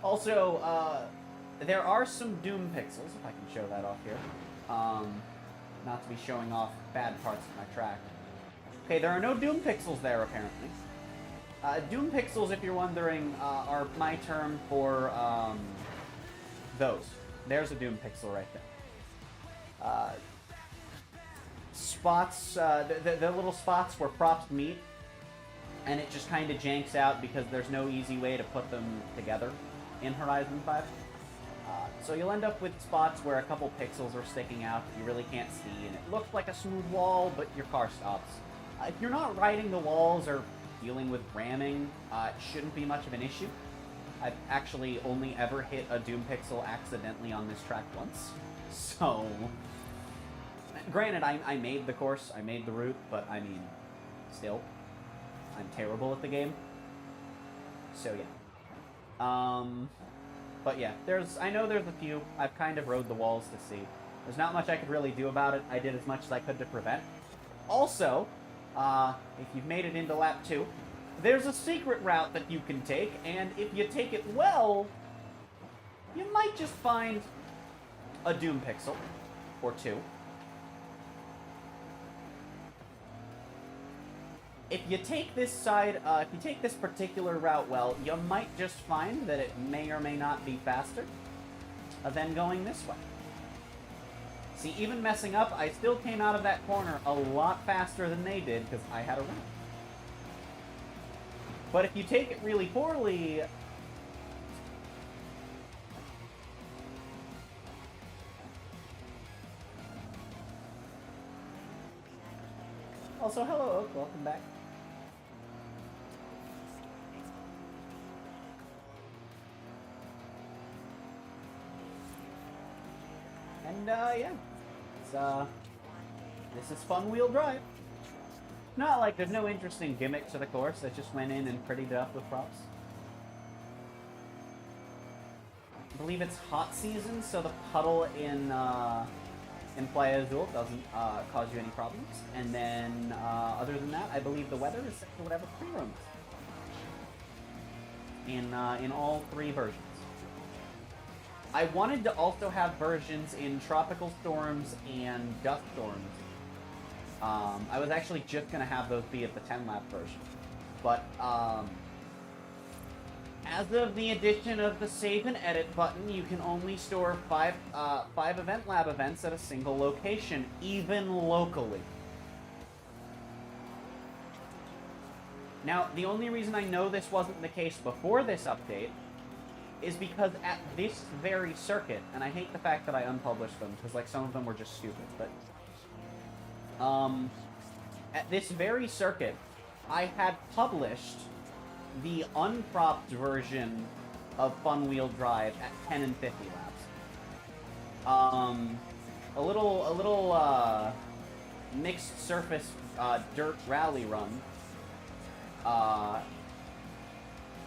Also, there are some Doom pixels, if I can show that off here. Not to be showing off bad parts of my track. Okay, there are no Doom pixels there, apparently. Doom pixels, if you're wondering, are my term for those. There's a Doom pixel right there. Spots, the little spots where props meet, and it just kind of janks out because there's no easy way to put them together in Horizon 5. So you'll end up with spots where a couple pixels are sticking out that you really can't see, and it looks like a smooth wall, but your car stops. If you're not riding the walls or dealing with ramming, it shouldn't be much of an issue. I've actually only ever hit a Doom pixel accidentally on this track once, so... Granted, I made the course, I made the route, but I mean, still, I'm terrible at the game. So yeah. But yeah, I know there's a few. I've kind of rode the walls to see. There's not much I could really do about it. I did as much as I could to prevent. Also, if you've made it into lap 2, there's a secret route that you can take, and if you take it well, you might just find a Doom pixel, or 2. If you take this side, if you take this particular route well, you might just find that it may or may not be faster than going this way. See, even messing up, I still came out of that corner a lot faster than they did because I had a ramp. But if you take it really poorly... Also, hello Oak, welcome back. And, yeah. This is Fun Wheel Drive. Not like there's no interesting gimmick to the course, I just went in and prettied it up with props. I believe it's hot season, so the puddle in Playa Azul doesn't cause you any problems. And then, other than that, I believe the weather is set to whatever pre-room is. In all 3 versions. I wanted to also have versions in tropical storms and dust storms. I was actually just going to have those be at the 10-lap version. But, as of the addition of the Save and Edit button, you can only store 5 Event Lab events at a single location, even locally. Now, the only reason I know this wasn't the case before this update is because at this very circuit, and I hate the fact that I unpublished them, because, like, some of them were just stupid, but... at this very circuit, I had published the unpropped version of Fun Wheel Drive at 10 and 50 laps. A little mixed surface dirt rally run.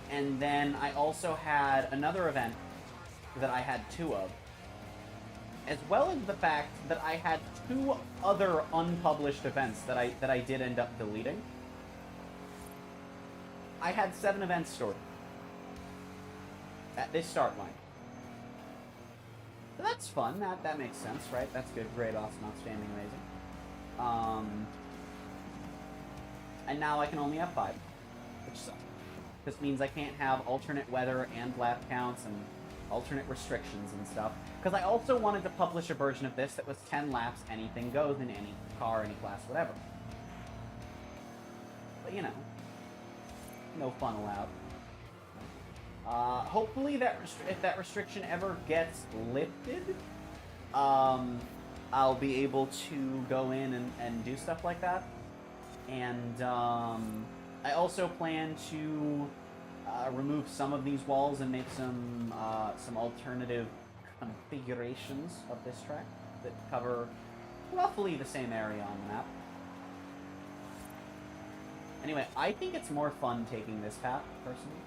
And then I also had another event that I had 2 of. As well as the fact that I had 2 other unpublished events that I did end up deleting. I had 7 events stored at this start line. So that's fun. That makes sense, right? That's good. Great, awesome, outstanding, amazing. And now I can only have 5, which sucks. This means I can't have alternate weather and lap counts and alternate restrictions and stuff. Because I also wanted to publish a version of this that was 10 laps, anything goes in any car, any class, whatever. But you know, no fun allowed. Hopefully if that restriction ever gets lifted, I'll be able to go in and do stuff like that. And I also plan to remove some of these walls and make some alternative configurations of this track that cover roughly the same area on the map. Anyway, I think it's more fun taking this path, personally.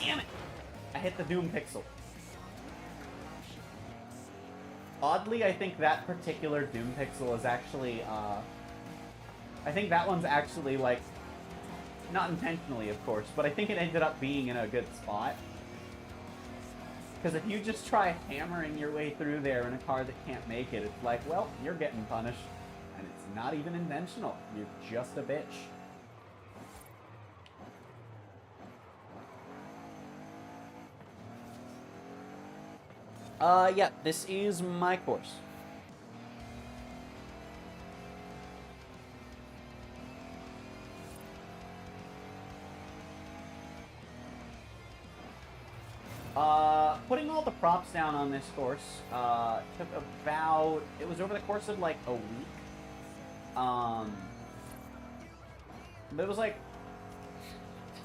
Damn it! I hit the Doom Pixel. Oddly, I think that particular Doom Pixel is actually, I think that one's actually, like, not intentionally, of course, but I think it ended up being in a good spot. Because if you just try hammering your way through there in a car that can't make it, it's like, well, you're getting punished. And it's not even intentional. You're just a bitch. Yeah, this is my course. Putting all the props down on this course, took about, it was over the course of like a week. But it was like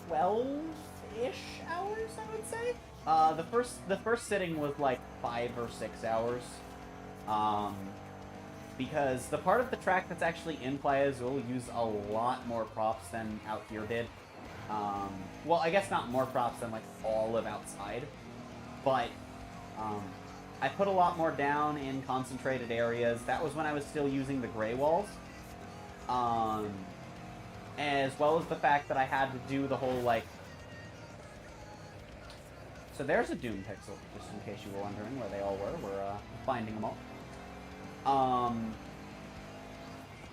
12-ish hours, I would say. The first sitting was like 5 or 6 hours. Because the part of the track that's actually in Playa Azul used a lot more props than out here did. Well, I guess not more props than like all of outside. But, I put a lot more down in concentrated areas. That was when I was still using the gray walls. As well as the fact that I had to do the whole, like... So there's a Doom Pixel, just in case you were wondering where they all were. We're, finding them all.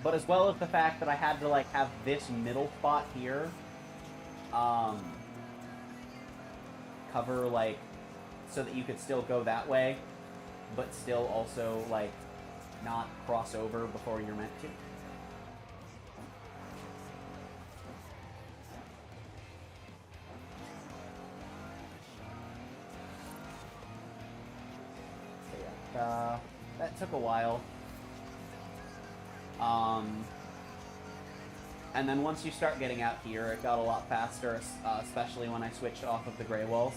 But as well as the fact that I had to, like, have this middle spot here, cover, like, so that you could still go that way, but still also, like, not cross over before you're meant to. So yeah, that took a while. And then once you start getting out here, it got a lot faster, especially when I switched off of the gray walls.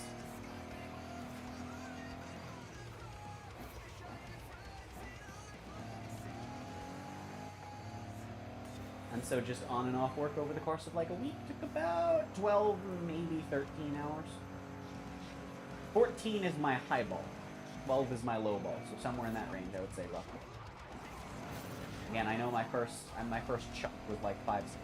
And so just on and off work over the course of like a week took about 12, maybe 13 hours. 14 is my high ball. 12 is my low ball, so somewhere in that range I would say roughly. Again, I know my first chuck was like 5, 6 hours.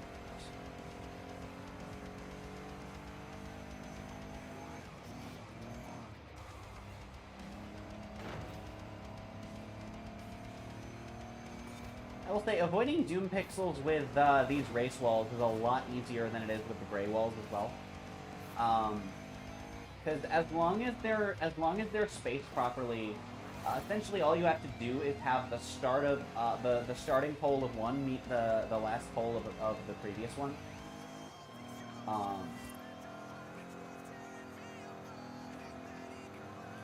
I will say, avoiding Doom Pixels with these race walls is a lot easier than it is with the gray walls as well. Because as long as they're spaced properly, essentially all you have to do is have the start of the starting pole of one meet the last pole of the previous one.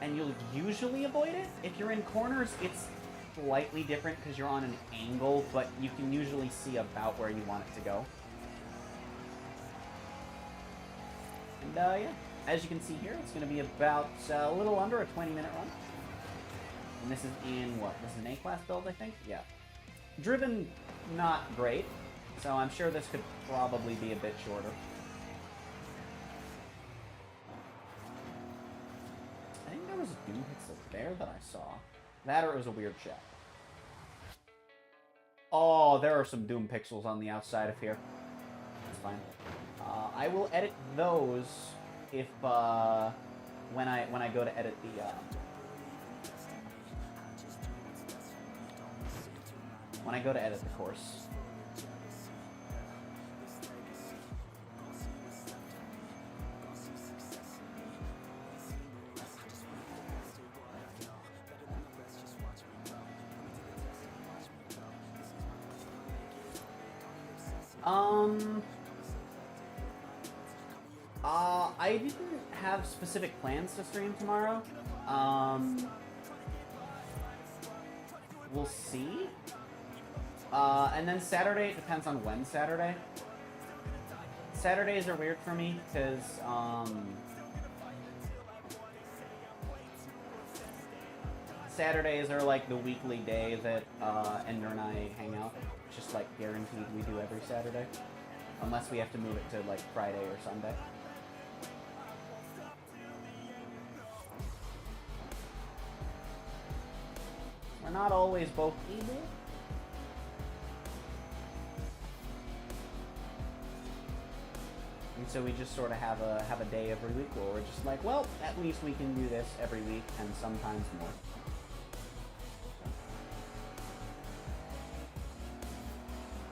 And you'll usually avoid it. If you're in corners, it's slightly different because you're on an angle, but you can usually see about where you want it to go. And yeah, as you can see here, it's going to be about a little under a 20-minute run. And this is in what? This is an A-class build, I think? Yeah. Driven, not great, so I'm sure this could probably be a bit shorter. I think there was a Doom Pixel there that I saw. That or it was a weird shot. Oh, there are some Doom Pixels on the outside of here. That's fine. I will edit those if when I go to edit when I go to edit the course. I didn't have specific plans to stream tomorrow. We'll see. And then Saturday, it depends on when Saturday. Saturdays are weird for me, because, Saturdays are like the weekly day that, Ender and I hang out. It's just like guaranteed we do every Saturday. Unless we have to move it to like Friday or Sunday. We're not always both able. And so we just sort of have a day every week where we're just like, well, at least we can do this every week and sometimes more.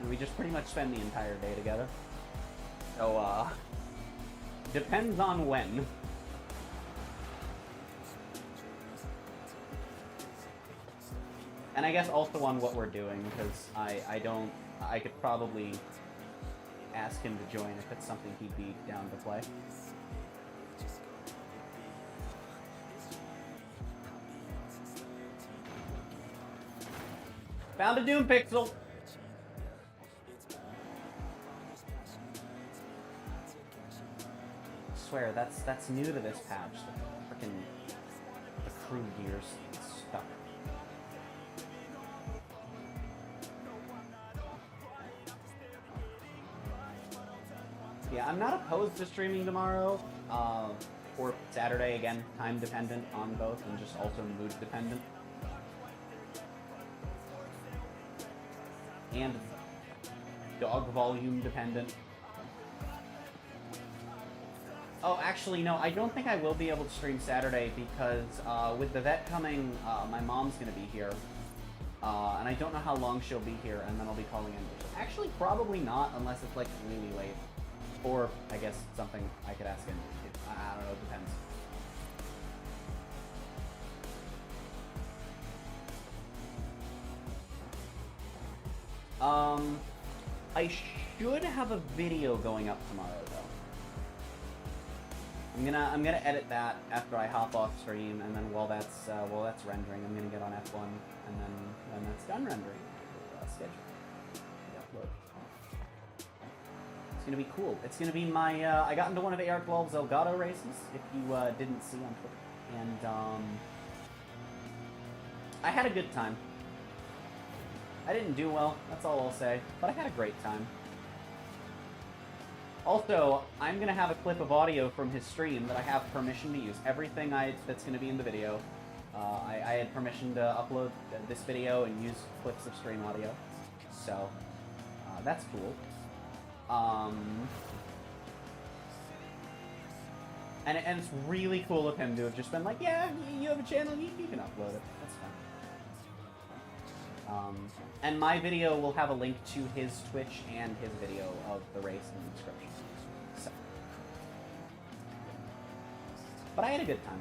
And we just pretty much spend the entire day together. So, depends on when. And I guess also on what we're doing, because I could probably ask him to join if it's something he'd be down to play. Found a Doom Pixel! I swear, that's new to this patch. The frickin' the crew gears stuck. Yeah, I'm not opposed to streaming tomorrow, or Saturday, again, time dependent on both, and just also mood dependent. And dog volume dependent. Oh, actually, no, I don't think I will be able to stream Saturday because with the vet coming, my mom's going to be here. And I don't know how long she'll be here, and then I'll be calling in. Actually, probably not, unless it's, like, really late. Or, I guess, something I could ask him. I don't know, it depends. I should have a video going up tomorrow, though. I'm gonna edit that after I hop off stream, and then while that's rendering, I'm gonna get on F1, and then when that's done rendering, we'll schedule the upload. It's gonna be cool. It's gonna be my I got into one of AR12's Elgato races, if you didn't see on Twitter, and I had a good time. I didn't do well, that's all I'll say, but I had a great time. Also, I'm going to have a clip of audio from his stream that I have permission to use. Everything that's going to be in the video, I had permission to upload this video and use clips of stream audio. So, that's cool. And it's really cool of him to have just been like, yeah, you have a channel, you can upload it. That's fine. And my video will have a link to his Twitch and his video of the race in the description. So. But I had a good time.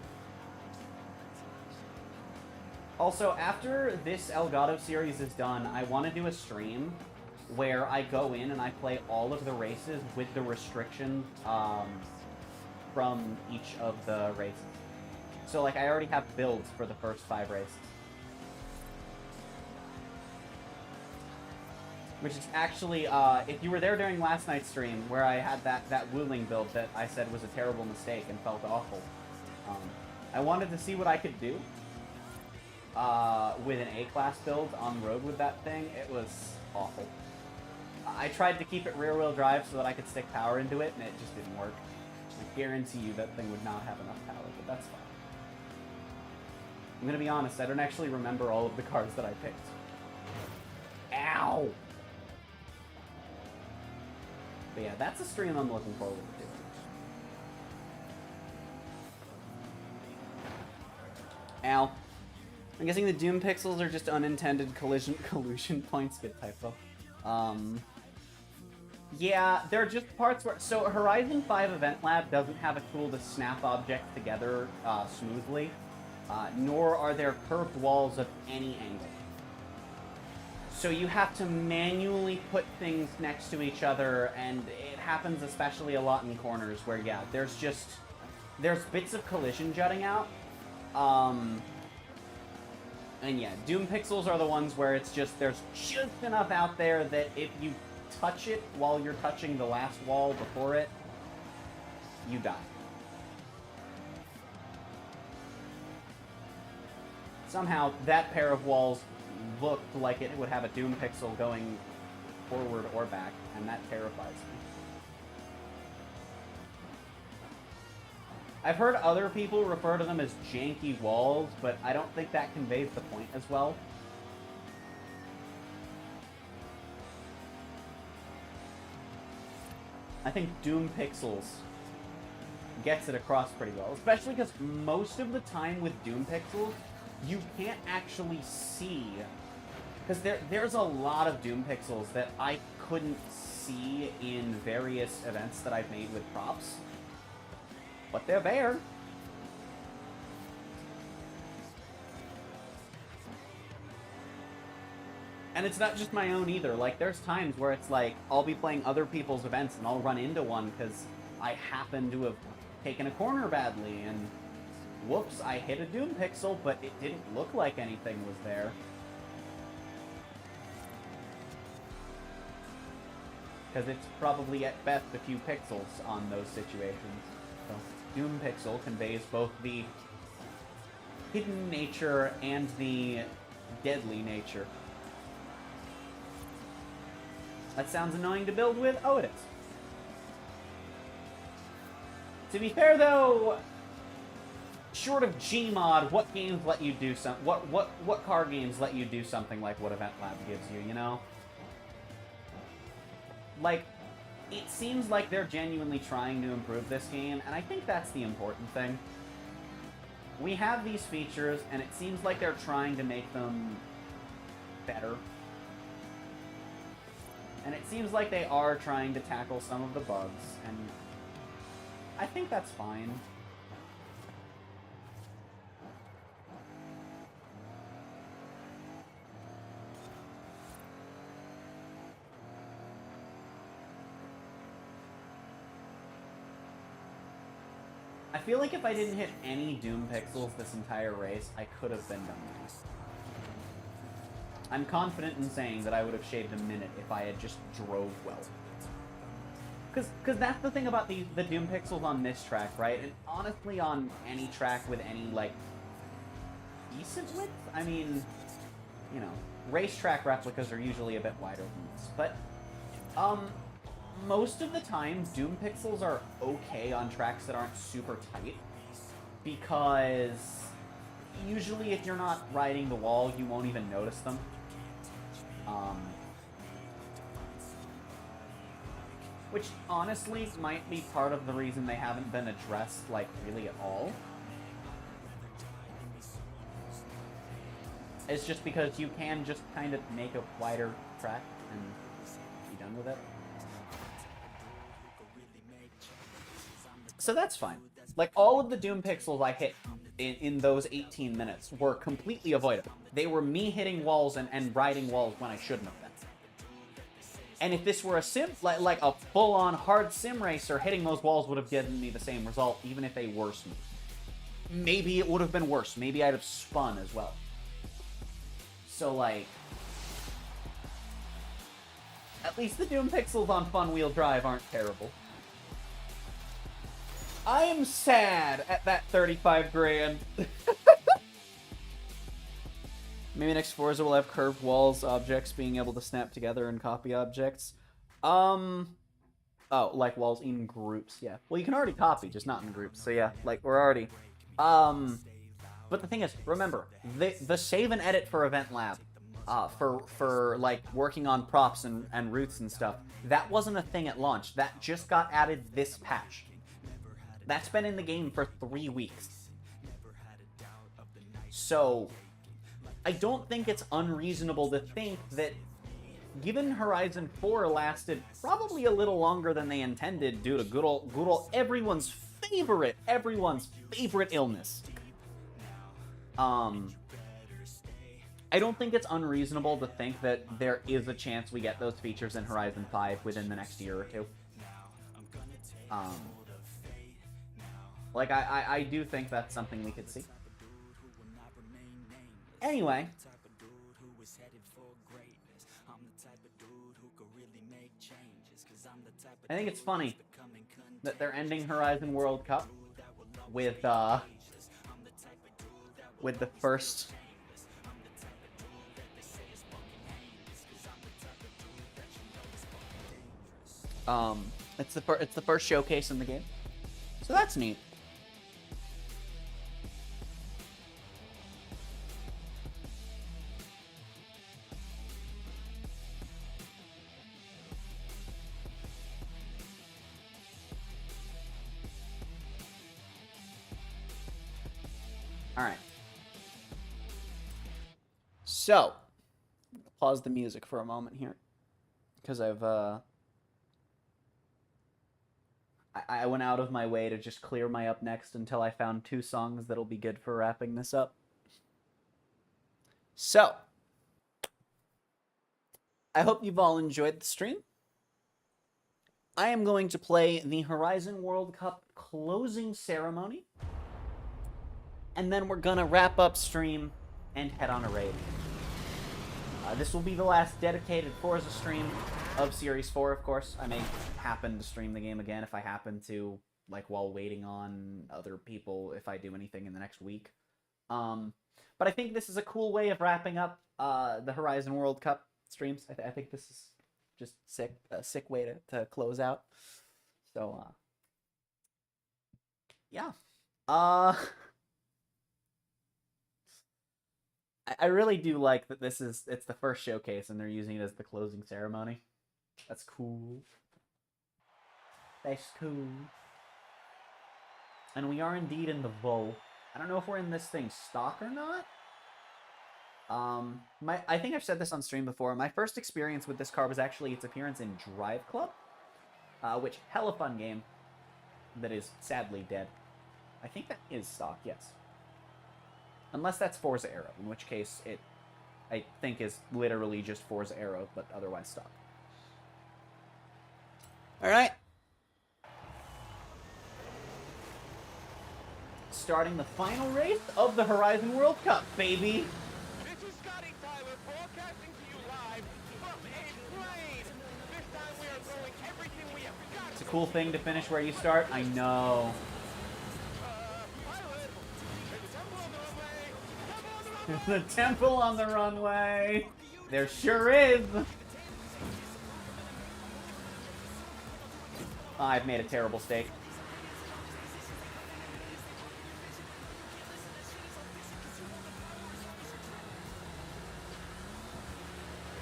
Also, after this Elgato series is done, I want to do a stream where I go in and I play all of the races with the restriction from each of the races. So, like, I already have builds for the first 5 races. Which is actually, if you were there during last night's stream, where I had that Wuling build that I said was a terrible mistake and felt awful, I wanted to see what I could do with an A-class build on road with that thing. It was awful. I tried to keep it rear-wheel drive so that I could stick power into it, and it just didn't work. I guarantee you that thing would not have enough power, but that's fine. I'm gonna be honest, I don't actually remember all of the cars that I picked. Ow! But yeah, that's a stream I'm looking forward to. Ow. I'm guessing the Doom pixels are just unintended collusion points. Good typo. Yeah, they're just parts where... So, Horizon 5 Event Lab doesn't have a tool to snap objects together smoothly, nor are there curved walls of any angle. So you have to manually put things next to each other, and it happens especially a lot in corners where, yeah, there's bits of collision jutting out. And yeah, Doom pixels are the ones where it's just, there's just enough out there that if you touch it while you're touching the last wall before it, you die. Somehow, that pair of walls looked like it would have a Doom pixel going forward or back, and that terrifies me. I've heard other people refer to them as janky walls, but I don't think that conveys the point as well. I think Doom Pixels gets it across pretty well, especially because most of the time with Doom Pixels, you can't actually see, because there's a lot of Doom Pixels that I couldn't see in various events that I've made with props, but they're there. And it's not just my own either. Like, there's times where it's like, I'll be playing other people's events and I'll run into one because I happen to have taken a corner badly, and whoops, I hit a Doom Pixel, but it didn't look like anything was there. Because it's probably at best a few pixels on those situations. So, Doom Pixel conveys both the hidden nature and the deadly nature. That sounds annoying to build with? Oh, it is. To be fair, though, short of Gmod, what games let you do what car games let you do something like what Event Lab gives you, you know? Like, it seems like they're genuinely trying to improve this game, and I think that's the important thing. We have these features, and it seems like they're trying to make them better. And it seems like they are trying to tackle some of the bugs, and I think that's fine. I feel like if I didn't hit any Doom Pixels this entire race, I could have been done with it. I'm confident in saying that I would have shaved a minute if I had just drove well. Because that's the thing about the Doom Pixels on this track, right? And honestly, on any track with any, like, decent width? I mean, you know, racetrack replicas are usually a bit wider than this. But, most of the time, Doom Pixels are okay on tracks that aren't super tight. Because usually if you're not riding the wall, you won't even notice them. Which honestly might be part of the reason they haven't been addressed, like, really at all. It's just because you can just kind of make a wider track and be done with it. So that's fine. Like, all of the Doom Pixels I hit in those 18 minutes were completely avoidable. They were me hitting walls and riding walls when I shouldn't have been. And if this were a sim, like a full-on hard sim racer, hitting those walls would have given me the same result, even if they were smooth. Maybe it would have been worse. Maybe I'd have spun as well. So, like, at least the Doom Pixels on Fun-Wheel Drive aren't terrible. I am sad at that 35 grand. Maybe next Forza will have curved walls, objects being able to snap together and copy objects. Oh, like walls in groups, yeah. Well, you can already copy, just not in groups, so yeah, like, we're already... But the thing is, remember, the save and edit for Event Lab, for like, working on props and routes and stuff, that wasn't a thing at launch. That just got added this patch. That's been in the game for 3 weeks. So, I don't think it's unreasonable to think that, given Horizon 4 lasted probably a little longer than they intended due to good old everyone's favorite illness, I don't think it's unreasonable to think that there is a chance we get those features in Horizon 5 within the next year or two. Like, I do think that's something we could see. Anyway. I think it's funny that they're ending Horizon World Cup with the first... it's the first showcase in the game, so that's neat. All right. So, pause the music for a moment here, because I went out of my way to just clear my up next until I found 2 songs that'll be good for wrapping this up. So, I hope you've all enjoyed the stream. I am going to play the Horizon World Cup closing ceremony, and then we're gonna wrap up stream and head on a raid. This will be the last dedicated Forza stream of Series 4, of course. I may happen to stream the game again if I happen to, like, while waiting on other people, if I do anything in the next week. But I think this is a cool way of wrapping up the Horizon World Cup streams. I think this is just a sick way to close out. So, yeah. I really do like that it's the first showcase and they're using it as the closing ceremony. That's cool. That's cool. And we are indeed in the Vol. I don't know if we're in this thing stock or not. I think I've said this on stream before. My first experience with this car was actually its appearance in Drive Club, which, hella fun game that is sadly dead. I think that is stock, yes. Unless that's Forza Aero, in which case it, I think, is literally just Forza Aero, but otherwise stock. Alright. Starting the final race of the Horizon World Cup, baby! This is Scotty Tyler broadcasting to you live from a plane. This time we are throwing everything we have got. It's a cool thing to finish where you start, I know. Pilot, there's a temple on the runway. There's a temple on the runway! There sure is! I've made a terrible mistake.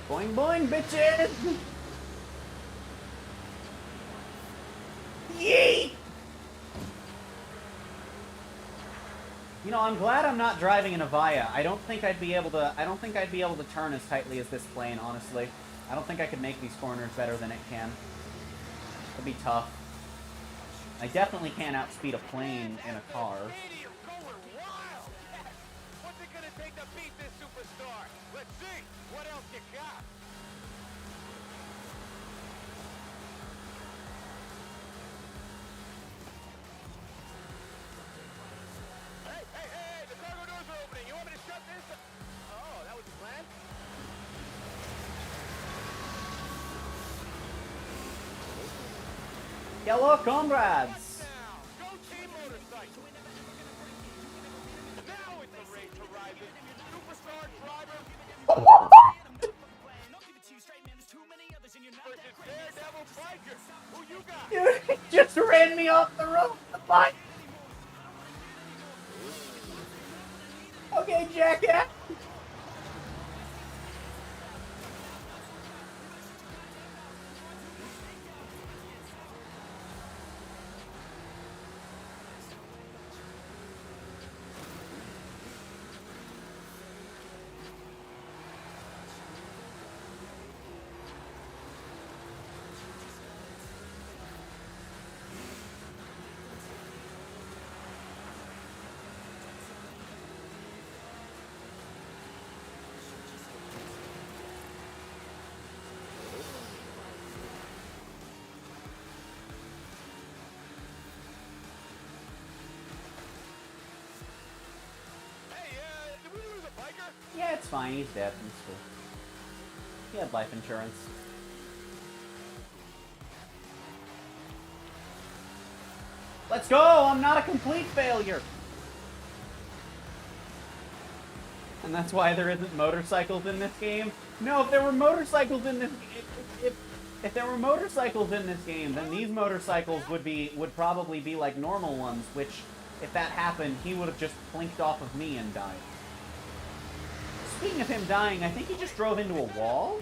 Boing boing, bitches! Yeet! You know, I'm glad I'm not driving an Avaya. I don't think I'd be able to turn as tightly as this plane, honestly. I don't think I could make these corners better than it can. It'd be tough. I definitely can't outspeed a plane in a car. You're going wild. What's it gonna take to beat this superstar? Let's see. What else you got? Hey, the cargo doors are opening. You want me to shut this? Oh, that was the plan? Hello, comrades! Now, go team motorcycle. Now it's a race horizon. Superstar driver versus daredevil biker. Who you got? Dude, it just ran me off the road with the bike! Okay, jackass! it's fine. He's dead. He's cool. He had life insurance. Let's go! I'm not a complete failure! And that's why there isn't motorcycles in this game? No, if there were motorcycles in this... If there were motorcycles in this game, then these motorcycles would probably be like normal ones, which, if that happened, he would have just plinked off of me and died. Speaking of him dying, I think he just drove into a wall?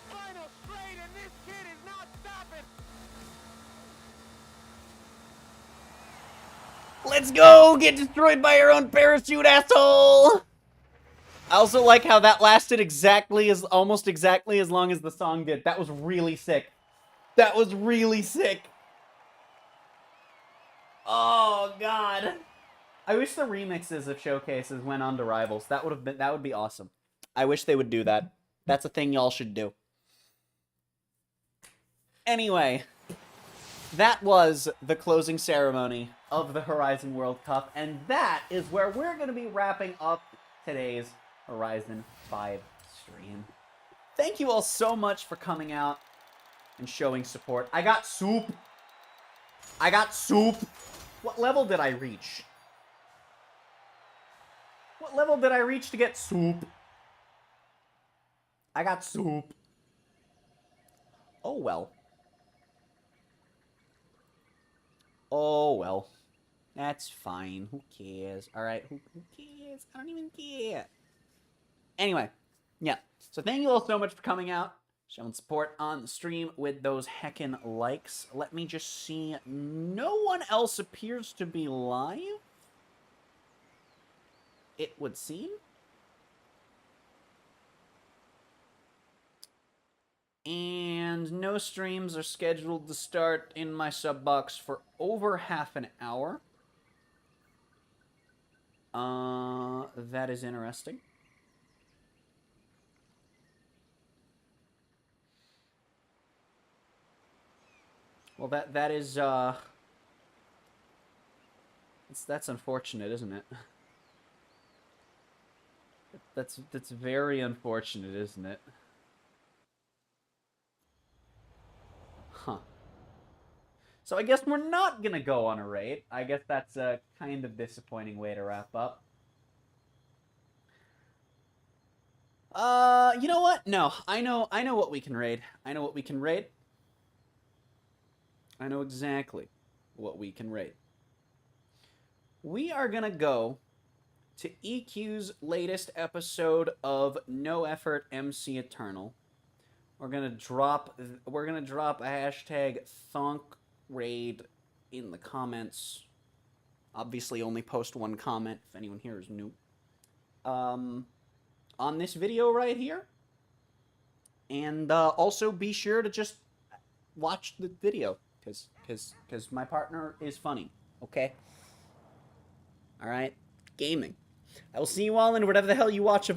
Final straight, and this kid is not stopping. Let's go! Get destroyed by your own parachute, asshole! I also like how that lasted almost exactly as long as the song did. That was really sick. That was really sick. Oh, God. I wish the remixes of showcases went on to Rivals. That would be awesome. I wish they would do that. That's a thing y'all should do. Anyway, that was the closing ceremony of the Horizon World Cup, and that is where we're going to be wrapping up today's Horizon 5 stream. Thank you all so much for coming out and showing support. I got soup. I got soup. What level did I reach? What level did I reach to get soup? I got soup. Oh, well. Oh, well. That's fine. Who cares? Alright, who cares? I don't even care. Anyway, yeah. So thank you all so much for coming out, showing support on the stream with those heckin' likes. Let me just see. No one else appears to be live, it would seem. And no streams are scheduled to start in my sub box for over half an hour. That is interesting. Well, that is, that's unfortunate, isn't it? That's very unfortunate, isn't it? Huh. So I guess we're not gonna go on a raid. I guess that's a kind of disappointing way to wrap up. You know what? No, I know what we can raid. I know what we can raid. I know exactly what we can raid. We are gonna go to EQ's latest episode of No Effort MC Eternal. We're gonna drop a hashtag thonk raid in the comments. Obviously, only post one comment if anyone here is new. On this video right here, and also be sure to just watch the video because my partner is funny. Okay. All right, gaming. I will see you all in whatever the hell you watch of